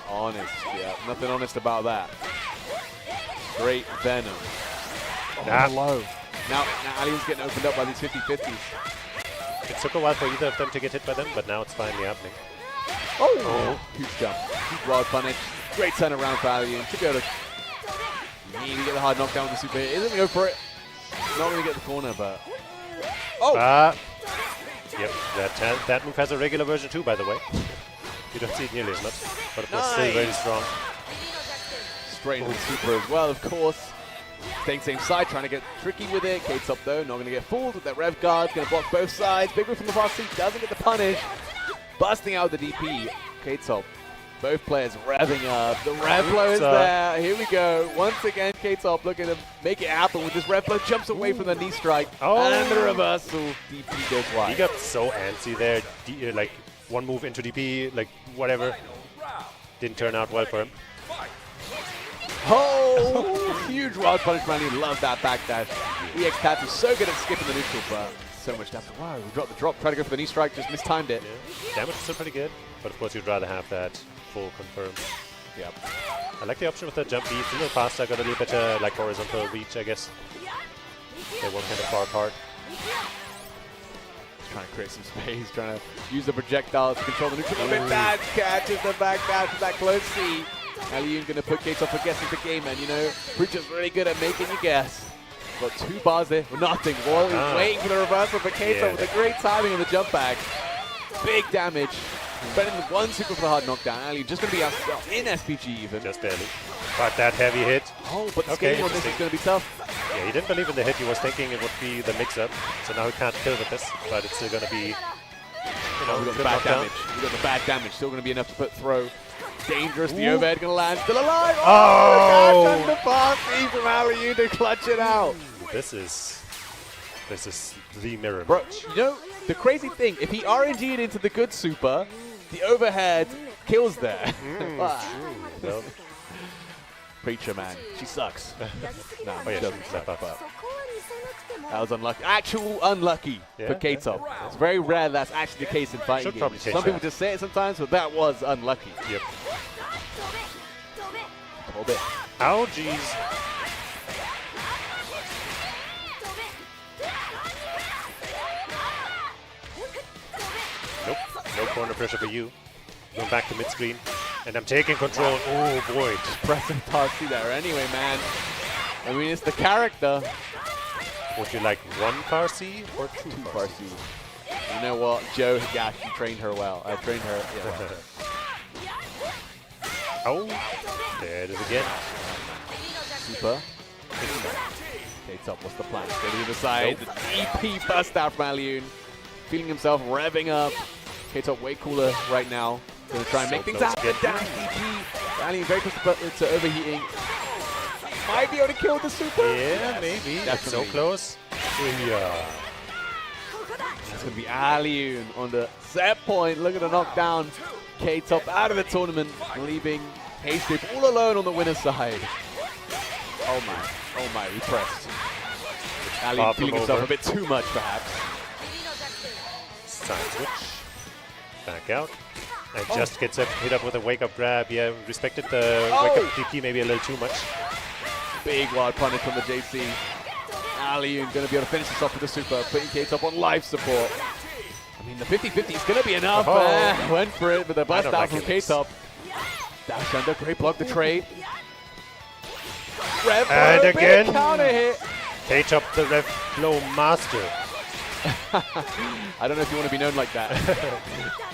Honest, yeah. Nothing honest about that. Straight venom. Low. Now Allium's getting opened up by these 50-50s. It took a while for either of them to get hit by them, but now it's finally happening. Oh! Huge jump. Huge wild punish. Great turnaround for Allium. Should be able to maybe get the hard knockdown with the super hit. He's going to go for it. Not going to get the corner, but... Oh! Yep, that move has a regular version too, by the way. You don't see it nearly as much, but it was still very strong. Straight into the super as well, of course. Staying same side, trying to get tricky with it. K-Top though, not going to get fooled with that rev guard. Going to block both sides. Big move from the fast seat, doesn't get the punish. Busting out the DP. K-Top, both players revving up. The rev flow is there. Here we go. Once again, K-Top looking to make it happen with this rev flow. Jumps away from the knee strike. And the reversal. DP goes wide. He got so antsy there. Like one move into DP, like whatever. Didn't turn out well for him. Oh, huge wild punish, man. He loved that backdash. EX Tats is so good at skipping the neutral, but so much damage. Wow, we dropped the drop, tried to go for the knee strike, just mistimed it. Yeah. Damage is still pretty good, but of course you'd rather have that full confirm. Yep. I like the option with the jump beats. A little faster, got a little better like horizontal reach, I guess. They weren't kind of far apart. Trying to create some space, trying to use the projectile to control the neutral. Bit bad, catches the back dash with that close C. Aliun going to put K-Top for guessing the game, and you know, Preacher's really good at making you guess. Got 2 bars there for nothing. Wall is waiting for the reversal for K-Top with a great timing on the jump back. Big damage. Spending 1 super for the hard knockdown. Aliun just going to be out in SPG even. Just barely. But that heavy hit. Oh, but the scaling on this is going to be tough. Yeah, he didn't believe in the hit. He was thinking it would be the mix-up. So now he can't kill with this, but it's still going to be, you know, we got the bad damage. We got the bad damage. Still going to be enough to put throw. Dangerous. The overhead going to land. Still alive. Oh! The fast E from Aliun to clutch it out. This is the mirror. Bro, you know, the crazy thing, if he RNG'd into the good super, the overhead kills there. Well, Preacher, man. She sucks. No, oh, yeah, she doesn't step suck. up. That was unlucky. Actual unlucky for K-Top. It's very rare that's actually the case in fighting games. Some people just say it sometimes, but that was unlucky. Yep. A bit. Oh, jeez. Nope. No corner pressure for you. Going back to mid-screen. And I'm taking control. Oh, boy. Just pressing past you there anyway, man. I mean, it's the character. Would you like 1 Farsi or 2 Farsi? You know what? Joe Higashi trained her well. I trained her. Yeah, well. Oh, there it is again. Super. K-Top, what's the plan? Go to the other side. The DP bust out from Aliun. Feeling himself revving up. K-Top way cooler right now. Gonna try and make things happen. Dash DP. Aliun very close to overheating. Might be able to kill the super. Yeah, maybe. That's so close. Yeah. It's going to be Aliun on the set point. Look at the knockdown. K-Top out of the tournament, leaving Hasted all alone on the winner's side. Oh my, he pressed. Aliun feeling himself a bit too much, perhaps. Side switch. Back out. And just gets hit up with a wake-up grab. Yeah, respected the wake-up DP maybe a little too much. Big wild punish from the JC. Aliun going to be able to finish this off with the super, putting K-Top on life support. I mean, the 50-50 is going to be enough. Went for it with a bust out from K-Top. Dash under, great block the trade. Rev and again, counter hit. K-Top the rev flow master. I don't know if you want to be known like that.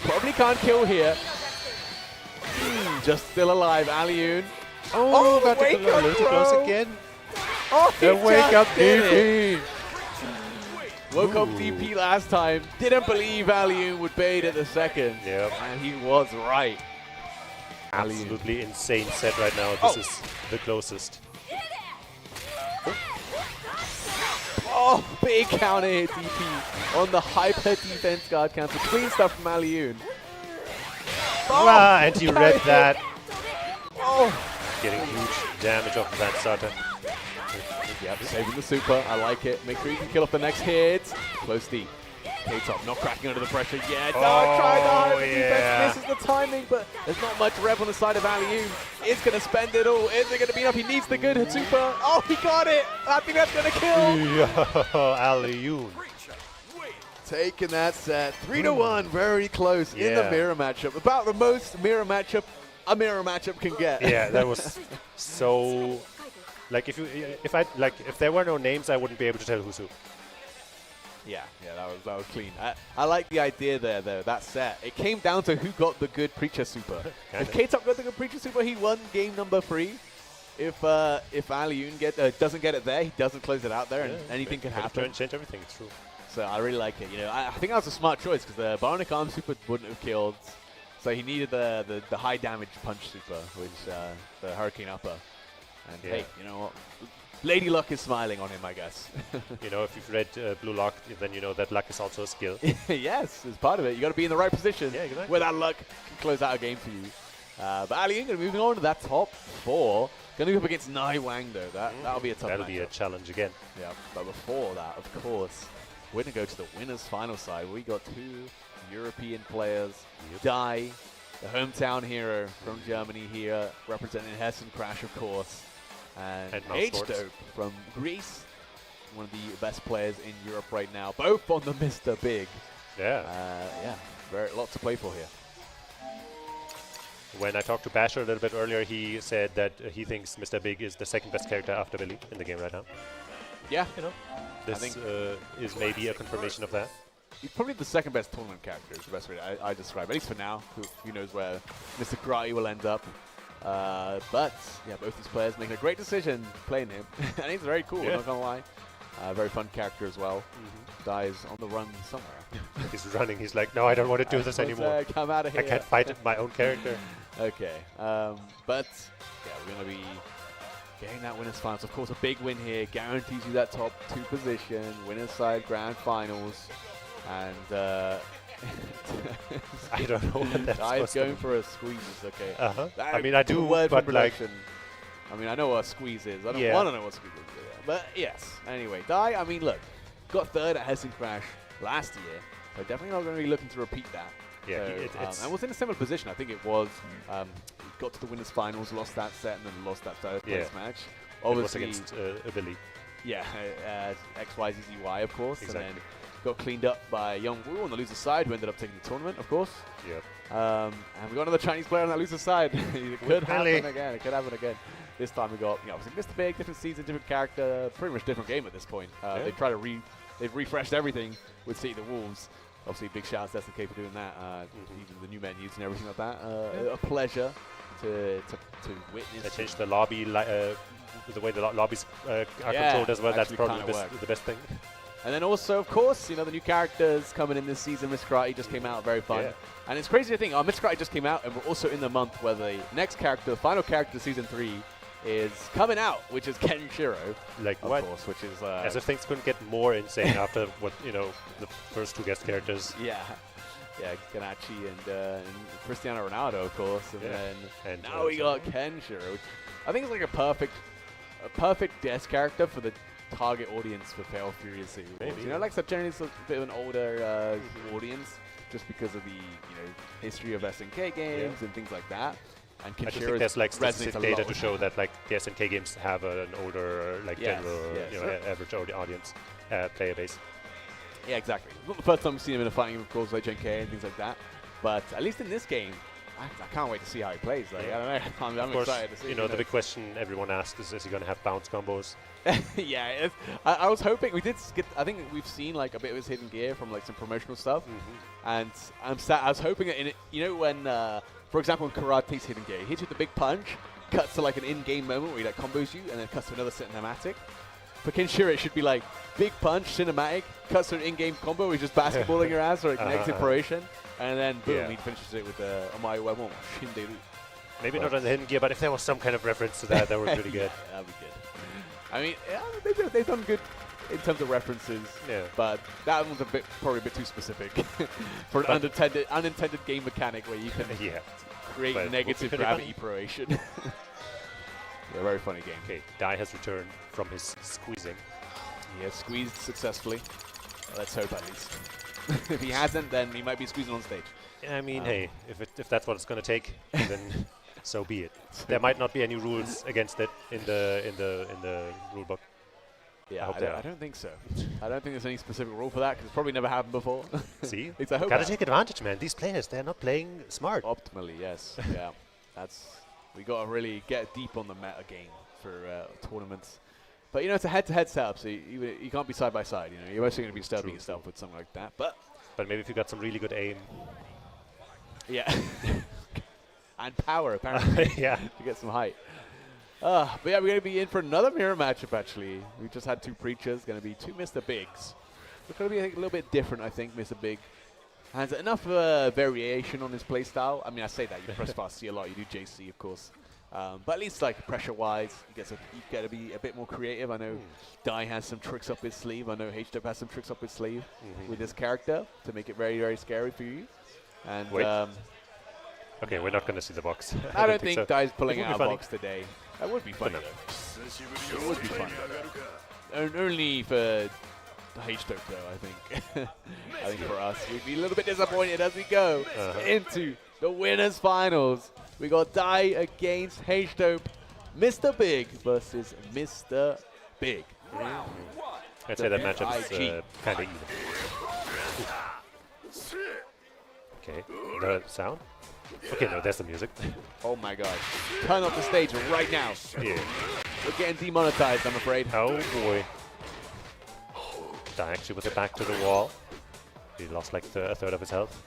Probably can't kill here. Just still alive, Aliun. Oh, got a little too close again. Oh, the wake up DP. Woke up DP last time. Didn't believe Aliun would bait at the second. Yep. And he was right. Absolutely insane set right now. This is the closest. Oh, big counter hit DP on the hyper defense guard cancel. Clean stuff from Aliun. And he read that. Oh. Getting huge damage off of that starter. Yep, saving the super. I like it. Make sure you can kill off the next hit. Close D. K-Top not cracking under the pressure yet. No, try the hyper defense. Misses the timing, but there's not much rev on the side of Aliun. Is going to spend it all. Is it going to be enough? He needs the good super. Oh, he got it. I think that's going to kill. Aliun. Taking that set. 3-1. Very close in the mirror matchup. About the most mirror matchup a mirror matchup can get. Yeah, that was so. Like if there were no names, I wouldn't be able to tell who's who. Yeah, that was clean. I like the idea there though. That set. It came down to who got the good Preacher super. If K-Top got the good Preacher super, he won game number 3. if Alioun doesn't get it there, he doesn't close it out there, and anything can happen. Change everything. It's true. So I really like it. You know, I think that was a smart choice because the Bionic Arm Super wouldn't have killed. So he needed the high damage punch super, which the Hurricane Upper. And hey, you know what? Lady Luck is smiling on him, I guess. You know, if you've read Blue Lock, then you know that luck is also a skill. Yes, it's part of it. You got to be in the right position where that luck can close out a game for you. But Alioun moving on to that top 4. Going to move up against Nai Wang though. That'll be a tough. That'll be a challenge again. Yeah, but before that, of course, we're going to go to the winners' final side. We got 2 European players. Dai, the hometown hero from Germany here, representing Hessen Crash, of course. And H-Dope from Greece, one of the best players in Europe right now. Both on the Mr. Big. Yeah. Lots to play for here. When I talked to Basher a little bit earlier, he said that he thinks Mr. Big is the second best character after Billy in the game right now. Yeah. You know, this is maybe a confirmation of that. He's probably the second best tournament character, is the best way I describe it. At least for now. Who knows where Mr. Karate will end up. But yeah, both these players making a great decision playing him. And he's very cool, not gonna lie. Very fun character as well. Dai is on the run somewhere. He's running. He's like, no, I don't want to do this anymore. Come out of here. I can't fight my own character. Okay. But yeah, we're gonna be getting that winners finals. Of course, a big win here guarantees you that top 2 position. Winners side grand finals, and. I don't know what that's Dai's going for a squeeze, okay. I mean, I do, but like... I mean, I know what a squeeze is. I don't want to know what a squeeze is. But yes, anyway, Dai, I mean, look, got 3rd at Hessen Crash last year, so definitely not going to be looking to repeat that. Yeah, so, and was in a similar position. I think it was, got to the winners finals, lost that set, and then lost that 3rd place match. Obviously, it was against Billy. Yeah, XYZZY, of course, exactly. and then got cleaned up by Young Woo on the loser side, who ended up taking the tournament, of course. Yep. And we got another Chinese player on that loser side. It could happen again. It could happen again. This time we got, obviously Mr. Big, different season, different character, pretty much different game at this point. They try to they've refreshed everything with City the Wolves. Obviously, big shout out to SNK for doing that. Even the new menus and everything like that. A pleasure to witness. They changed the lobby, the way the lobbies are controlled as well. That's probably the best thing. And then also, of course, the new characters coming in this season. Miss Karate just came out, very fun. And it's crazy to think, Miss Karate just came out, and we're also in the month where the next character, the final character of Season 3, is coming out, which is Kenshiro. Like of course, which is... as if things couldn't get more insane after what, the first 2 guest characters. Yeah, Ganachi and Cristiano Ronaldo, of course. And now we got Kenshiro, which I think is like a perfect guest character for the target audience for Fatal Furious City. Maybe. Like so generally it's a bit of an older audience, just because of the history of SNK games and things like that. And I just think there's like statistic data to show that like the SNK games have an older general average audience player base. Yeah, exactly. It's not the first time we've seen him in a fighting game, of course, like JNK and things like that. But at least in this game, I can't wait to see how he plays. Like, I don't know. I'm excited to see. The big question everyone asks is he going to have bounce combos? Yeah, I was hoping we did get. I think we've seen like a bit of his hidden gear from like some promotional stuff, and I was hoping that in it. When, for example, in Karate's hidden gear, he hits you with the big punch, cuts to like an in-game moment where he like combos you, and then cuts to another cinematic. For Kenshiro, it should be like big punch, cinematic, cuts to an in-game combo where he's just basketballing your ass or like negative proration. And then, boom, he finishes it with the Omae Wabon Shinderu. Maybe not on the hidden gear, but if there was some kind of reference to that, that would be pretty good. That'd be good. I mean, they've done good in terms of references, but that one's probably a bit too specific for an unintended game mechanic where you can create negative gravity proration. Yeah, very funny game. Okay, Dai has returned from his squeezing. He has squeezed successfully. Let's hope at least. If he hasn't, then he might be squeezing on stage. I mean, hey, if that's what it's going to take, then so be it. There might not be any rules against it in the rule book. Yeah, I don't think so. I don't think there's any specific rule for that because it's probably never happened before. See, gotta take advantage, man. These players, they're not playing smart. Optimally, yes. Yeah, we gotta really get deep on the meta game for tournaments. But it's a head-to-head setup, so you can't be side by side. You're mostly going to be stubbing yourself with something like that. But maybe if you got some really good aim. Yeah. And power, apparently. Yeah. To get some height. But yeah, we're going to be in for another mirror matchup, actually. We just had two preachers. Going to be two Mr. Bigs. It's going to be a little bit different, I think, Mr. Big. Has enough variation on his playstyle. I mean, I say that. You press fast C a lot. You do JC, of course. But at least, like, pressure-wise, you get to be a bit more creative. I know Dai has some tricks up his sleeve. I know HW has some tricks up his sleeve with his character to make it very, very scary for you. And okay, we're not going to see the box. I don't think so. Dai's pulling out a funny. box today. That would be funny. No. It would be fun. Only for HW, though, I think. I think for us, we'd be a little bit disappointed as we go into the winners' finals. We got Dai against HW, Mr. Big versus Mr. Big. I'd say that matchup is kind of even. Okay, the sound? Okay, no, there's the music. Oh my god. Turn up the stage right now. Yeah. We're getting demonetized, I'm afraid. Oh boy. Dai actually with it back to the wall. He lost like a third of his health.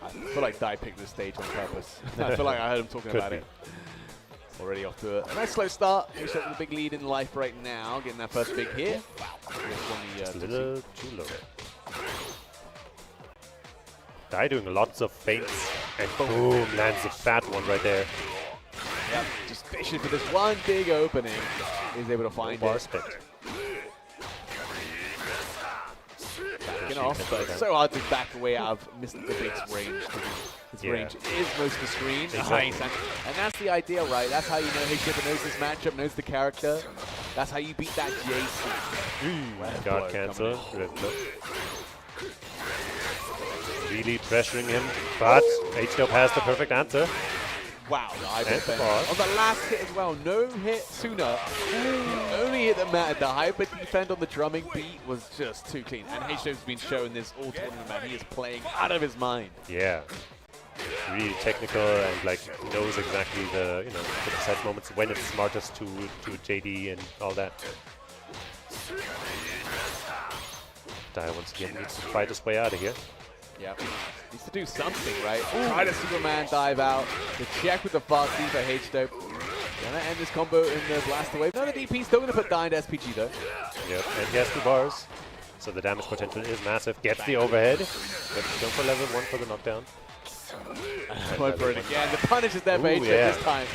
I feel like Dai picked the stage on purpose. I feel like I heard him talking about it. Already off to a nice slow start. He's with a big lead in life right now, getting that first big hit. Just a little too low. Dai doing lots of feints, and boom, lands a fat one right there. Yep, just fishing for this one big opening. He's able to find bar it. spit. Backing off, but it's so hard to back away out of Mr. Big's range. His range is most of the screen. Exactly. Nice, and that's the idea, right? That's how you know HW knows this matchup, knows the character. That's how you beat that JC. God cancel. Really pressuring him, but HW has the perfect answer. Wow, the eyeball bend. On the last hit as well, no hit sooner. The only hit that mattered, the hyper defend on the drumming beat was just too clean. And HW's been showing this all tournament, man. He is playing out of his mind. Yeah. Really technical and like knows exactly the the precise moments when it's smartest to JD and all that. Dai once again needs to fight his way out of here. Yeah, needs to do something, right? Try to Superman dive out. The check with the fast D for HW. Gonna end this combo in the blast away. Another DP, still gonna put Dai into SPG though. Yep, and he has 2 bars. So the damage potential is massive. Gets the overhead. But go for level 1 for the knockdown. Went for it again. The punish is there for HW this time.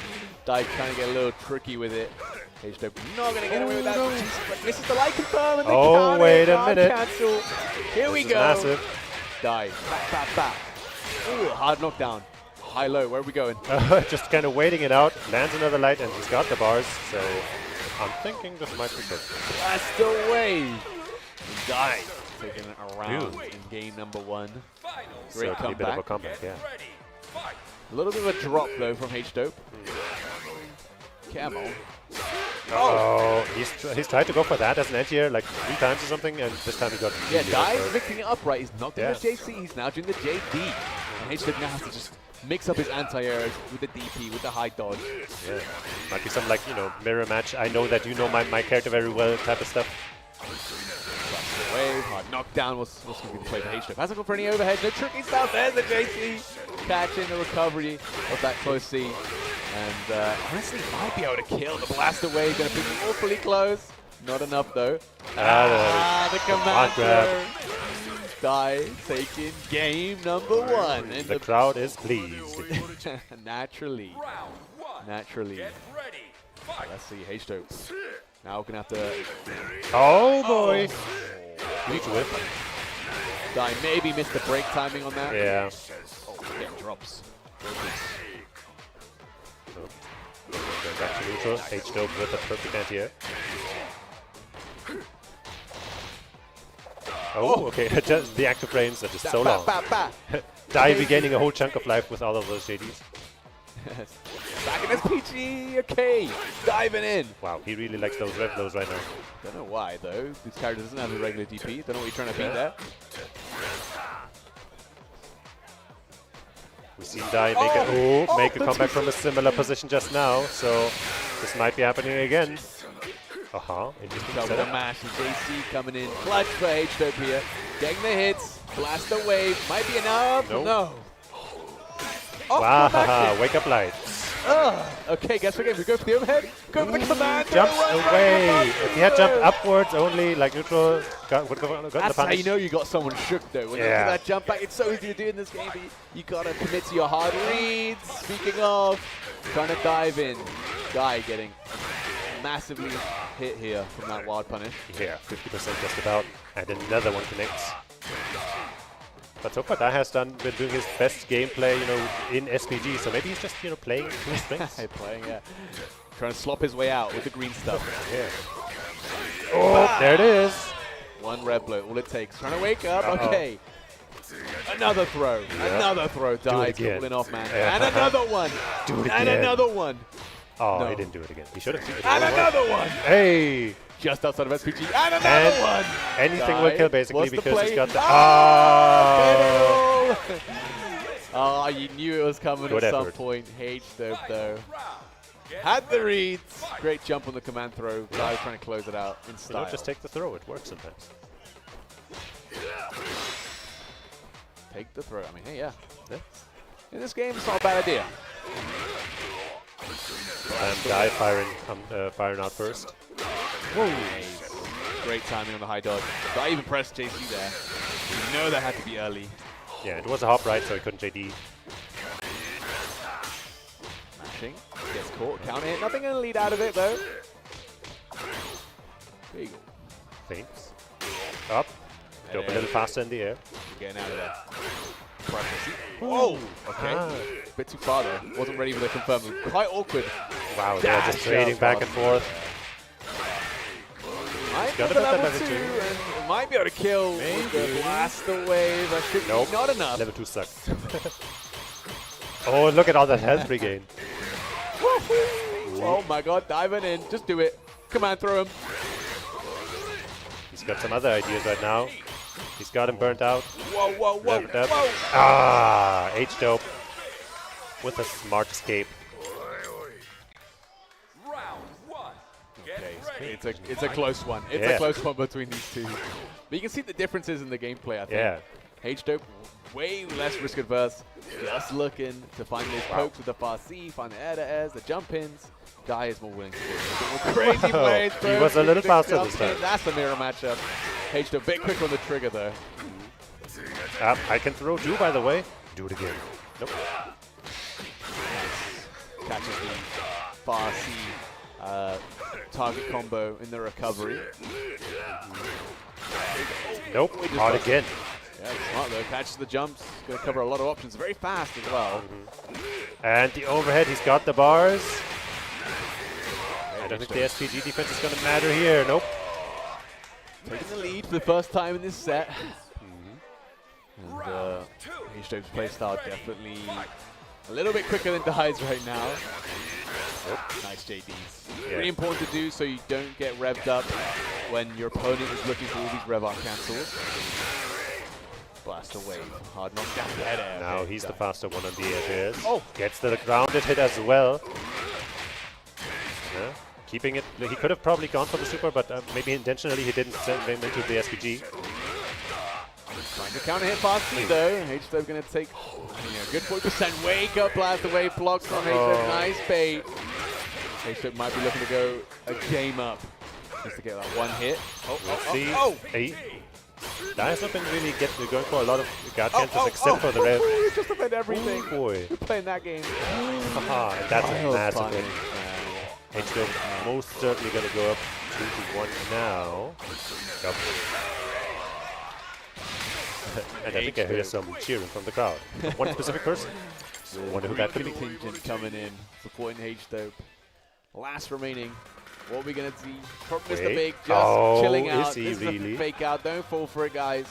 Dai trying to get a little tricky with it. HW not gonna get away with that. But this is the light confirm and the counter. Wait a minute. Cancel. Here we go. Massive. Dai. Back. Ooh, hard knockdown. High low. Where are we going? Just kind of waiting it out. Lands another light and he's got the bars. So I'm thinking this might be good. Blast away. Dai taking it around in game number 1. Great Certainly a bit of a comeback, yeah. A little bit of a drop though from HW. Camel. Oh, he's tried to go for that as an anti-air like 3 times or something, and this time he got Yeah, really Dai is hurt. mixing it up right. He's not doing the JC, he's now doing the JD. And HW now has to just mix up his anti-airs with the DP, with the high dodge. Yeah, might be some like, mirror match. I know that you know my character very well type of stuff. Wave, hard knockdown was going to be the play for HW. Hasn't gone for any overhead, no tricky stuff. There's the JC. Catching the recovery of that close C. And honestly, might be able to kill the blast away. Going to be awfully close. Not enough though. The commander. Dai taking game number 1. And the crowd is pleased. Naturally. Let's see, HW. Now we're going to have to... Oh boy! Huge whip. Dai maybe missed the break timing on that. Yeah. Oh, yeah, drops. Going back to neutral. HW with a perfect anti-air. Oh, okay. Just the active frames are just so long. Dai regaining a whole chunk of life with all of those JDs. Back in SPG, okay. Diving in. Wow, he really likes those rev lows right now. Don't know why though. This character doesn't have a regular DP. Don't know what you're trying to beat there. We've seen Dai make a comeback from a similar position just now, so this might be happening again. Interesting With setup. a mash, and JC coming in. Clutch for HW here. Getting the hits. Blast the wave. Might be enough. Nope. No. Wow, wake up lights. Okay, guess again. We go for the overhead. Go for the command. Jumps away. If he had jumped upwards only, like neutral, would have gotten the That's how punish. you know you got someone shook though. When you do that jump back, it's so easy to do in this game. But you gotta commit to your hard reads. Speaking of, trying to dive in. Guy getting massively hit here from that wild punish. Yeah, 50% just about. And another one connects. But so far, Dai has been doing his best gameplay, you know, in SPG. So maybe he's just, you know, playing to his strengths. Trying to slop his way out with the green stuff. Yeah. Oh, there it is. One red blow, all it takes. Trying to wake up. Okay. Another throw. Another throw. Dies. Pulling off, man. And another one. Do it again. And another one. Oh, he didn't do it again. He should have. And another one. Hey. Just outside of SPG. And another one. Anything will kill, basically, because he's got the... Oh, you knew it was coming at some point. H-Dope, though. Had the reads. Great jump on the command throw. Guy trying to close it out in style. You know, just take the throw. It works sometimes. Take the throw. I mean, hey, yeah. In this game, it's not a bad idea. And Dai firing out first. Whoa. Great timing on the high dodge. Dai even pressed JC there. You know that had to be early. Yeah, it was a hop right, so he couldn't JD. Mashing. Gets caught. Counter hit. Nothing going to lead out of it, though. There you go. Feints. Up. Jump a little faster in the air. Getting out of there. Whoa! Okay. A bit too far there. Wasn't ready for the confirm move. Quite awkward. Wow, they're just trading back and forth. Might be level 2 and might be able to kill with the blaster wave. That should be not enough. Level 2 sucks. Oh, look at all that health regain. Oh my god, diving in. Just do it. Command throw him. He's got some other ideas right now. He's got him burnt out. Whoa, whoa, whoa, whoa. Ah, H-Dope with a smart escape. Okay, it's a close one. It's a close one between these two. But you can see the differences in the gameplay, I think. Yeah. H-Dope, way less risk adverse. Just looking to find those pokes with the far C, find the air to airs, the jump ins. Dai is more willing to do it. Crazy plays. He was a little faster this time. That's a mirror matchup. H-Dope, a bit quicker on the trigger, though. I can throw too, by the way. Do it again. Nope. Catches the far C target combo in the recovery. Nope, not again. Yeah, smart though. Catches the jumps. Going to cover a lot of options. Very fast as well. And the overhead, he's got the bars. I don't think the SPG defense is going to matter here. Nope. Taking the lead for the first time in this set. And H-Dope's playstyle definitely a little bit quicker than Dai's right now. Nice JDs. Really important to do so you don't get revved up when your opponent is looking for all these rev arc cancels. Blaster wave. Hard knockdown. Now he's the faster one on the edges. Oh! Gets the grounded hit as well. Yeah. Keeping it. He could have probably gone for the super, but maybe intentionally he didn't send him into the SPG. Trying to counter hit fastly though. H-Dope going to take good 40% wake up. Blaster wave blocks on H-Dope. Nice bait. H-Dope might be looking to go a game up just to get that one hit. Hey. Dai has not been really going for a lot of guard chances except for the rev. He's just about everything. Oh boy. We're playing that game. And that's a massive win. H-Dope most certainly going to go up 2-1 now. Yep. And I think I hear some cheering from the crowd. One specific person. I wonder who that could be. Contingent coming in, supporting H-Dope. Last remaining. What are we going to see? Mr. Big just chilling out. Is he really? Fake out. Don't fall for it, guys.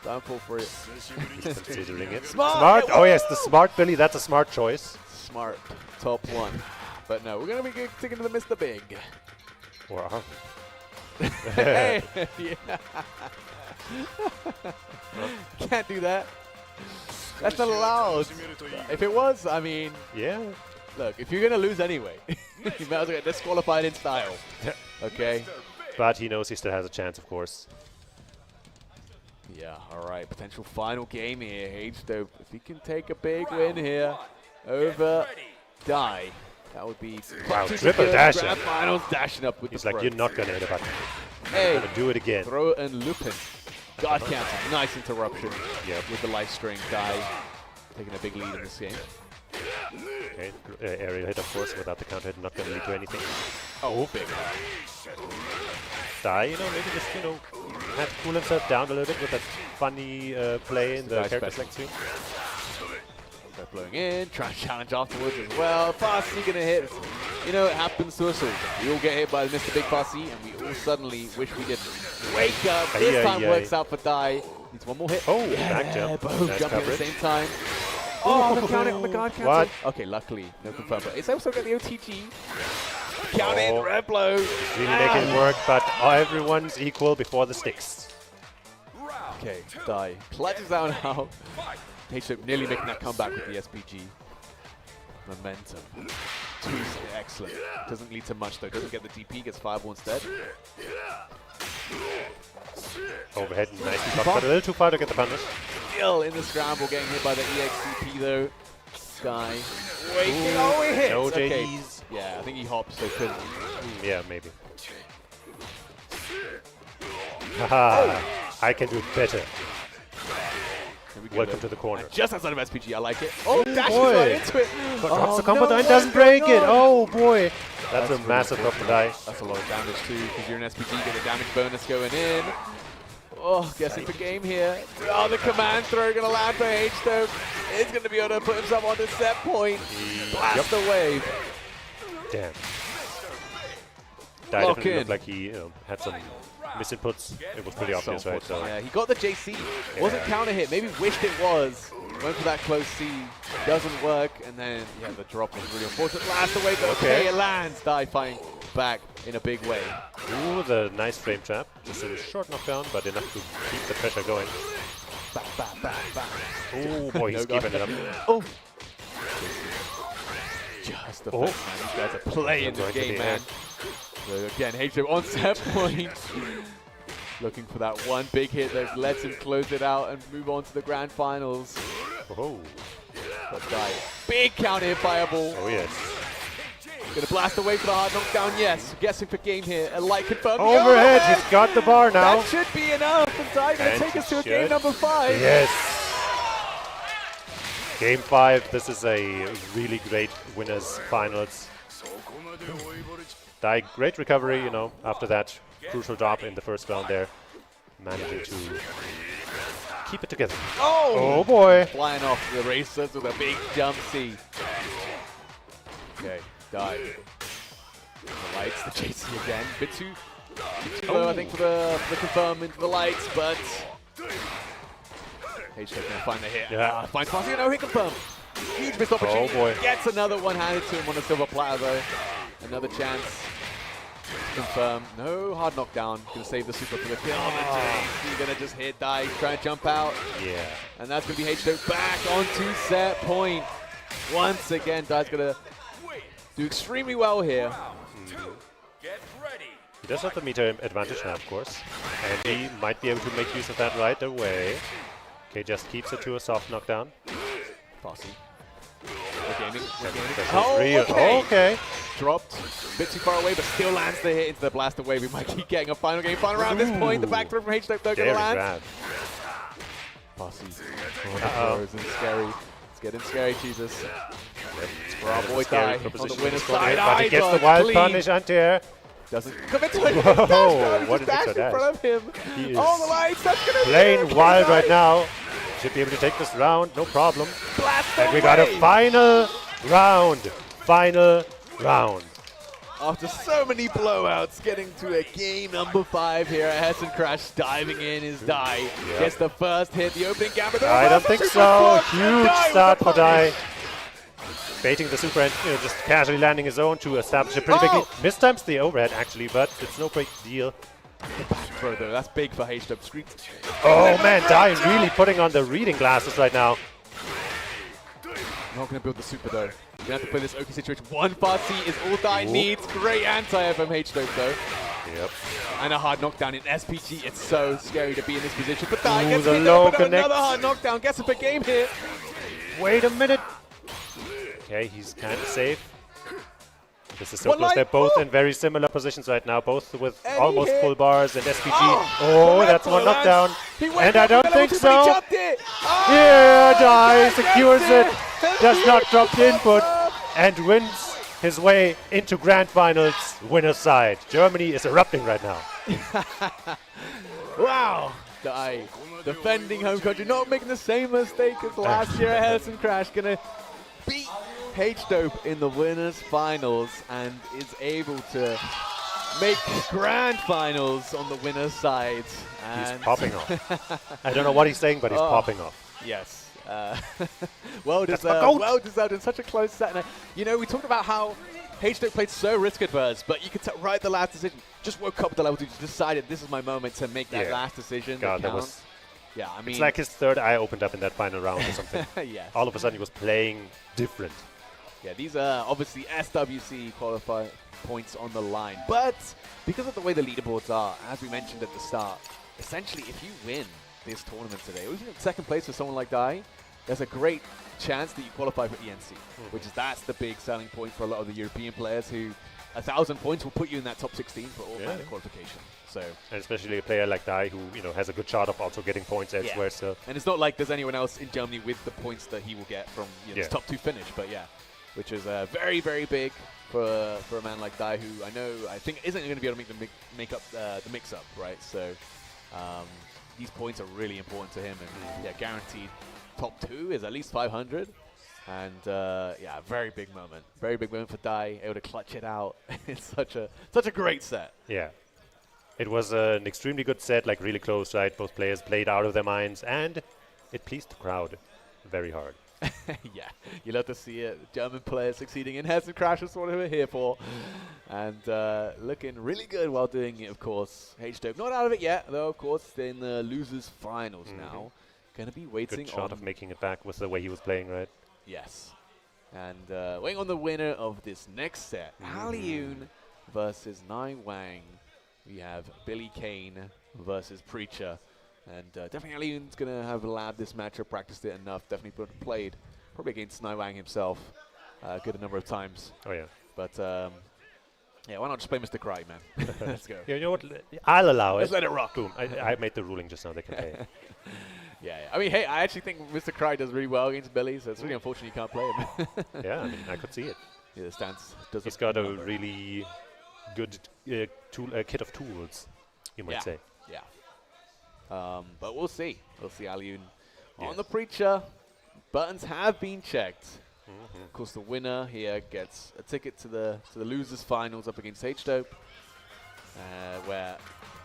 Don't fall for it. He's considering it. Smart! Oh, yes, the smart Billy. That's a smart choice. Smart. Top one. But no, we're going to be sticking to the Mr. Big. Wow. Hey! Yeah. Can't do that. That's not allowed. If it was, I mean... Yeah. Look, if you're going to lose anyway, you might as well get disqualified in style. Okay? But he knows he still has a chance, of course. Yeah, all right. Potential final game here. H-Dope, if he can take a big win here over Die. That would be wow, triple dash. Grand finals dashing up with He's the like, throw. you're not gonna hit a button. Hey, I'm gonna do it again. throw and Lupin. God cancel. Nice interruption Yep. with the life string. Die. Taking a big lead in this game. Okay, aerial hit, of course, without the counter hit, not gonna lead to anything. Oh, big. Die, you know, maybe just, you know, had to cool himself down a little bit with that funny play in the Nice character special. select screen. They're blowing in, trying to challenge afterwards as well. Farsi gonna hit. You know, it happens to us all. We all get hit by Mr. Big Farsi, and we all suddenly wish we didn't. Wake up! This time works out for Die. Needs one more hit. Oh, yeah, back jump. boom, Nice jumping at the coverage. same time. Oh, the count it on the guard cancel. What? Okay, luckily, no confirm. But it's also got the OTG. Count in, red blow. Really making it work, but everyone's equal before the sticks. Okay, Die. Clutches out now. H-Chip nearly making that comeback with the SPG. Momentum. Excellent. Doesn't lead to much though. Doesn't get the DP, gets Fireball instead. Overhead and nicely blocked, but a little too far to get the punish. Still in the scramble, getting hit by the EXCP though. Die. Waiting. Oh, he hits! No Okay. JDs. Yeah, I think he hops, so couldn't. Yeah, maybe. Haha, I can do it better. Welcome to the corner. And just outside of SPG, I like it. Oh, dashes boy. right into it. But drops the combo and doesn't break it. Oh boy. That's a really massive drop to Die. That's a lot of damage too, because you're an SPG, you get a damage bonus going in. Oh, guessing for game here. Oh, the command throw gonna land for H-Dope. He's gonna be able to put himself on the set point. Blast the wave. Damn. Die Lock definitely in. looked like he had some misinputs. It was pretty obvious, right? So Yeah, he got the JC. Wasn't counter hit. Maybe wished it was. Went for that close C. Doesn't work. And then, yeah, the drop was really unfortunate. Blast away, but okay, it lands. Die fighting back in a big way. ooh, the nice frame trap. Just a short knockdown, but enough to keep the pressure going. Back, back, back, back. Oh boy, he's No keeping it up. Oh. Just the fact, man. These guys are playing this game, man. So again, H-Chip on set point. Looking for that one big hit that lets him close it out and move on to the grand finals. Oh, But Die. Big counter hit fireball. oh yes. Gonna blast away for the hard knockdown, yes. Guessing for game here. A light confirmed. Overhead, he's got the bar now. That should be enough. And Die gonna And take us to a should. game number 5. Yes. Game 5. This is a really great winners finals. Die, great recovery, you know, after that crucial drop in the first round there. Managing to keep it together. Oh boy. Flying off the racers with a big jump C. Okay, Die. The lights, the JC again. Bit too low, I think, for the confirm into the lights, but H-Chip gonna find the hit. Yeah. Finds Farsi, no hit confirm. Huge missed opportunity. Oh boy. Gets another one handed to him on a silver platter though. Another chance. Confirm. No hard knockdown. Gonna save the super for the kill. He's gonna just hit Die, try to jump out. Yeah. And that's gonna be H-Dope back onto set point. Once again, Die's gonna do extremely well here. He does have the meter advantage now, of course. And he might be able to make use of that right away. Okay, just keeps it to a soft knockdown. Farsi. Gaming. Oh, real. Okay. Dropped. A bit too far away, but still lands the hit into the blaster wave. We might keep getting a final game, final round at this point. The back throw from H-Dope though gonna land. Grab. Farsi. It's scary. It's getting scary, Jesus. It's for our boy Die on the winner's side. But he gets the wild punish anti-air. Doesn't commit to it. Whoa, what Just an dash extra in front of him. He is Oh, the lights. That's gonna playing be wild right now. Should be able to take this round, no problem. Blast And we got a away. final round. Final round. After so many blowouts, getting to a game number 5 here at Hessen Crash, diving in is Die. Yep. Gets the first hit, the opening gambit. I don't think so. Huge start for Die. Baiting the super and just casually landing his own to establish a pretty big lead. Mistimes the overhead actually, but it's no big deal. The back throw though, that's big for H-Dub. Scream. Oh man, Die really putting on the reading glasses right now. Not going to build the super though. You're going to have to play this Oki situation. One Farsi is all Die needs. Great anti from H-Dope though. Yep. And a hard knockdown in SPG. It's so scary to be in this position. But Die Ooh, gets the hit low though, but connect. another hard knockdown. Gets a big game here. Wait a minute. Okay, he's kind of safe. This is so close. They're both in very similar positions right now, both with almost full bars and SPG. Oh, that's one knockdown. And I don't think so. Yeah, Dai secures it. Does not drop the input and wins his way into grand finals winner's side. Germany is erupting right now. Wow. Dai, defending home country, not making the same mistake as last year at Hessen Crash. Gonna beat H-Dope in the winners finals and is able to make grand finals on the winners side. And he's popping off. I don't know what he's saying, but he's popping off. Yes. Well deserved in such a close set. And, you know, we talked about how H-Dope played so risk adverse, but you could tell right at the last decision, just woke up at the level 2, just decided this is my moment to make that last decision. God, that was. Yeah, I mean, it's like his third eye opened up in that final round or something. Yes. All of a sudden he was playing different. Yeah, these are obviously SWC qualifier points on the line. But because of the way the leaderboards are, as we mentioned at the start, essentially if you win this tournament today, or even in second place for someone like Dai, there's a great chance that you qualify for ENC, which is that's the big selling point for a lot of the European players who 1,000 points will put you in that top 16 for all kind of qualification. So, and especially a player like Dai who has a good shot of also getting points elsewhere. So, and it's not like there's anyone else in Germany with the points that he will get from this top 2 finish, but which is very, very big for a man like Dai, who I think isn't going to be able to make up the mix-up, right? So these points are really important to him, and guaranteed top 2 is at least 500, and very big moment for Dai, able to clutch it out. It's such a great set. Yeah, it was an extremely good set, like really close, right? Both players played out of their minds, and it pleased the crowd very hard. Yeah, you love to see it. German players succeeding in Hessen Crash is what we're here for. And looking really good while doing it, of course. H-Dope not out of it yet, though, of course. They're in the losers finals now. Going to be waiting good shot of making it back with the way he was playing, right? Yes. And waiting on the winner of this next set. Alioun versus Nai Wang. We have Billy Kane versus Preacher. And definitely Alioun's going to have labbed this matchup, practiced it enough, definitely played probably against Nai Wang himself a good number of times. Oh, yeah. But, why not just play Mr. Cry, man? Let's go. You know what? I'll allow it. Let's let it rock. Boom. I made the ruling just now. They can play it. Yeah. I mean, hey, I actually think Mr. Cry does really well against Billy, so it's really unfortunate you can't play him. Yeah, I mean, I could see it. Yeah, the stance does. He's got a really good kit of tools, you might say. Yeah. But we'll see. We'll see Alioun on the Preacher. Buttons have been checked. Of course, the winner here gets a ticket to the losers finals up against H-Dope, where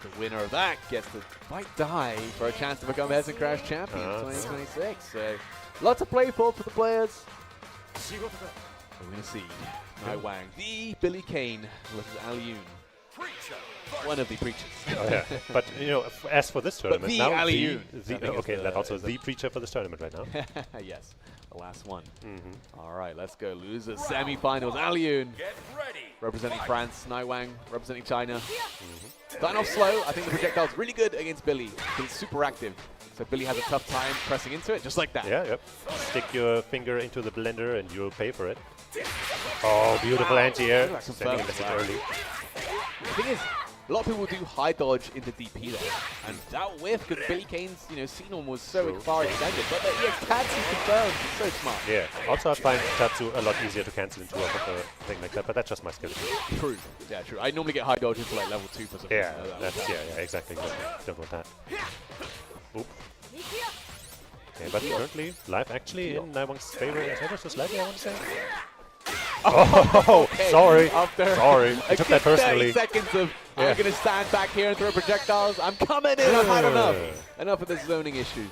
the winner of that gets to fight Dai for a chance to become Hessen Crash champion in 2026. So, lots to play for the players. We're going to see Nai Wang, the Billy Kane versus Alioun. One of the Preachers. Oh, yeah. But, as for this tournament, now Alioun. That's also the Preacher for this tournament right now. Yes, the last one. All right, let's go. Losers semi-finals. Alioun representing France. Nai Wang representing China. Starting off slow. I think the projectile's really good against Billy. He's super active. So Billy has a tough time pressing into it, just like that. Yeah, yep. Stick your finger into the blender and you'll pay for it. Oh, beautiful anti-air. Sending a message early. The thing is, a lot of people do high dodge into DP there, and that whiff, because Billy Kane's C-norm was so far extended, but the Tatsu confirmed, he's so smart. Yeah, also I find Tatsu a lot easier to cancel into a thing like that, but that's just my skill. True, yeah, true. I normally get high dodge into like level 2 for something. Yeah, exactly. Don't want that. Oop. Okay, but currently, life actually in Nai Wang's favor, ever so slightly, I want to say. Oh, okay. Sorry. I took that personally. 30 seconds of I'm going to stand back here and throw projectiles. I'm coming in. I've had enough. Enough of the zoning issues.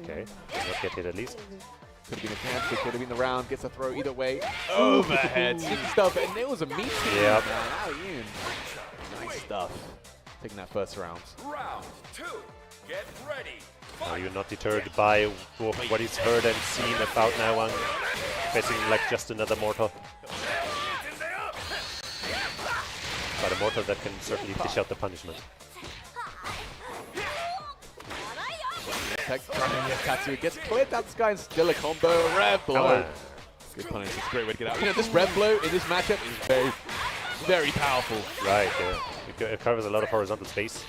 Okay. Not get hit at least. Could have been a cancel. Could have been the round. Gets a throw either way. Overhead. Sneaky stuff. And it was a meeting. Yep. Nice stuff. Taking that first round. Round 2. Get ready. Are you not deterred by what he's heard and seen about Nai Wang? Facing like just another mortal. But a mortal that can certainly dish out the punishment. tech. Tatsu gets cleared that sky and still a combo. Rev blow. Good punish. It's a great way to get out. You know, this Rev blow in this matchup is very, very powerful. Right, yeah. It covers a lot of horizontal space.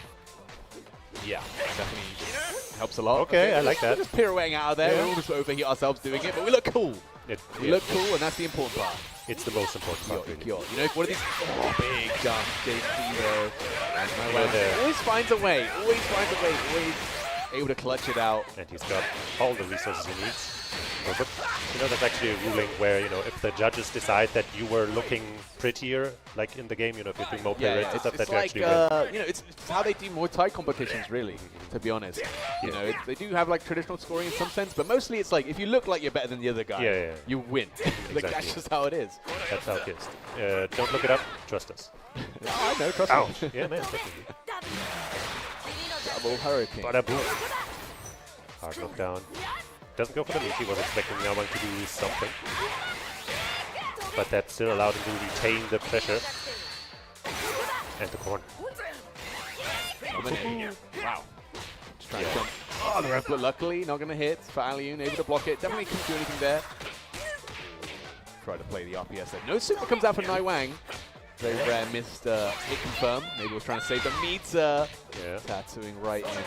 Yeah, definitely helps a lot. Okay, I like that. We're just pirouetting out of there. Yeah. We almost overheat ourselves doing it, but we look cool. We look cool, and that's the important part. It's the most important part, really. You know, one of these big jumps, JC though. Always finds a way. Always finds a way. Always able to clutch it out. And he's got all the resources he needs. But, you know, there's actually a ruling where, you know, if the judges decide that you were looking prettier, like in the game, you know, if you're doing more play rates and stuff, that you like, actually win. you know, it's how they do Muay Thai competitions, really, to be honest. You know, they do have like traditional scoring in some sense, but mostly it's like if you look like you're better than the other guy, you win. Like, that's just how it is. That's how it is. Don't look it up. Trust us. I know, trust me. Yeah, man, definitely. Double hurricane. Bada boom. Hard knockdown. Doesn't go for the meat. He was expecting Yaman to do something. But that still allowed him to retain the pressure. And the corner. Wow. Just trying to jump. Oh, the ref, but luckily not going to hit. Faliun able to block it. Definitely couldn't do anything there. Try to play the RPS there. No super comes out from Nai Wang. Very rare missed hit confirm. Maybe he was trying to save the meter. Tattooing right in.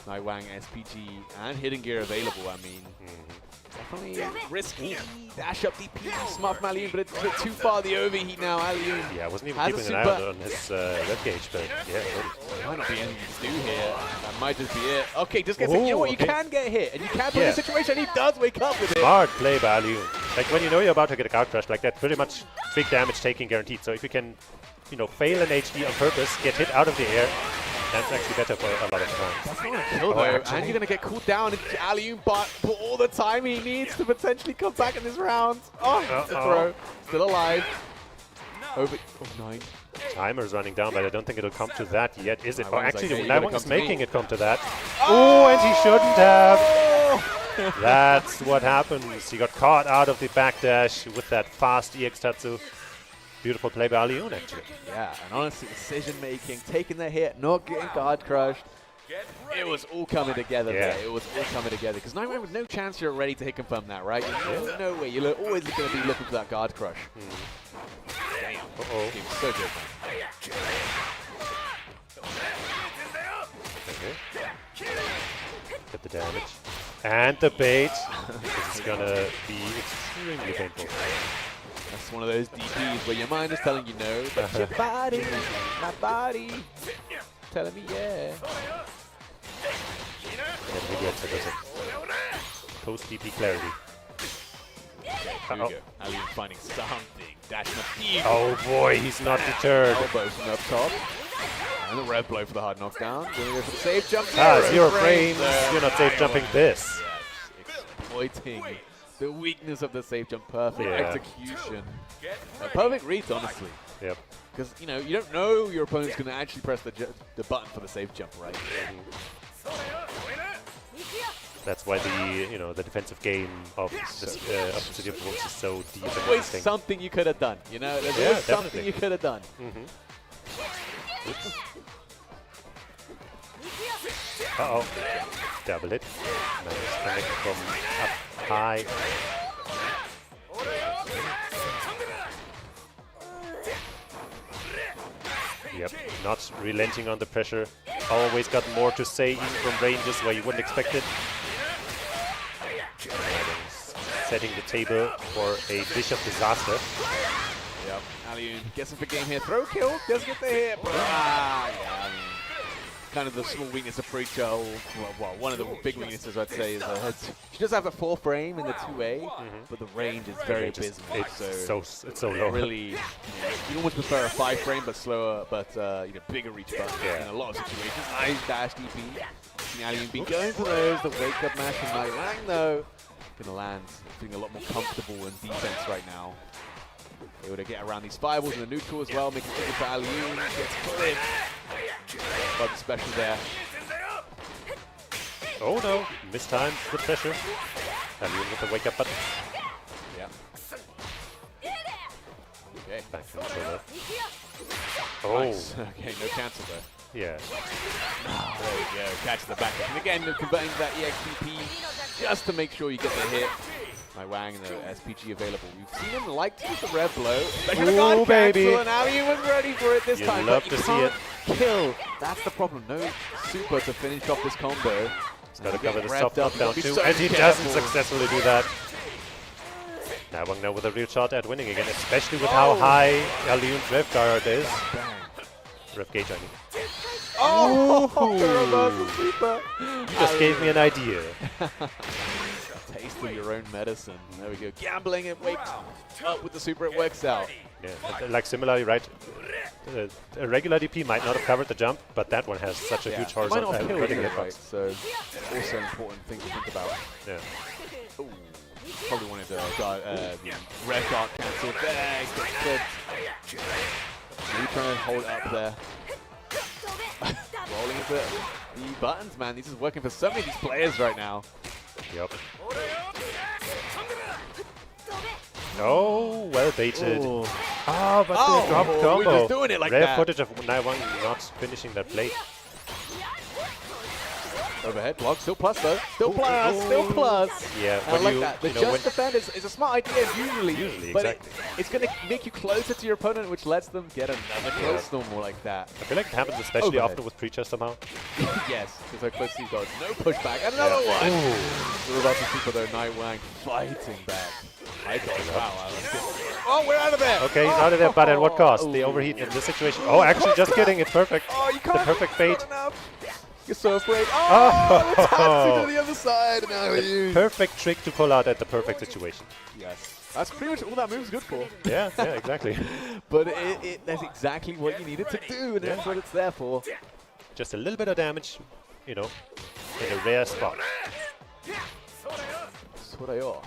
Nai Wang, SPG, and hidden gear available. I mean, definitely risky. Dash up DP, smart from Aliun, but it's a bit too far. The overheat now. Aliun. Yeah, I wasn't even keeping an eye on his red gauge, but yeah. Might not be anything to do here. That might just be it. Okay, just gets hit. You know what? You can get hit, and you can put in a situation, and he does wake up with it. Smart play by Aliun. Like when you know you're about to get a guard crush, like that, pretty much big damage taking guaranteed. So if you can, you know, fail an HD on purpose, get hit out of the air. That's actually better for a lot of time. That's not a kill though, and you're going to get cooled down. It's Aliun, but for all the time he needs to potentially come back in this round. Oh, the throw. Still alive. Over 9. Timer's running down, but I don't think it'll come to that yet, is it? Oh, actually, like, Naiwang is making it come to that. Oh, and he shouldn't have. That's what happens. He got caught out of the backdash with that fast EX Tatsu. Beautiful play by Aliun, actually. Yeah, and honestly, decision-making, taking the hit, not getting guard crushed. It was all coming together there. It was all coming together. Because Naiwang with no chance you're ready to hit confirm that, right? There's no way. You're always going to be looking for that guard crush. Damn. Uh-oh. This game's so good, man. Okay. Get the damage. And the bait. This is going to be extremely painful. That's one of those DPs where your mind is telling you no, but your body, my body, telling me yeah. Post DP clarity. Here we go. Aliun finding something. Dashing up deep. Oh boy, he's not deterred. Elbows from up top. And the red blow for the hard knockdown. Going to go for the safe jump. Zero frames. You're not safe jumping this. Yes, exploiting the weakness of the safe jump. Perfect execution. Perfect reads, honestly. Yep. Because, you know, you don't know your opponent's going to actually press the button for the safe jump, right? That's why the defensive game of this City of Wolves is so deep and always something you could have done, you know? There's always something you could have done. Uh-oh. Double it. Nice connect from up high. Yep, not relenting on the pressure. Always got more to say even from ranges where you wouldn't expect it. Setting the table for a dish of disaster. Yep, Aliun gets him for game here. Throw kill, doesn't get the hit. Yeah, I mean, kind of the small weakness of Preacher. Well, one of the big weaknesses I'd say is she does have the 4 frame in the 2A, but the range is very abysmal. It's so low. Really, you'd almost prefer a 5 frame but slower, but you know, bigger reach button in a lot of situations. Nice dash DP. Aliun be going for those. The wake up mash from Nai Wang though. Gonna land, feeling a lot more comfortable in defense right now. Able to get around these fireballs in the neutral as well, making it for Aliun. Gets clipped. But the special there. Oh no, mistimed the pressure. Aliun with the wake up button. Yeah. Okay. Back controller. Oh. Nice. Okay, no cancel there. Yeah. Oh, there we go. Catch the back. And again, they're converting that EXPP just to make sure you get the hit. My Wang and the SPG available. We've seen him like to use the red blow. Especially the guard cancel, and Ali was ready for it this time. Love but to see it. Kill. That's the problem. No super to finish off this combo. He's got to cover the Revved soft up, up down be too, so and he careful. doesn't successfully do that. Nawang now with a real shot at winning again, especially with how high Alioun's rev guard is. Rev gauge, I mean. Oh! The reversal super. You just gave me an idea. Taste of your own medicine. There we go. Gambling, it wakes up with the super, it works out. Yeah, like similarly, right? A regular DP might not have covered the jump, but that one has such a huge Might not horizontal kill either, hitbox. right? So, also an important thing to think about. Yeah. Ooh. Probably wanted the red dart cancelled there. Really trying to hold up there. Rolling into the buttons, man. This is working for so many of these players right now. Yep. Oh, well baited. Ooh. Oh, but the drop combo. We're just doing it like Rare that. footage of Nawang not finishing that plate. Overhead block, still plus though. Still plus, still plus. Yeah, I when like you, that. The you know, just when defend is a smart idea usually. But exactly. it's going to make you closer to your opponent, which lets them get another close normal like that. I feel like it happens especially Overhead. often with pre-chess somehow. Yes, because they're close to these guys. No pushback. And another one. The reversal super though, Nightwang fighting back. Wow. Oh, we're out of there. Okay, he's out of there, but at what cost? The overheat in this situation. Oh, actually, just kidding. It's perfect. Oh, you can't. The perfect fate. You're so afraid. Oh, the taxi to the other side. Now you. Perfect trick to pull out at the perfect situation. Yes. That's pretty much all that move's good for. Yeah, exactly. But that's exactly what you needed to do, and that's what it's there for. Just a little bit of damage, you know, in a rare spot. Sorayo.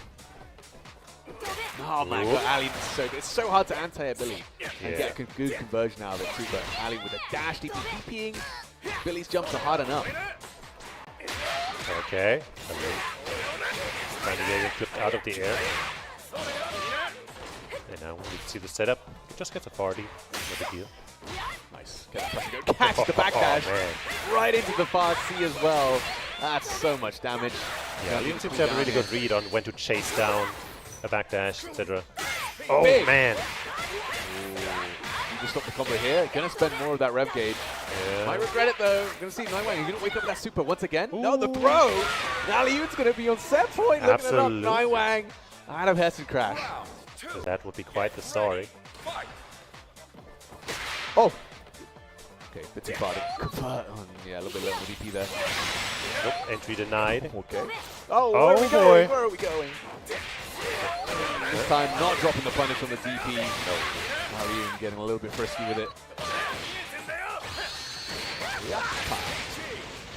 Oh my god, Ali is so good. It's so hard to anti-air Billy and get a good conversion out of it too, but Ali with a dash DPing. Billy's jumps are hard enough. Okay. Trying to get him flipped out of the air. And now we see the setup. He just gets a 40. No big deal. Nice. Get the pressure go. Catch the backdash right into the far C as well. That's so much damage. Yeah, Liam seems to have a really good read on when to chase down a backdash, etc. Oh, Big. man. You just stop the combo here. Gonna spend more of that rev gauge. Yeah. Might regret it though. Gonna see Nightwing. You're gonna wake up with that super once again. No, the throw. Now Liu's gonna be on set point. Looking it up. Nightwing out of Hessen Crash. So that would be quite the story. Oh. Okay, bit too far to convert. Yeah, a little bit low on the DP there. Nope, entry denied. Okay. Oh, Oh, where are we boy. going? Where are we going? This time not dropping the punish on the DP. No. Liu getting a little bit frisky with it.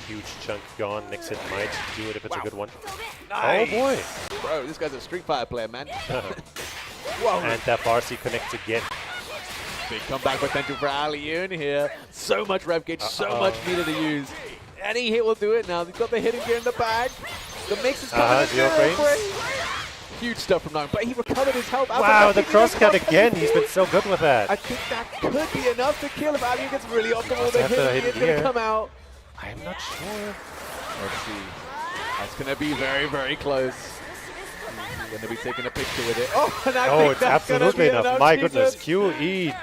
Huge chunk gone. Next hit might do it if it's a good one. Nice. Oh boy! Bro, this guy's a Street Fighter player, man. Whoa! And that Farsi connects again. Big comeback potential for Alioun here. So much rev gauge, so much meter to use. Any hit will do it now. He's got the hidden gear in the bag. The mix is coming in 0 frames. Huge stuff from Nine, but he recovered his health. Wow, the crosscut again. He's been so good with that. I think that could be enough to kill if Alioun gets really optimal. Have The the hidden hidden gear gear. is going to come out. I'm not sure. Let's see. That's going to be very, very close. He's going to be taking a picture with it. Oh, and I think It's that's gonna absolutely be enough. My Jesus. goodness.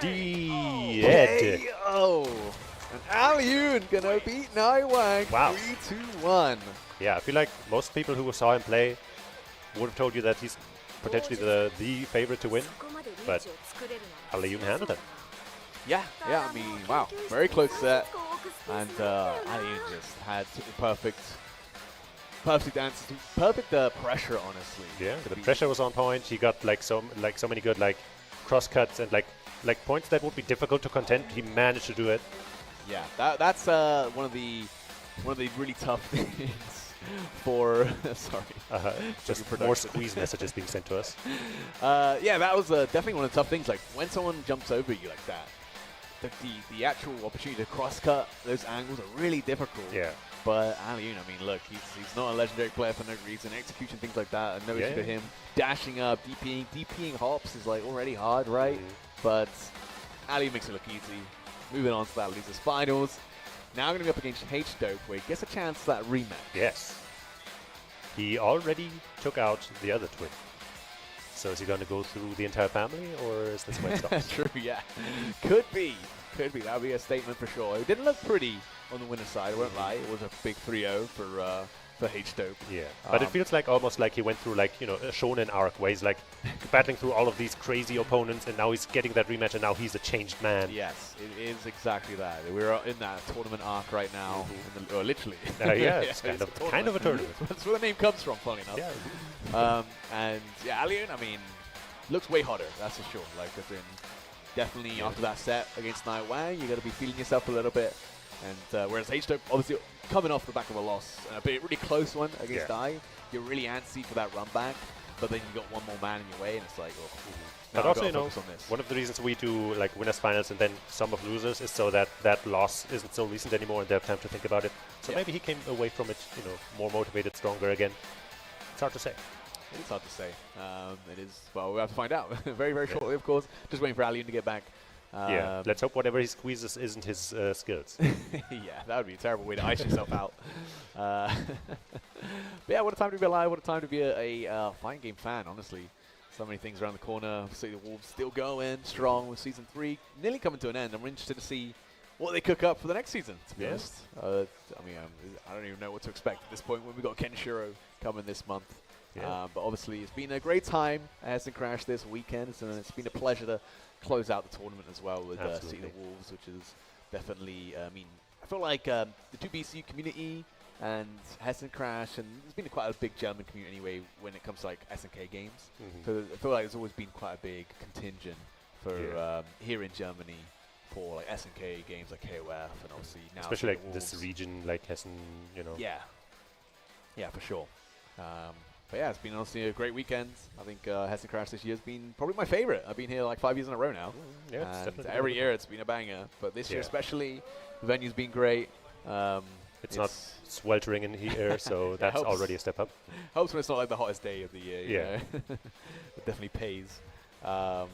QED. Ed. Oh, and Alioun gonna beat Nightwang. Wow. 3-2-1. Yeah, I feel like most people who saw him play would have told you that he's potentially the favorite to win, but Alioun handled it. Yeah, I mean, wow, very close set, and Alioun just had perfect answers, perfect pressure, honestly. Yeah, the pressure was on point. He got so many good cross cuts and like points that would be difficult to contend. He managed to do it. Yeah, that's one of the really tough things for. Sorry. Just more squeeze messages being sent to us. Yeah, that was definitely one of the tough things. Like when someone jumps over you like that, the actual opportunity to cross cut those angles are really difficult. Yeah. But Alioun, I mean, look, he's not a legendary player for no reason. Execution, things like that, no issue to him. Dashing up, DPing hops is already hard, right? But Alioun makes it look easy. Moving on to that losers finals. Now going to be up against H-Dope, where he gets a chance at that rematch. Yes. He already took out the other twin. So is he going to go through the entire family, or is this where it stops? True, yeah. Could be. That would be a statement for sure. It didn't look pretty on the winner's side, I won't lie. It was a big 3-0 for H-Dope. Yeah, but it feels like almost like he went through like, you know, a shonen arc where he's like battling through all of these crazy opponents, and now he's getting that rematch, and now he's a changed man. Yes, it is exactly that. We're in that tournament arc right now, or literally. Yeah, it's kind of a tournament. That's where the name comes from, funny enough. Yeah. And yeah, Alioun, I mean, looks way hotter, that's for sure. Like, as in, definitely after that set against Night Wang, you got to be feeling yourself a little bit. And whereas H-Dope, obviously, coming off the back of a loss, but a really close one against I, you're really antsy for that run back, but then you got one more man in your way, and it's like, oh, but also, you know, one of the reasons we do like winners finals and then some of losers is so that that loss isn't so recent anymore, and they have time to think about it. So maybe he came away from it, you know, more motivated, stronger again. It's hard to say. It is hard to say. It is, well, we'll have to find out very, very shortly, of course. Just waiting for Alioun to get back. Yeah, let's hope whatever he squeezes isn't his skills. Yeah, that would be a terrible way to ice yourself out. But yeah, what a time to be alive. What a time to be a fighting game fan, honestly. So many things around the corner. See the Wolves still going strong with Season 3. Nearly coming to an end. I'm interested to see what they cook up for the next season, to be honest. I mean, I don't even know what to expect at this point when we've got Kenshiro coming this month. Yeah. But obviously, it's been a great time at Hessen Crash this weekend, and it's been a pleasure to close out the tournament as well with See the Wolves, which is definitely, I mean, I feel like the 2BCU community and Hessen Crash, and there's been quite a big German community anyway when it comes to like SNK games. So I feel like there's always been quite a big contingent for here in Germany for like SNK games like KOF, and obviously now especially like this region, like Hessen, you know. Yeah, for sure. But yeah, it's been honestly a great weekend. I think Hessen Crash this year has been probably my favorite. I've been here like 5 years in a row now. Yeah, and every year it's been a banger. But this year especially, the venue's been great. It's not sweltering in here, so that's already a step up. Helps when it's not like the hottest day of the year. You know? It definitely pays. But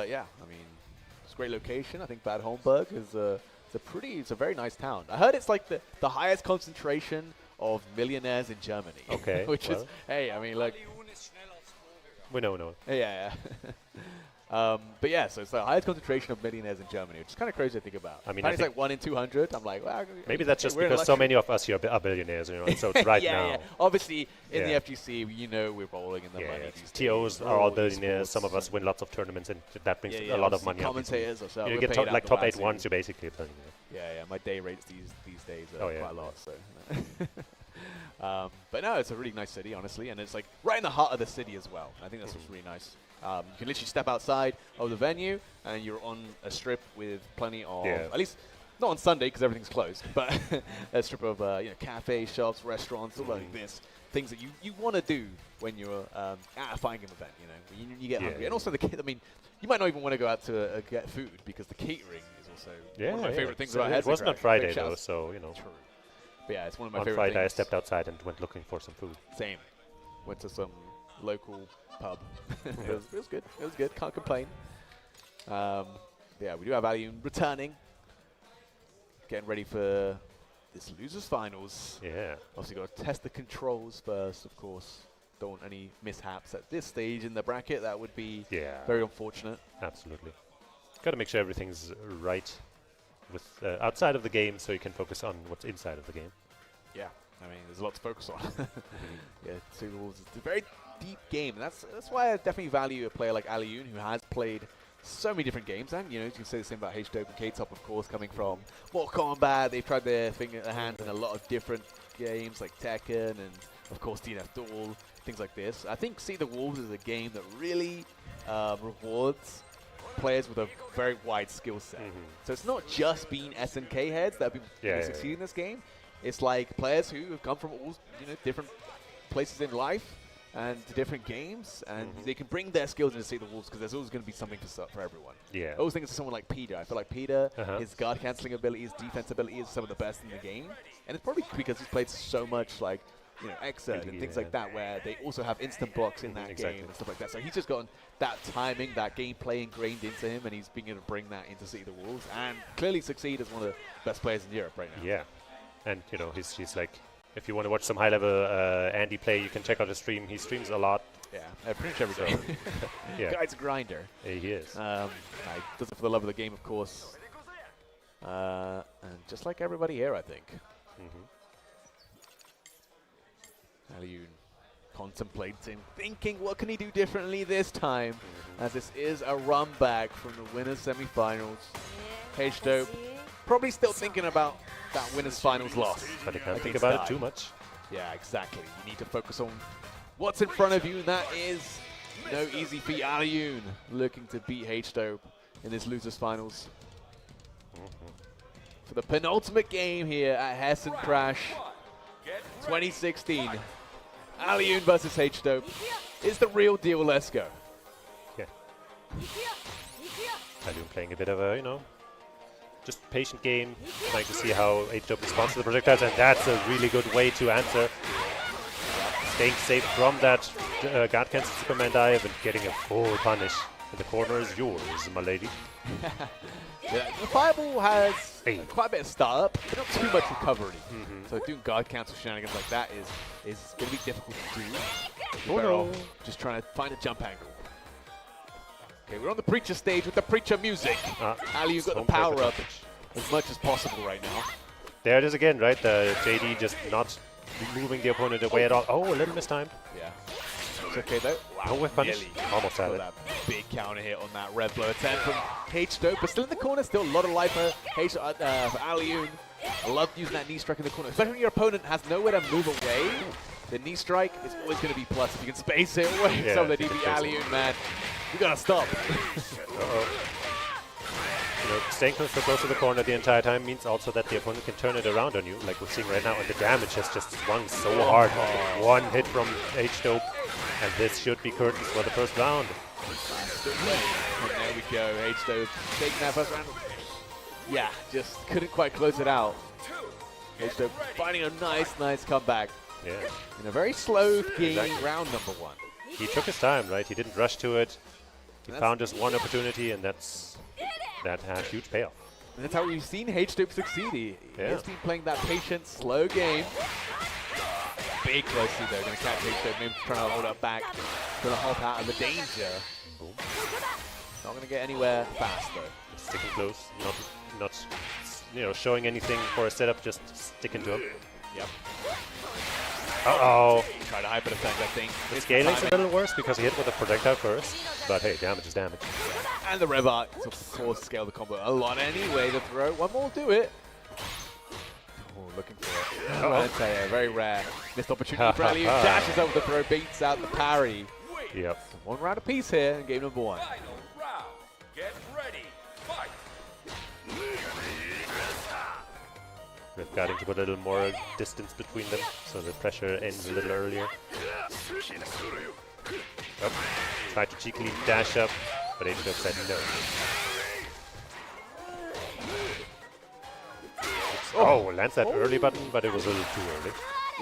yeah, I mean, it's a great location. I think Bad Homburg is it's a very nice town. I heard it's like the highest concentration of millionaires in Germany. Okay. Which is, hey, I mean, like. We know. Yeah. But yeah, so it's the highest concentration of millionaires in Germany, which is kind of crazy to think about. I mean, it's like 1 in 200. I'm like, well, maybe that's just because so many of us here are billionaires, you know, so it's right now. Yeah. Obviously, in the FGC, you know, we're rolling in the money. TOs are all billionaires. Some of us win lots of tournaments, and that brings a lot of money. Commentators ourselves. You get like top 8 once, you're basically a billionaire. Yeah. My day rates these days are quite a lot. So. But no, it's a really nice city, honestly, and it's like right in the heart of the city as well. I think that's what's really nice. You can literally step outside of the venue, and you're on a strip with plenty of, at least not on Sunday because everything's closed, but a strip of cafes, shops, restaurants, all like this, things that you want to do when you're at a fighting game event. You know, you get hungry, and also I mean, you might not even want to go out to get food because the catering is also one of my favorite things about Hessen Crash. It wasn't on Friday though, so you know. True. But yeah, it's one of my favorite things. On Friday, I stepped outside and went looking for some food. Same. Went to some local pub. It was good. It was good. Can't complain. Yeah, we do have Alioun returning. Getting ready for this losers finals. Yeah. Obviously got to test the controls first, of course. Don't want any mishaps at this stage in the bracket. That would be very unfortunate. Absolutely. Got to make sure everything's right with outside of the game, so you can focus on what's inside of the game. Yeah, I mean, there's a lot to focus on. Yeah, See the Wolves. It's a very deep game. That's why I definitely value a player like Alioun, who has played so many different games. And you know, you can say the same about H-Dope and K-Top, of course, coming from Mortal Kombat. They've tried their hands in a lot of different games like Tekken and, of course, DNF Duel, things like this. I think See the Wolves is a game that really rewards players with a very wide skill set. So it's not just being SNK heads that have been succeeding in this game. It's like players who have come from all different places in life and different games, and they can bring their skills into See the Wolves because there's always going to be something for everyone. I always think of someone like Peter. I feel like Peter, his guard cancelling ability, his defense ability is some of the best in the game, and it's probably because he's played so much like XIII and things like that, where they also have instant blocks in that game and stuff like that. So he's just gotten that timing, that gameplay ingrained into him, and he's being able to bring that into City of the Wolves, and clearly succeed as one of the best players in Europe right now. Yeah, and he's like, if you want to watch some high-level Andy play, you can check out his stream. He streams a lot. Yeah, pretty much every day. Yeah. Guy's a grinder. Yeah, he is. He does it for the love of the game, of course. And just like everybody here, I think. Alioun contemplating, thinking what can he do differently this time, as this is a run back from the winners semi-finals. H-Dope probably still thinking about that winners finals loss. But he can't think about it too much. Yeah, exactly. You need to focus on what's in front of you, and that is no easy feat. Alioun looking to beat H-Dope in this losers finals. For the penultimate game here at Hessen Crash 2016. Alioun versus H-Dope is the real deal. Let's go. Yeah. Alioun playing a bit of a, just patient game, trying to see how H-Dope responds to the projectiles, and that's a really good way to answer. Staying safe from that guard cancel Superman dive and getting a full punish. And the corner is yours, my lady. Yeah, the Fireball has quite a bit of startup, but not too much recovery. So doing guard cancel shenanigans like that is going to be difficult to do. Oh no. Just trying to find a jump angle. Okay, we're on the Preacher stage with the Preacher music. Alioun got the power up as much as possible right now. There it is again, right? The JD just not moving the opponent away at all. Oh, a little mistimed. Yeah. It's okay though. Wow. No whip punish. Almost had it. That big counter hit on that red blow attempt from H-Dope, but still in the corner, still a lot of life for Alioun. I love using that knee strike in the corner, especially when your opponent has nowhere to move away. The knee strike is always going to be plus if you can space it away. Yeah, So the DB Alioun, man, you gotta stop. Staying so close to the corner the entire time means also that the opponent can turn it around on you, like we're seeing right now, and the damage has just swung so hard. One hit from H-Dope, and this should be curtains for the first round. And there we go, H-Dope taking that first round. Yeah, just couldn't quite close it out. H-Dope finding a nice comeback. Yeah. In a very slow game, round number 1. He took his time, right? He didn't rush to it. He found his one opportunity, and that had huge payoff. And that's how we've seen H-Dope succeed. Yeah. He's been playing that patient, slow game. Big closely though, going to catch H-Dope, maybe trying to hold up back, trying to hop out of the danger. Boom. Not going to get anywhere fast though. Sticking close, not showing anything for a setup, just sticking to him. Yep. Uh-oh. Try to hyper defend, I think. The scaling's a little worse because he hit with a projectile first, but hey, damage is damage. And the Rev Arc, of course, scale the combo a lot anyway. The throw, one more will do it. Oh, looking for it. Let's say a very rare missed opportunity for Alioun. Dashes over the throw, beats out the parry. Yep. So 1 round apiece here in game number 1. Final round. Get ready. Fight. We're starting to put a little more distance between them, so the pressure ends a little earlier. Oh, tried to cheekily dash up, but H-Dope said no. Oh, lands that early button, but it was a little too early.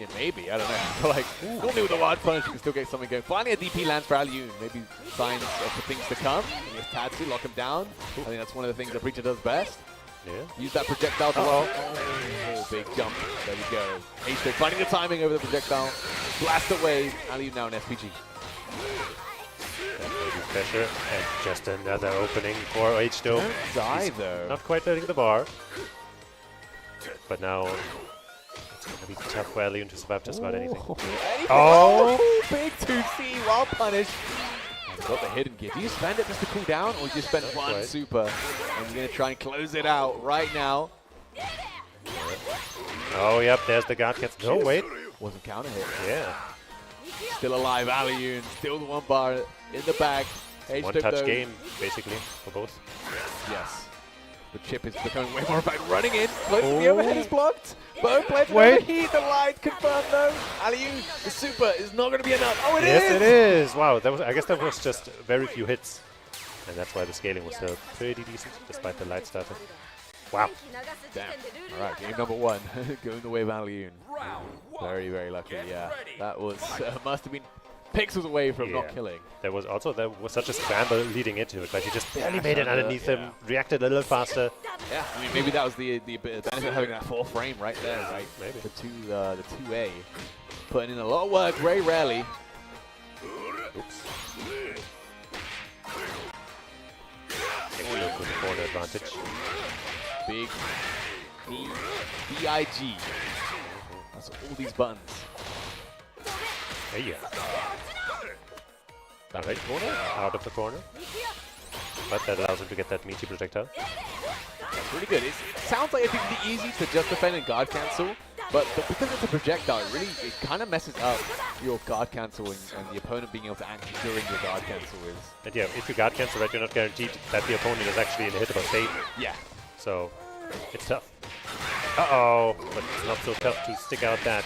Yeah, maybe, I don't know. I feel like normally with a wild punch you can still get something going. Finally a DP lands for Alioun. Maybe signs for things to come. With Tatsu, lock him down. I think that's one of the things the Preacher does best. Yeah. Use that projectile to oh, big jump. There we go. H-Dope finding the timing over the projectile. Blast away. Alioun now in SPG. Pressure, and just another opening for H-Dope. Die though. Not quite letting the bar. But now it's going to be tough for Alioun to survive just about anything. Oh, big 2C while punished. Got the hidden gear. Do you spend it just to cool down, or do you spend one super? And you're going to try and close it out right now. Oh, yep, there's the guard cancel. No, wait. Wasn't counter hit. Yeah. Still alive, Alioun. Still the 1 bar in the back. One-touch game, basically, for both. Yes. The chip is becoming way more about running in. Close to the overhead is blocked. Both players overheat. The light confirmed though. Alioun, the super is not going to be enough. Oh, it is! Yes, it is. Wow, I guess that was just very few hits. And that's why the scaling was still pretty decent, despite the light starter. Wow. Damn. All right, game number 1 going the way of Alioun. Round 1. Very, very lucky. Get Yeah, ready. that was must have been pixels away from not Yeah. killing. There was such a scramble leading into it, but he just barely made it under, underneath him, reacted a little faster. Yeah, I mean maybe that was the benefit of having that 4 frame right there, right? Maybe. The 2A, putting in a lot of work very rarely. Oops. Excellent with the corner advantage. Big B-I-G. That's all these buttons. Hey, yeah. Alright, corner, out of the corner. But that allows him to get that meaty projectile. That's really good. It sounds like it'd be really easy to just defend and guard cancel, but because it's a projectile, it kind of messes up your guard cancel and the opponent being able to act during your guard cancel is. And yeah, if you guard cancel, right, you're not guaranteed that the opponent is actually in a hittable state. Yeah. So, it's tough. Uh-oh, but it's not so tough to stick out that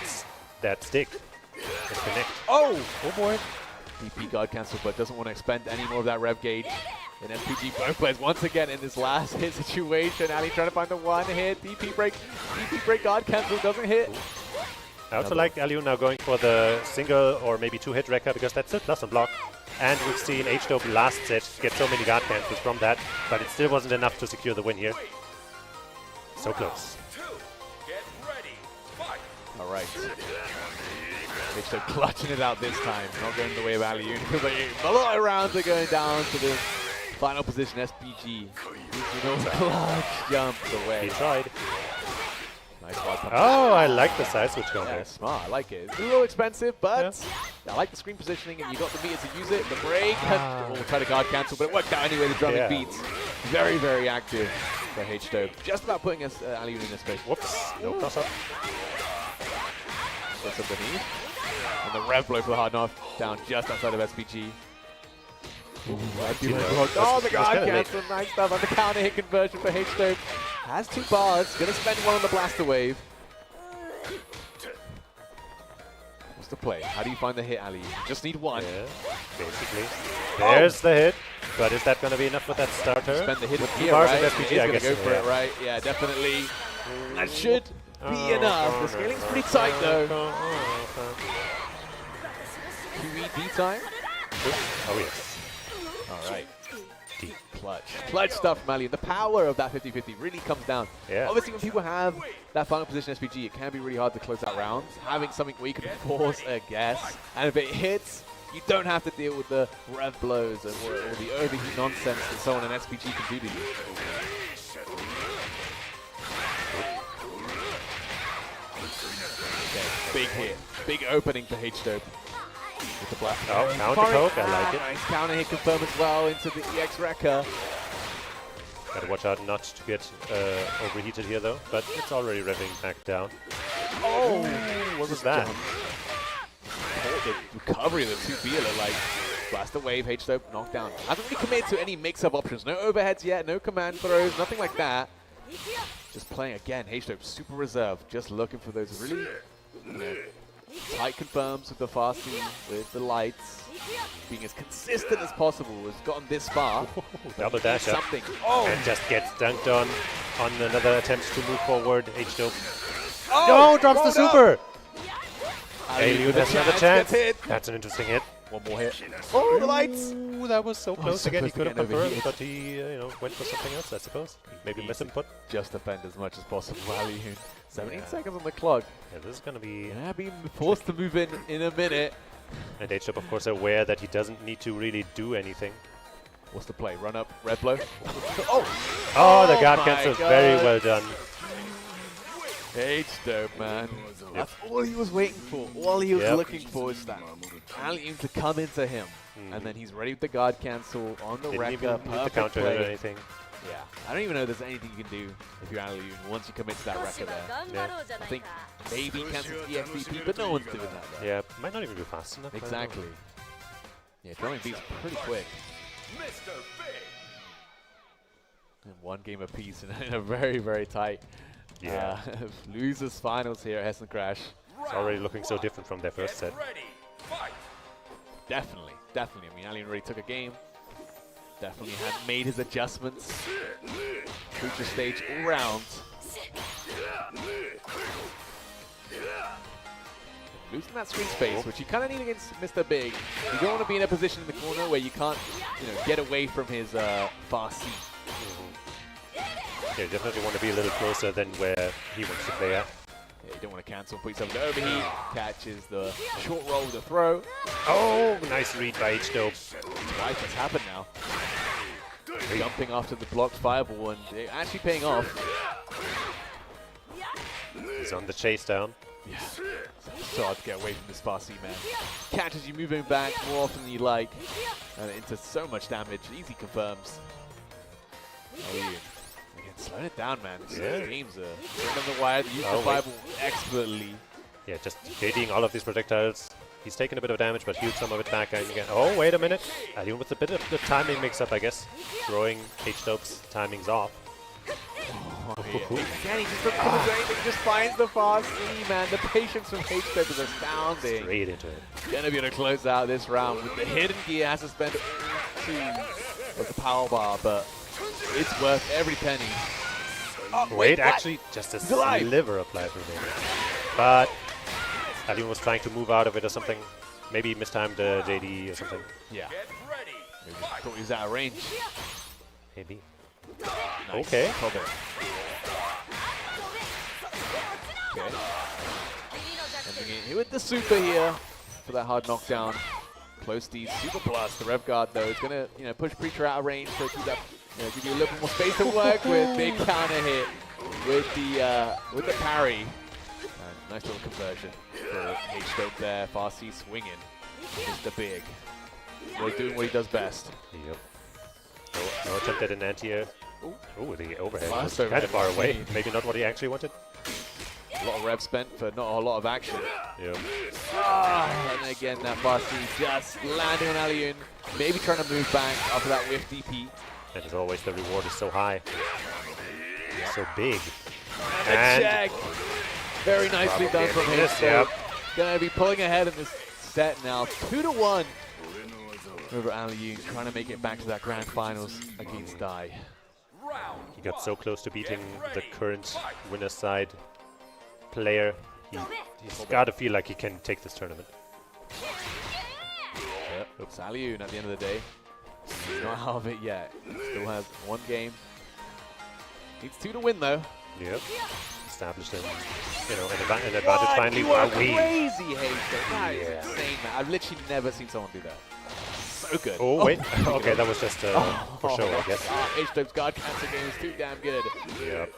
stick and connect. Oh boy. DP guard cancel, but doesn't want to expend any more of that rev gauge. And SPG both players once again in this last hit situation. Ali trying to find the 1 hit. DP break guard cancel doesn't hit. I also like Alioun now going for the single or maybe 2-hit wrecker because that's still plus on block. And we've seen H-Dope last set get so many guard cancels from that, but it still wasn't enough to secure the win here. So close. 2. Get ready. Fight. All right. H-Dope clutching it out this time. Not going the way of Alioun. Feels like a lot of rounds are going down to the final position. SPG. Clutch jumps away. He tried. Nice wild punch. Oh, I like the side switch combo. Yeah, smart. I like it. It's a little expensive, but I like the screen positioning, and you got the meter to use it. The break. We'll try to guard cancel, but it worked out anyway. The drumming beats. Very, very active for H-Dope. Just about putting us Alioun in this space. Whoops. No cross up. Gets underneath. And the rev blow for the hard knock down just outside of SPG. Oh, the guard cancel. Nice stuff. And the counter hit conversion for H-Dope. Has 2 bars. Gonna spend 1 on the blaster wave. What's the play? How do you find the hit, Ali? You just need 1. Yeah, basically. There's the hit. But is that going to be enough with that starter? Spend the hit with here, 2 bars right? of SPG, He's I gonna guess. go for it, right? Yeah, definitely. That should be enough. The scaling's pretty tight, though. QED time? Oh, yes. All right. Deep clutch. Clutch stuff from Alioun. The power of that 50-50 really comes down. Yeah. Obviously, when people have that final position SPG, it can be really hard to close out rounds. Having something where you can force a guess, and if it hits, you don't have to deal with the rev blows or the overheat nonsense that someone in SPG can do to you. Okay, big hit. Big opening for H-Dope. With the black. Oh, counter poke, I like it. Nice counter hit confirm as well into the EX Wrecker. Gotta watch out not to get overheated here though, but it's already revving back down. Oh, What was that? The recovery of the 2B look like blaster wave, H-Dope knocked down. Hasn't really committed to any mix-up options. No overheads yet, no command throws, nothing like that. Just playing again, H-Dope super reserved, just looking for those really tight confirms with the fasting, with the lights, being as consistent as possible. Has gotten this far. Double dash up. Something. Oh, And just gets dunked on another attempt to move forward. H-Dope. oh, No, drops the rolled up. super! Ali with Alioun has a another chance, chance. gets hit. That's an interesting hit. One more hit. Oh, the lights. Ooh, that was so close so again. He close could to have getting confirmed, overheated. but he went for something else, I suppose. Maybe misinput. Just defend as much as possible. Alioun. 17 Yeah. seconds on the clock. Yeah, this is going to be... Yeah, being forced to move in a minute. And H-Dope, of course, aware that he doesn't need to really do anything. What's the play? Run up, red blow. Oh! Oh, the guard my cancel is God. very well done. H-Dope, man. That's all he was waiting for. All he was looking for is that Alioun to come into him. And then he's ready with the guard cancel on the Didn't Wrecker. even need to Perfect counter it or play. anything. Yeah. I don't even know if there's anything you can do if you're Alioun once you commit to that Wrecker there. Yeah. I think maybe cancel the EXDP, but no one's doing that there. Yeah, might not even be fast enough. I don't know. Exactly. Yeah, drumming beats pretty quick. Mr. Big. And 1 game apiece in a very, very tight losers finals here at Hessen Crash. It's already looking so different from their first set. Get ready. Fight. Definitely, definitely. I mean, Alioun already took a game. Definitely had made his adjustments. Creature stage all round. Losing that screen space, which you kind of need against Mr. Big. You don't want to be in a position in the corner where you can't, get away from his far seat. Yeah, definitely want to be a little closer than where he wants to play at. Yeah, you don't want to cancel, put yourself in overheat. Catches the short roll with the throw. Oh, nice read by H-Dope. Twice that's happened now. Jumping after the blocked fireball and it actually paying off. He's on the chase down. Yeah, so hard to get away from this far seat, man. Catches you moving back more often than you like, and into so much damage. Easy confirms. Again, slowing it down, man. These games are on the wire. Use the fireball expertly. Yeah, just baiting all of these projectiles. He's taken a bit of damage, but healed some of it back. And again, oh, wait a minute. Alioun with a bit of the timing mix-up, I guess. Throwing H-Dope's timings off. Oh, yeah. Again, he just doesn't put away anything, he just finds the far C, man. The patience from H-Dope is astounding. Straight into it. Gonna be able to close out this round with the hidden gear. Has to spend 2 of the power bar, but it's worth every penny. Oh, wait, actually, just a sliver of life remaining. But Alioun was trying to move out of it or something. Maybe he mistimed the JD or something. Yeah. Maybe thought he was out of range. Maybe. Nice. Okay. Okay. Here with the super here for that hard knockdown. Close D, super plus. The rev guard though is gonna, push Preacher out of range to keep that, give you a little more space to work with. Big counter hit with the parry. And nice little conversion for H-Dope there. Far C swinging. Mr. Big. Really doing what he does best. Yep. No attempt at an anti-air. Oh, the overhead was Last kind of far away. overhead. Maybe not what he actually wanted. A lot of rev spent for not a lot of action. Yep. And again, that far C just landing on Alioun. Maybe trying to move back after that whiff DP. And as always, the reward is so high. So big. And a check. Very nicely done from him. Yep. Gonna be pulling ahead in this set now. 2-1 over Alioun, trying to make it back to that grand finals against Dai. He got so close to beating the current winner's side player. He's got to feel like he can take this tournament. Yep. It's Alioun at the end of the day. He's not out of it yet. Still has 1 game. Needs 2 to win though. Yep. Established an advantage finally. You are crazy, Hayes. That is insane, man. I've literally never seen someone do that. So good. Oh, wait. Okay, that was just for show, I guess. H-Dope's guard cancel game is too damn good. Yep.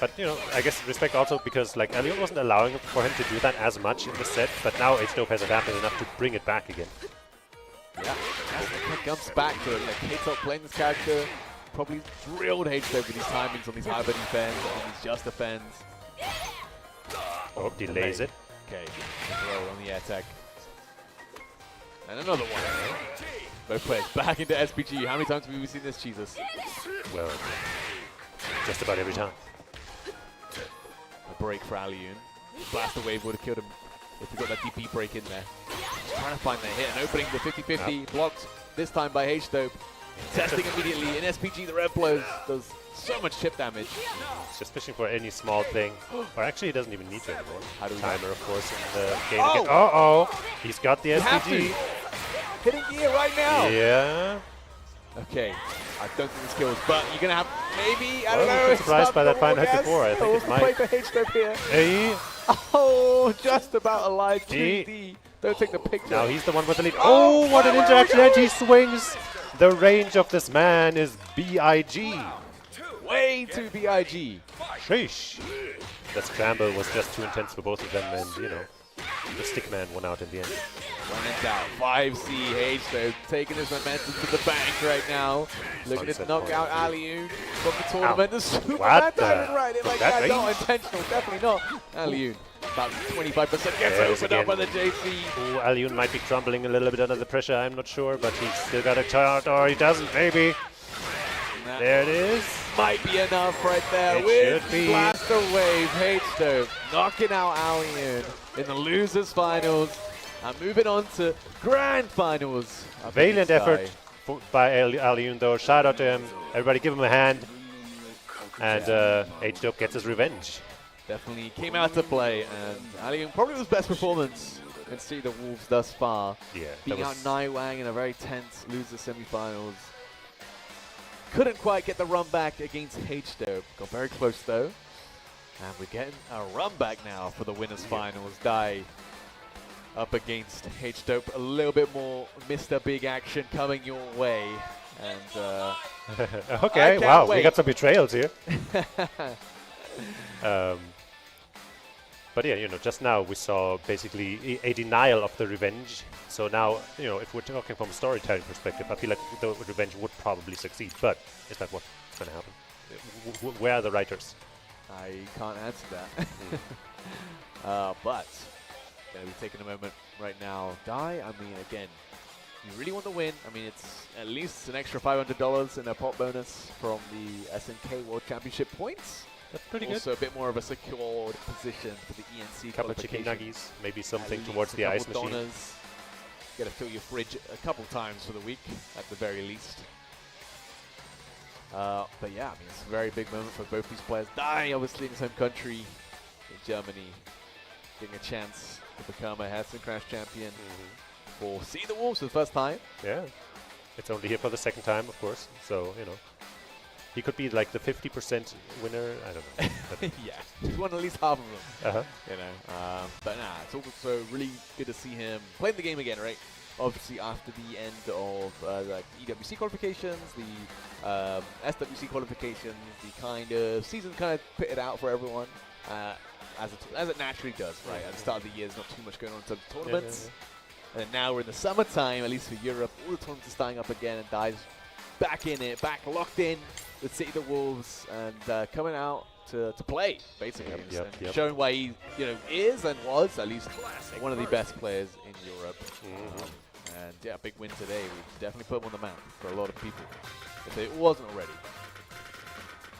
But, I guess respect also because, Alioun wasn't allowing for him to do that as much in the set, but now H-Dope has adapted enough to bring it back again. Yeah, it comes back to it. K-Top playing this character probably drilled H-Dope with these timings on these hybrid defense, on these just defense. Oh, delays it. Okay, throw on the air tech. And another one. Both players back into SPG. How many times have we seen this, Jesus? Well, just about every time. A break for Alioun. Blaster wave would have killed him if we got that DP break in there. Just trying to find the hit and opening the 50-50. Blocked this time by H-Dope. Testing immediately in SPG. The red blows does so much chip damage. He's just fishing for any small thing. Or actually, he doesn't even need to anymore. How do we Timer, of course, in the game Oh! again. Uh-oh! He's got the You have SPG. to. Hitting gear right now. Yeah. Okay, I don't think this kills, but you're gonna have maybe, I don't Well, know. I'm surprised by that final hit before. I think it play might. for H-Dope here. Hey. Oh, just about alive. Gee. 2D. Don't take the picture. Now he's the one with the lead. Oh, what an interaction! And he swings. The range of this man is BIG. Way too BIG. Sheesh. The scramble was just too intense for both of them, and the stickman won out in the end. One and out. 5C H-Dope taking his momentum to the bank right now. Looking to knock out Alioun from the tournament. The Superman diving right in like that. Not intentional, definitely not. Alioun, about 25% gets opened up by the JC. Ooh, Alioun might be crumbling a little bit under the pressure, I'm not sure, but he's still got a chart, or he doesn't, maybe. There it is. Might be enough right there. It With should be. Blaster Wave, H-Dope knocking out Alioun in the losers finals. And moving on to grand finals. Valiant effort by Aliun though. Shout out to him. Everybody give him a hand. And H-Dope gets his revenge. Definitely came out to play, and Aliun probably his best performance in City the Wolves thus far. Yeah, beating out Naiwang in a very tense loser semifinals. Couldn't quite get the run back against H-Dope. Got very close though. And we're getting a run back now for the winners finals. Dai up against H-Dope. A little bit more Mr. Big Action coming your way. And okay, wow, we got some betrayals here. But yeah, you know, just now we saw basically a denial of the revenge. So now, you know, if we're talking from a storytelling perspective, I feel like the revenge would probably succeed. But is that what's going to happen? Where are the writers? I can't answer that. But going to be taking a moment right now. Dai, I mean, again, you really want to win. I mean, it's at least an extra $500 in a pot bonus from the SNK World Championship points. That's pretty also a bit more of a secured position for the ENC couple of chicken nuggies, maybe something towards the ice machine. Got to fill your fridge a couple times for the week, at the very least. But yeah, I mean, it's a very big moment for both these players. Dai, obviously, in his home country, in Germany, getting a chance to become a Hessen Crash champion for City the Wolves for the first time. Yeah, it's only here for the second time, of course. So, you know, he could be like the 50% winner. I don't know. Yeah, he's won at least half of them. You know, but nah, it's also really good to see him playing the game again, right? Obviously, after the end of the EWC qualifications, the SWC qualifications, the kind of season kind of pitted out for everyone, as it naturally does, right? At the start of the year, there's not too much going on in terms of tournaments. And then now we're in the summertime, at least for Europe. All the tournaments are starting up again, and Dai's back in it, back locked in with City the Wolves, and coming out to play, basically. And showing why he is and was at least one of the best players in Europe. And yeah, big win today. We definitely put him on the map for a lot of people, if it wasn't already.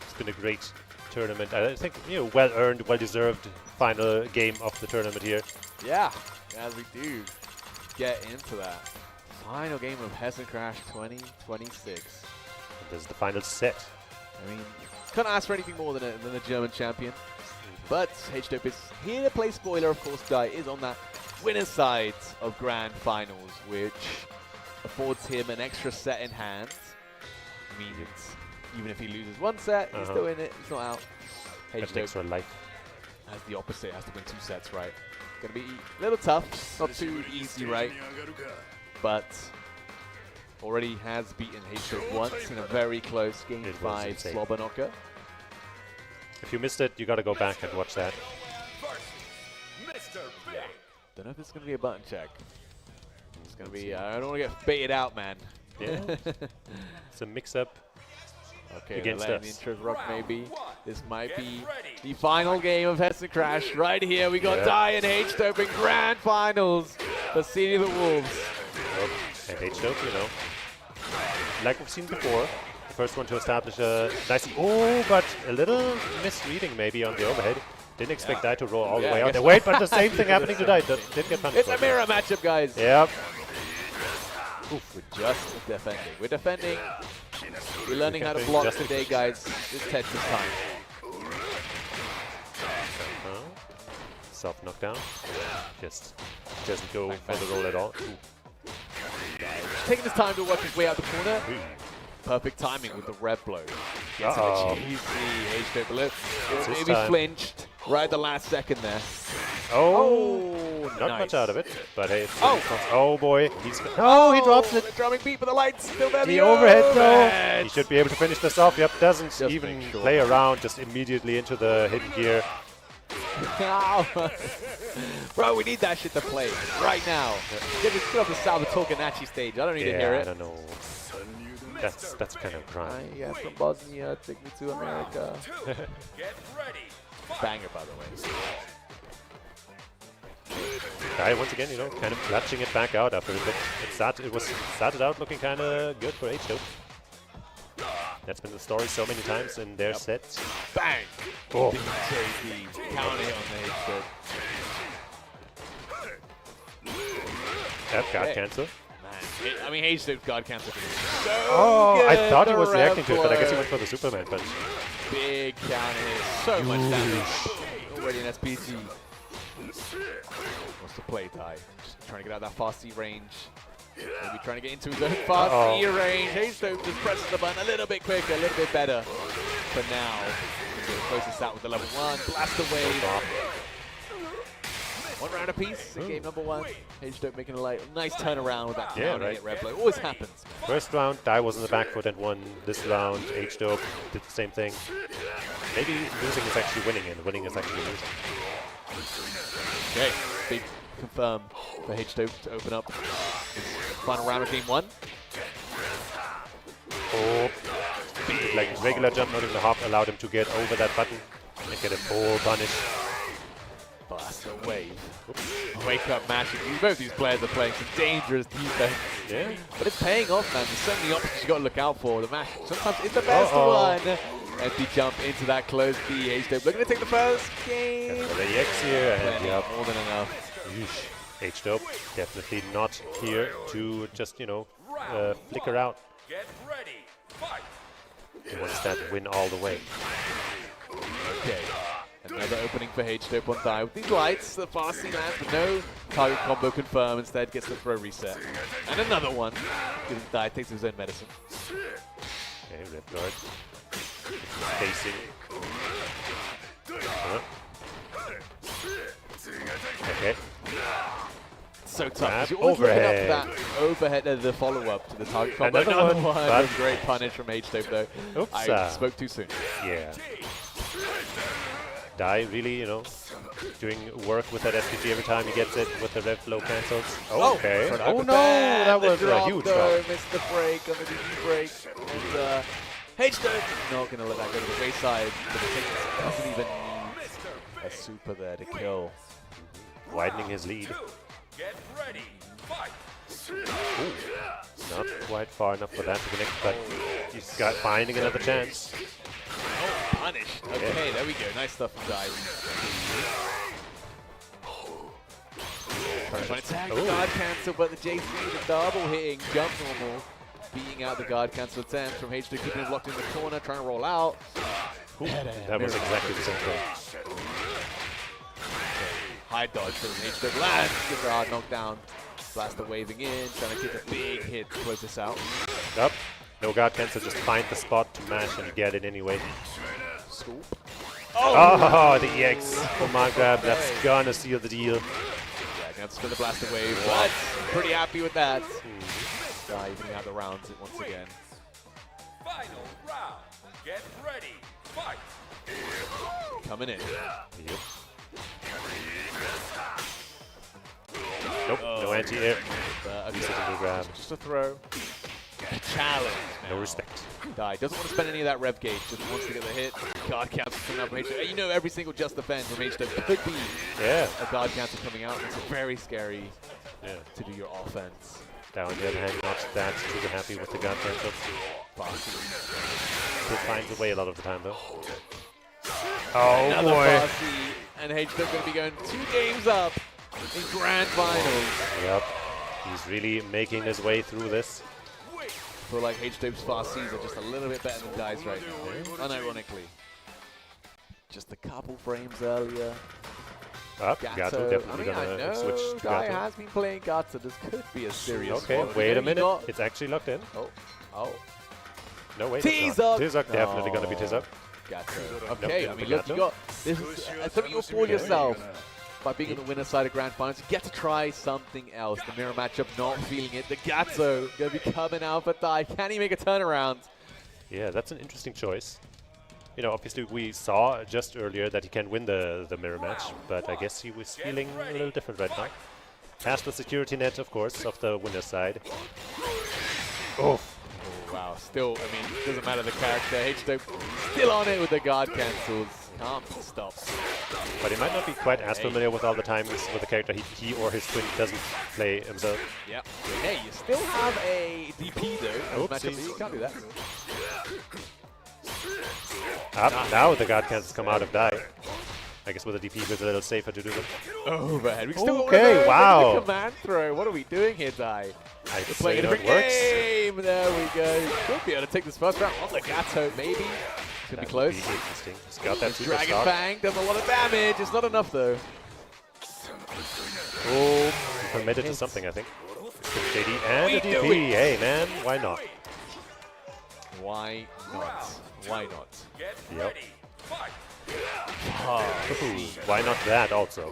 It's been a great tournament. I think, well-earned, well-deserved final game of the tournament here. Yeah, as we do get into that final game of Hessen Crash 2026. This is the final set. I mean, can't ask for anything more than a German champion. But H-Dope is here to play spoiler. Of course, Dai is on that winner's side of grand finals, which affords him an extra set in hand. Means even if he loses one set, he's still in it. He's not out. H-Dope extra life has the opposite. Has to win 2 sets, right? Gonna be a little tough. Not too easy, right? But already has beaten H-Dope once in a very close Game 5 slobber knocker. If you missed it, you gotta go back and watch that. Don't know if it's gonna be a button check. It's gonna be. I don't want to get baited out, man. Yeah. It's a mix-up. Okay, against the intro rock maybe. This might be the final game of Hessen Crash. Right here, we got Dai and H-Dope in grand finals for City the Wolves. And H-Dope, like we've seen before, the first one to establish a nice... Oh, but a little misreading maybe on the overhead. Didn't expect Dai to roll all the way out there. Wait, but the same thing happening to Dai. Didn't get punished. It's a mirror matchup, guys. Yep. Oof, we're just defending. We're defending. We're learning how to block today, guys. It's Tetris time. Soft knockdown. Just doesn't go for the roll at all. Taking his time to work his way out the corner. Perfect timing with the red blow. Gets a cheesy H-Dope below. Maybe flinched right at the last second there. Oh, not much out of it, but hey. Oh boy, he drops it. The drumming beat, but the light's still there. The overhead though. He should be able to finish this off. Yep, doesn't even play around, just immediately into the hidden gear. Bro, we need that shit to play right now. Get me put up the Salvatore Ganacci stage. I don't need to hear it. I don't know. That's kind of crime. Yeah, from Bosnia, take me to America. Get ready. Banger, by the way. Dai once again, kind of clutching it back out after a bit. It started out looking kind of good for H-Dope. That's been the story so many times in their sets. Bang! Oh. BJD. Counting on the H-Dope. Yep, guard cancel. Man, I mean, H-Dope's guard cancel. So Oh, I good, thought he the was rev reacting to it, but I guess he blow. went for the Superman punch. Big counter hit, so much damage. Already an SPG. What's the play, Ty? Just trying to get out of that fast C range. Maybe trying to get into his own fast C range. H-Dope just presses the button a little bit quicker, a little bit better. For now, getting closest out with the level 1. Blast away. 1 round apiece in game number 1. H-Dope making a nice turnaround with that counter hit rev blow. Always happens, man. First round, Dai was in the back foot and won. This round, H-Dope did the same thing. Maybe losing is actually winning and winning is actually losing. Okay, big confirm for H-Dope to open up his final round of game 1. Oh, like regular jump, not even a hop, allowed him to get over that button and get a full punish. Blast a wave. Wake up mashing. Both these players are playing some dangerous defense. Yeah. But it's paying off, man. There's so many options you got to look out for. The mash sometimes it's the best one. Empty jump into that close B. H-Dope looking to take the first game. The EX here, and yep. More than enough. H-Dope definitely not here to just, you know, flicker out. Get ready. Fight. He wants that win all the way. Okay. Another opening for H-Dope on Dai with these lights. The fast C lands, but no target combo confirm. Instead, gets the throw reset. And another one. Because Dai takes his own medicine. Okay, red guard. Spacing. Okay. So tough. Grab, You're always looking overhead. up that overhead as the follow-up to the target combo. Another one, but Great punish from H-Dope though. Oops, I spoke too soon. Yeah. Dai really, you know, doing work with that SPG every time he gets it with the rev flow cancels. Okay. Oh no, that was a huge drop. Missed the break on the DD break. And H-Dope not going to let that go to the wayside. But it doesn't even need a super there to kill. Widening his lead. Get ready. Fight. Ooh. Not quite far enough for that to connect, but he's got finding another chance. Oh, punish. Okay, there we go. Nice stuff from Dai. Trying to tag the guard cancel, but the JC, the double hitting, jump normal, beating out the guard cancel attempt from H2, keeping him locked in the corner, trying to roll out. Ooh, that was exactly the same thing. High dodge from H2, lands, gets a hard knockdown. Blaster waving in, trying to get a big hit to close this out. Yup. No guard cancel, just find the spot to mash and you get it anyway. Scoop. Oh, the EX command grab, that's gonna seal the deal. Yeah, gonna spin the blaster wave, but pretty happy with that. Evening out the rounds once again. Final round. Get ready. Fight. Coming in. Yep. Nope, no anti-air. Okay. Grab. Just a throw. A challenge. No now. respect. Dai doesn't want to spend any of that rev gauge, just wants to get the hit. Guard cancel coming out from H2. You know every single just defend from H2 could be a guard cancel coming out. It's very scary to do your offense. Now on the other hand, not that super happy with the guard cancel. Still finds a way a lot of the time though. Oh another boy. Bossy, and H2 going to be going 2 games up in grand finals. Yep. He's really making his way through this. I feel like H-Dope's fast Cs are just a little bit better than Dai's right now, unironically. Just a couple frames earlier. Gato definitely gonna switch to Dai Gato. has been playing Gato. This could be a serious Okay, one. wait a minute. It's actually locked in. Oh. No, wait. T-Zuck! T-Zuck definitely gonna be T-Zuck. Gato. Okay, Nope, I mean, look, you got this is something you'll fool yourself by being on the winner side of grand finals. You get to try something else. The mirror matchup, not feeling it. The Gato gonna be coming out for Dai. Can he make a turnaround? Yeah, that's an interesting choice. You know, obviously we saw just earlier that he can win the mirror match, but I guess he was feeling a little different right now. Past the security net, of course, of the winner's side. Oof. Oh, wow. Still, I mean, doesn't matter the character. H-Dope still on it with the guard cancels. Can't be stopped. But he might not be quite as familiar with all the timings with the character he or his twin doesn't play himself. Yep. Hey, you still have a DP though. Matchup, you can't do that. Now the guard cancels come out of Dai. I guess with a DP, it's a little safer to do that. Overhead. We still Okay, wow. The command throw. What are we doing here, Dai? I'd We're playing say a that different works. game. There we go. Should be able to take this first round on the Gato, maybe. It's gonna be That close. would be interesting. He's got that super Dragon stock. Fang does a lot of damage. It's not enough though. Oh, committed to something, I think. JD and a We do DP. it. Hey, man, why not? Why not? Why not? Get Yep. ready. Fight. Ooh, why not that also?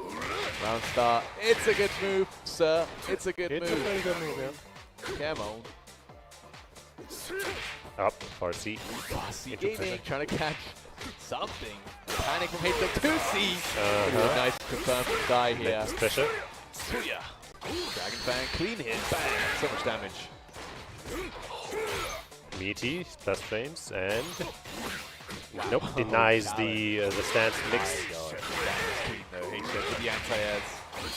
Round start. It's a good move, sir. It's a good It's a move. very good move, yeah. Come on. Up, RC. Bossy Into Gaming pressure. trying to catch something. Panic from H2C. Uh-huh. Nice confirm from Dai here. Next pressure. Suya. Dragon Fang, clean hit, bang. So much damage. Meaty, plus frames, and nope, denies the stance mix. Oh my God. That's clean though. H2 with the anti-airs.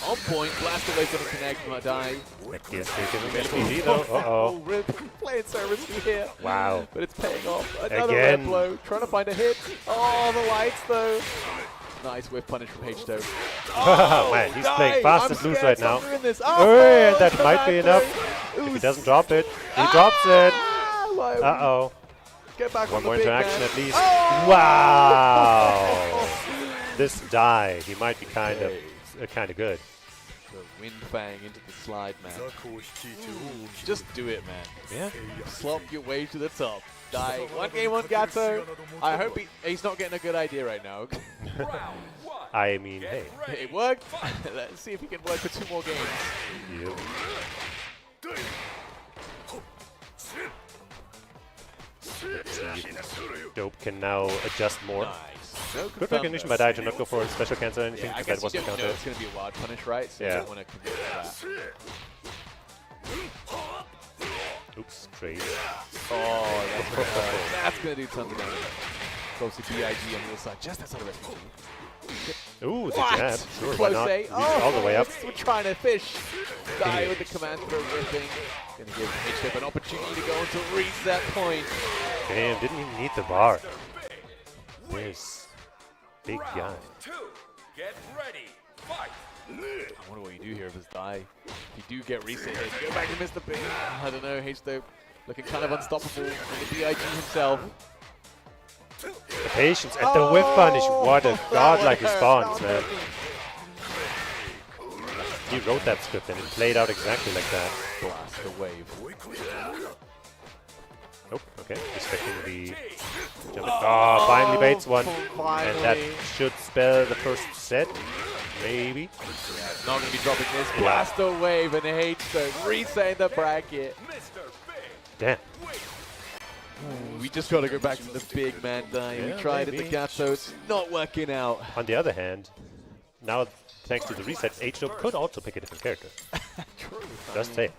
On point, blast away from the connect, my Dai. That is taking him SPG though. Uh-oh. Rip, playing so risky here. Wow. But it's paying off. Another Again. red blow, trying to find a hit. Oh, the lights though. Nice whiff punish from H2. Man, he's playing fast and loose right now. Oh, And that might be enough. If he doesn't drop it, he drops it. Uh-oh. Get back One on the more big interaction man. at least. Oh! Wow. This Dai, he might be kind of good. The wind fang into the slide, man. Just do it, man. Yeah. Slop your way to the top. Dai, one game on Gato. I hope he's not getting a good idea right now. Round one. I mean, hey. It worked. Let's see if he can work for 2 more games. Yep. Dope can now adjust more. Nice. No Good confirm recognition though. by Dai to not go for a special cancel or anything, Yeah, I because guess that you wasn't don't know counter. it's going to be a wild punish, right? So Yeah. you don't want to commit to that. Oops, trade. Oh, that's going to do tons of damage. Close to BIG on the other side, just outside of SPG. Ooh, the What? jab. Sure, why Close not? A. Reach all the way up. We're trying to fish. Dai with the command throw ripping. Going to give H-Dip an opportunity to go into reset point. Damn, didn't even need the bar. This big guy. Round two. Get ready. Fight. I wonder what you do here if it's Dai. If you do get reset hit, go back to Mr. Big. I don't know, H-Dip looking kind of unstoppable. And the BIG himself. The patience and the whiff punish. What a godlike response, man. He wrote that script and it played out exactly like that. Blast the wave. Oh, okay. Respecting the jump. Oh, finally baits one. And that should spell the first set. Maybe. Not going to be dropping this. Blast the wave and H-Dip resetting the bracket. Mr. Big. Damn. We just got to go back to the big man Dai. Yeah, We tried it, maybe. the Gato. It's not working out. On the other hand, now thanks to the reset, H-Dope could also pick a different character. True. Just say.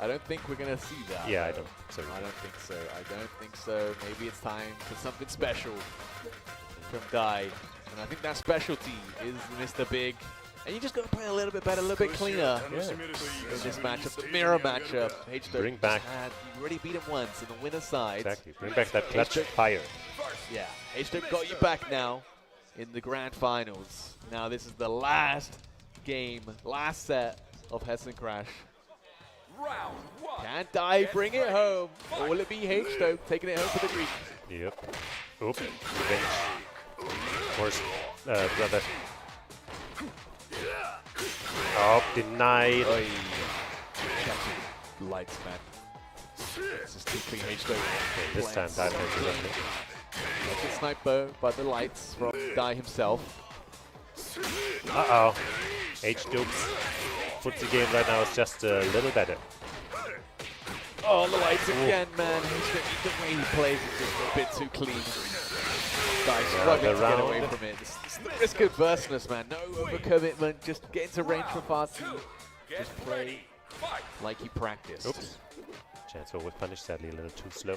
I don't think we're going to see that. Yeah, I don't. So I don't think so. I don't think so. Maybe it's time for something special from Dai. And I think that specialty is Mr. Big. And you just got to play a little bit better, a little bit cleaner in this matchup. The mirror matchup. H-Dub Bring back- you already beat him once in the winner's side. exactly. Bring back that clutch H-Dub. fire. Yeah, H-Dub got you back now in the grand finals. Now this is the last game, last set of Hessen Crash. Round one. Can Dai bring it home? Or will it be H-Dub taking it home for the Greek? Yep. Oop. Revenge. Worst brother. Oh, denied. Oi. Catching lights, man. This is too clean H-Dub. Okay, this time Dai plays it up. Good snipe though by the lights from Dai himself. Uh-oh. H-Dope's footsie game right now is just a little better. Oh, the lights again, man. H-Dub, the way he plays is just a bit too clean. Dai struggling to get away from it. It's the risk adverseness, man. No overcommitment, just get into range from far too. Get Just play ready. Fight. like he practiced. Oops. Chance for whiff punish, sadly a little too slow.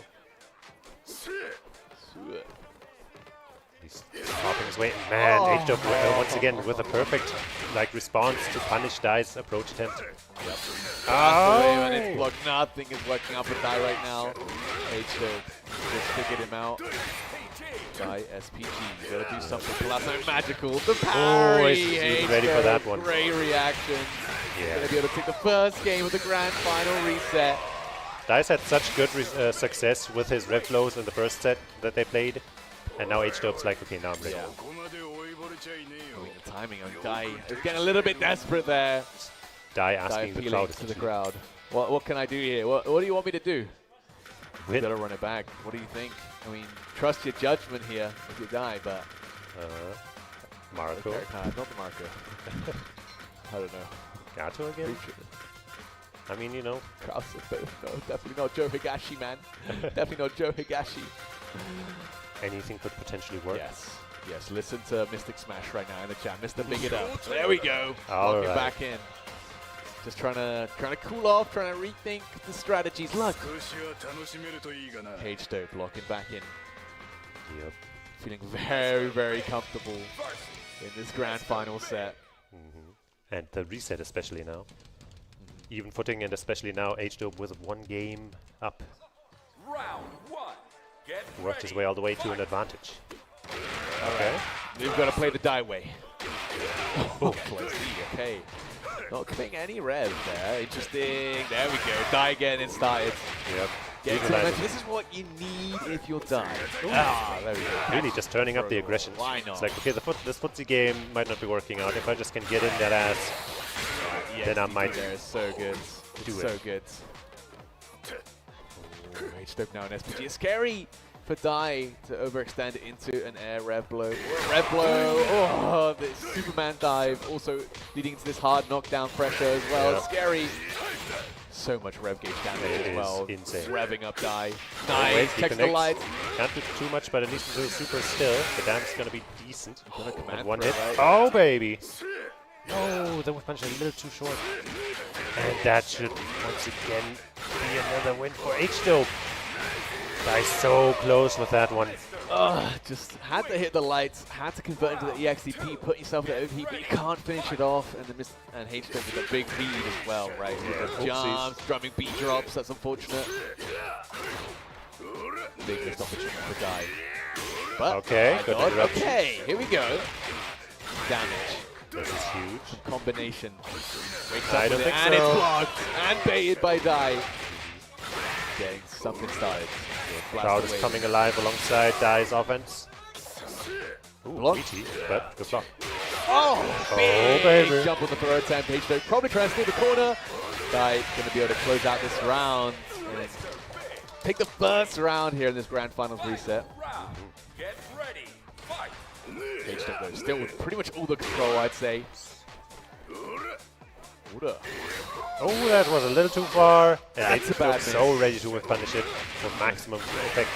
He's hopping his way. Man, Oh. H-Dope once again with a perfect response to punish Dai's approach attempt. Yep. Oh. And it's blocked. Nothing is working out for Dai right now. H-Dub just figured him out. Dai SPG, you gotta do something. Pull out something magical. The parry! He's ready for that one. Great reaction. Yeah. Gonna be able to take the first game of the grand final reset. Dai's had such good success with his rev flows in the first set that they played. And now H-Dope's like, okay, now I'm ready. Yeah. I mean, the timing on Dai is getting a little bit desperate there. Dai asking the crowd. To the crowd. What can I do here? What do you want me to do? Win. You better run it back. What do you think? I mean, trust your judgment here if you die, but... Marco. Not the Marco. I don't know. Gato again? I mean, you know. Krause, but no, definitely not Joe Higashi, man. Definitely not Joe Higashi. Anything could potentially work. Yes, listen to Mystic Smash right now in the chat. Mr. Big It Up. There we go. All Locking right. back in. Just trying to cool off, trying to rethink the strategies. Look. H-Dope locking back in. Yep. Feeling very, very comfortable in this grand final set. And the reset especially now. Even footing, and especially now H-Dope with 1 game up. Round 1. Get Worked his way all the way to an advantage. Okay. We've got to play the Dai way. Oh, let's see. Okay. Not getting any rev there. Interesting. There we go. Dai getting it started. Yep. This is what you need if you're Dai. There we go. Really just turning up the aggression. Why not? It's like, okay, this footsie game might not be working out. If I just can get in that ass, then I might There is so good. do So it. good. H-Dope now in SPG. It's scary for Dai to overextend into an air rev blow. Rev blow. Oh, the Superman dive. Also leading to this hard knockdown pressure as well. Yeah. It's scary. So much rev gauge damage It as is well. insane. Revving up Dai. Wait, Nice. he Checks the connects. lights. Can't do too much, but it needs to do super still. The damage is going to be decent. Gonna command And 1 throw, hit. right? Oh, baby. No, the whip punch a little too short. And that should once again be another win for H-Dope. Dai's so close with that one. Just had to hit the lights, had to convert into the EXDP, put yourself in the OP, but you can't finish it off. And H-Dope with a big lead as well, right? With the jumps, drumming beat drops, that's unfortunate. Big missed opportunity for Dai. But, Okay, good interruption. okay, here we go. Damage. This is huge. Combination. Wakes I up don't with it, think and so. it's blocked, and baited by Dai. Getting something started. Crowd is coming alive alongside Dai's offense. Ooh, Block. Luigi, but good block. Oh, big baby. jump on the throw attempt. H-Dope probably trying to steal the corner. Dai going to be able to close out this round. And take the first round here in this grand finals reset. Round. Get ready. Fight. H-Dope though, still with pretty much all the control, I'd say. Uda. Oh, that was a little too far. And That's a bad H-Dope so ready to whip punish it for maximum effect.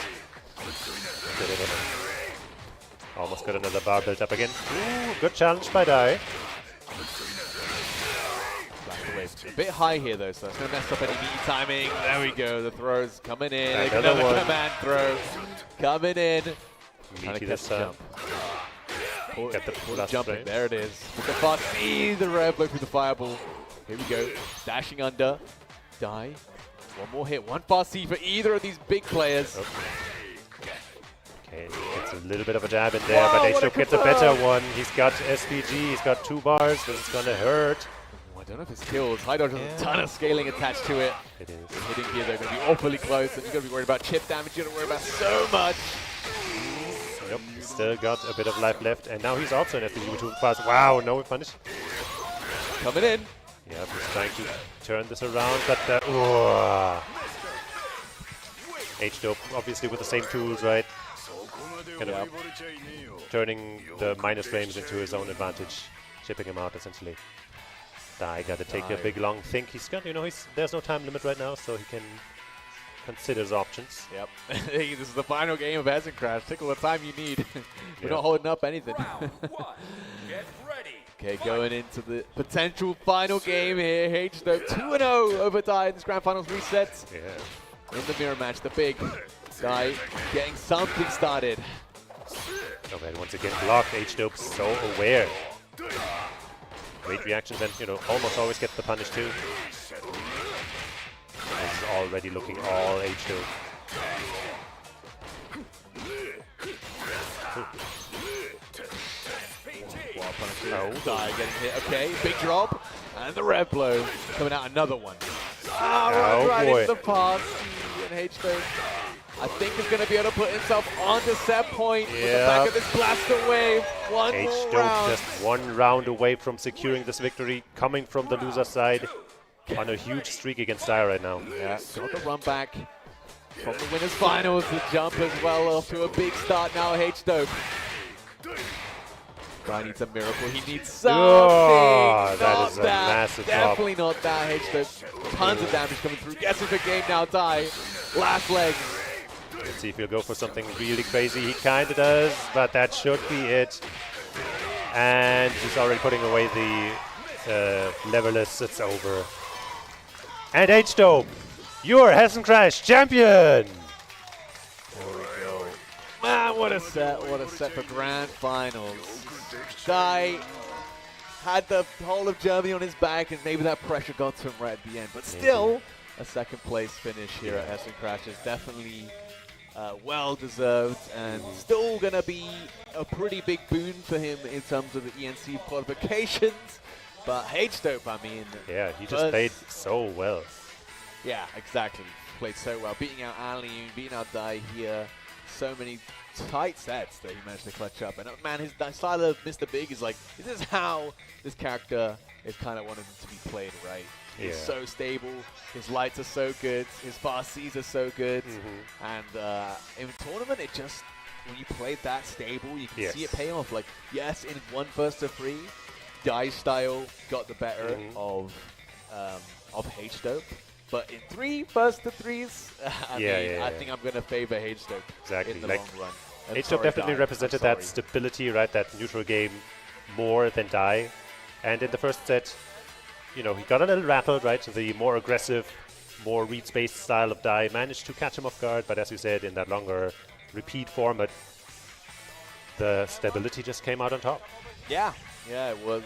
Almost got another bar built up again. Ooh, good challenge by Dai. Back away. A bit high here though, so it's going to mess up any meaty timing. There we go, the throw's coming in. Another one. command throw. Coming in. Trying Meaty to this catch the time. jump. Get the plus Jumping, frame. there it is. With the fast see the rev blow through the fireball. Here we go, dashing under. Dai. One more hit, one fast C for either of these big players. Okay, gets a little bit of a jab in there, Wow, but what a H-Dope gets a better one. He's got SPG, he's got 2 bars, this is gonna hurt. Oh, I don't know if it's kills. High dodge has a ton of scaling attached to it. It is. Hitting here, they're going to be awfully close, and you're going to be worried about chip damage. You're going to worry about so much. Yep, still got a bit of life left, and now he's also in SPG with 2 bars. Wow, no whip punish. Coming in. Yeah, he's trying to turn this around, but H-Dope obviously with the same tools, right? Kind of turning the minus frames into his own advantage, chipping him out essentially. Dai got to take a big long think. He's got, there's no time limit right now, so he can consider his options. Yep. Hey, this is the final game of Hessen Crash. Take all the time you need. We're Yeah. not holding up anything. Round 1. Get ready. Okay, going into the potential final game here. H-Dope 2-0 over Dai in this grand finals reset. Yeah. In the mirror match, the big Dai getting something started. Okay, once again blocked. H-Dope so aware. Great reactions and, almost always gets the punish too. This is already looking all H-Dope. Oh. Die getting hit. Okay, big drop. And the red blow coming out, another one. Oh, right boy. into the pass. And H-Stone, I think, is going to be able to put himself onto set point with the back of this blaster wave. One more H-Stone round. just 1 round away from securing this victory, coming from the loser side on a huge streak against Dire right now. Yeah, got the run back from the winners finals. The jump as well, off to a big start now. H-Dope. Guy needs a miracle. He needs something. Oh, that not is a that. massive drop. Definitely not that. H-Dope. Tons of damage coming through. Guessing the game now. Die. Last leg. Let's see if he'll go for something really crazy. He kind of does, but that should be it. And he's already putting away the levelers. It's over. And H-Dope, your Hessen Crash champion! There we go. Man, what a set. What a set for grand finals. Guy had the whole of Germany on his back, and maybe that pressure got to him right at the end. But still, a second place finish here at Hessen Crash is definitely well deserved, and still going to be a pretty big boon for him in terms of the ENC qualifications. But H-Dope, I mean. Yeah, he just played so well. Yeah, exactly. Played so well. Beating out Ali, beating out Dai here. So many tight sets that he managed to clutch up. And man, his style of Mr. Big is like, this is how this character is kind of wanted to be played, right? He's so stable. His lights are so good. His fast Cs are so good. And in tournament, it just, when you play that stable, you can see it pay off. Like, yes, in 1 first to 3, Dai style got the better of H-Dope. But in 3 first to 3s, I think I'm going to favor H-Dope in the long run. H-Dope definitely represented that stability, right? That neutral game more than Dai. And in the first set, you know, he got a little rattled, right? So the more aggressive, more read-based style of Dai managed to catch him off guard. But as you said, in that longer repeat format, the stability just came out on top. Yeah, it was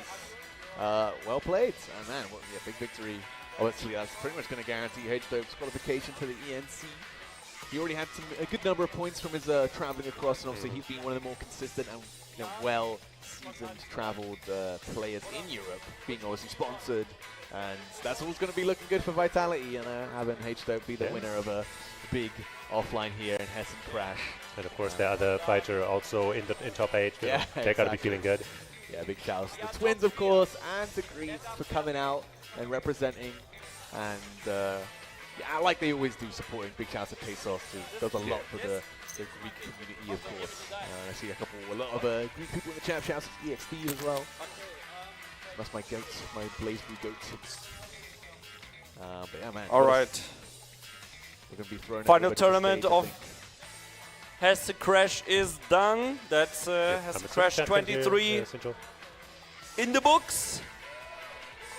well played. And man, big victory. Obviously, that's pretty much going to guarantee H-Dope's qualification to the ENC. He already had a good number of points from his traveling across, and obviously he's been one of the more consistent and well-seasoned, traveled players in Europe, being obviously sponsored, and that's always going to be looking good for Vitality, and having H-Dope be the winner of a big offline here in Hessen Crash. And of course, the other fighter also in top 8. They got to be feeling good. Yeah, big shouts to the Twins, of course, and to Greece for coming out and representing. And like they always do, supporting. Big shouts to Pesos, who does a lot for the Greek community, of course. I see a lot of Greek people in the chat. Shouts to EXT as well. That's my goat, my Blaze Blue goat. But yeah, man. All right. We're going to be throwing final tournament of Hessen Crash is done. That's Hessen Crash 23 in the books.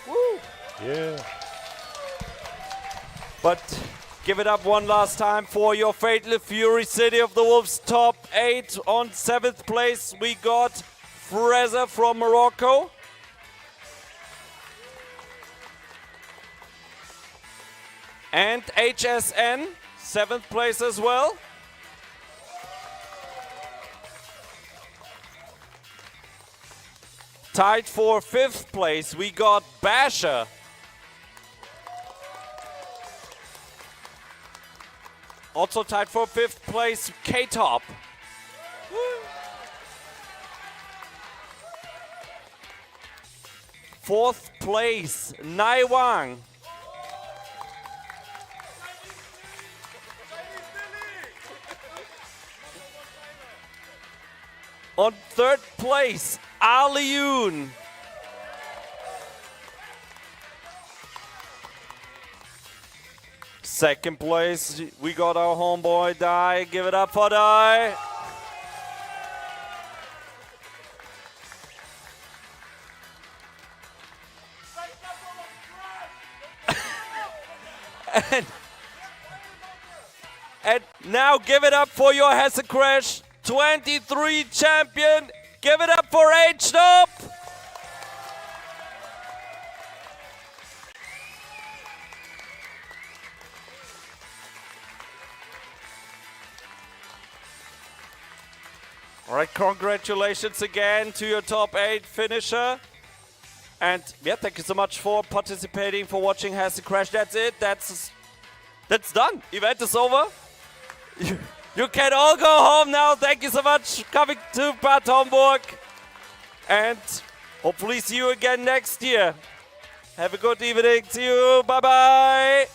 Woo! Yeah. But give it up one last time for your Fatal Fury City of the Wolves top 8. On 7th place, we got Freza from Morocco. And HSN, 7th place as well. Tied for 5th place, we got Basher. Also tied for 5th place, K-Top. 4th place, Naiwang. On 3rd place, Aliyun. Second place, we got our homeboy Dai. Give it up for Dai. and now give it up for your Hessen Crash 23 champion. Give it up for H-Dope. All right, congratulations again to your top 8 finisher. And yeah, thank you so much for participating, for watching Hessen Crash. That's it. That's done. Event is over. You can all go home now. Thank you so much for coming to Bad Homburg. And hopefully see you again next year. Have a good evening. See you. Bye-bye.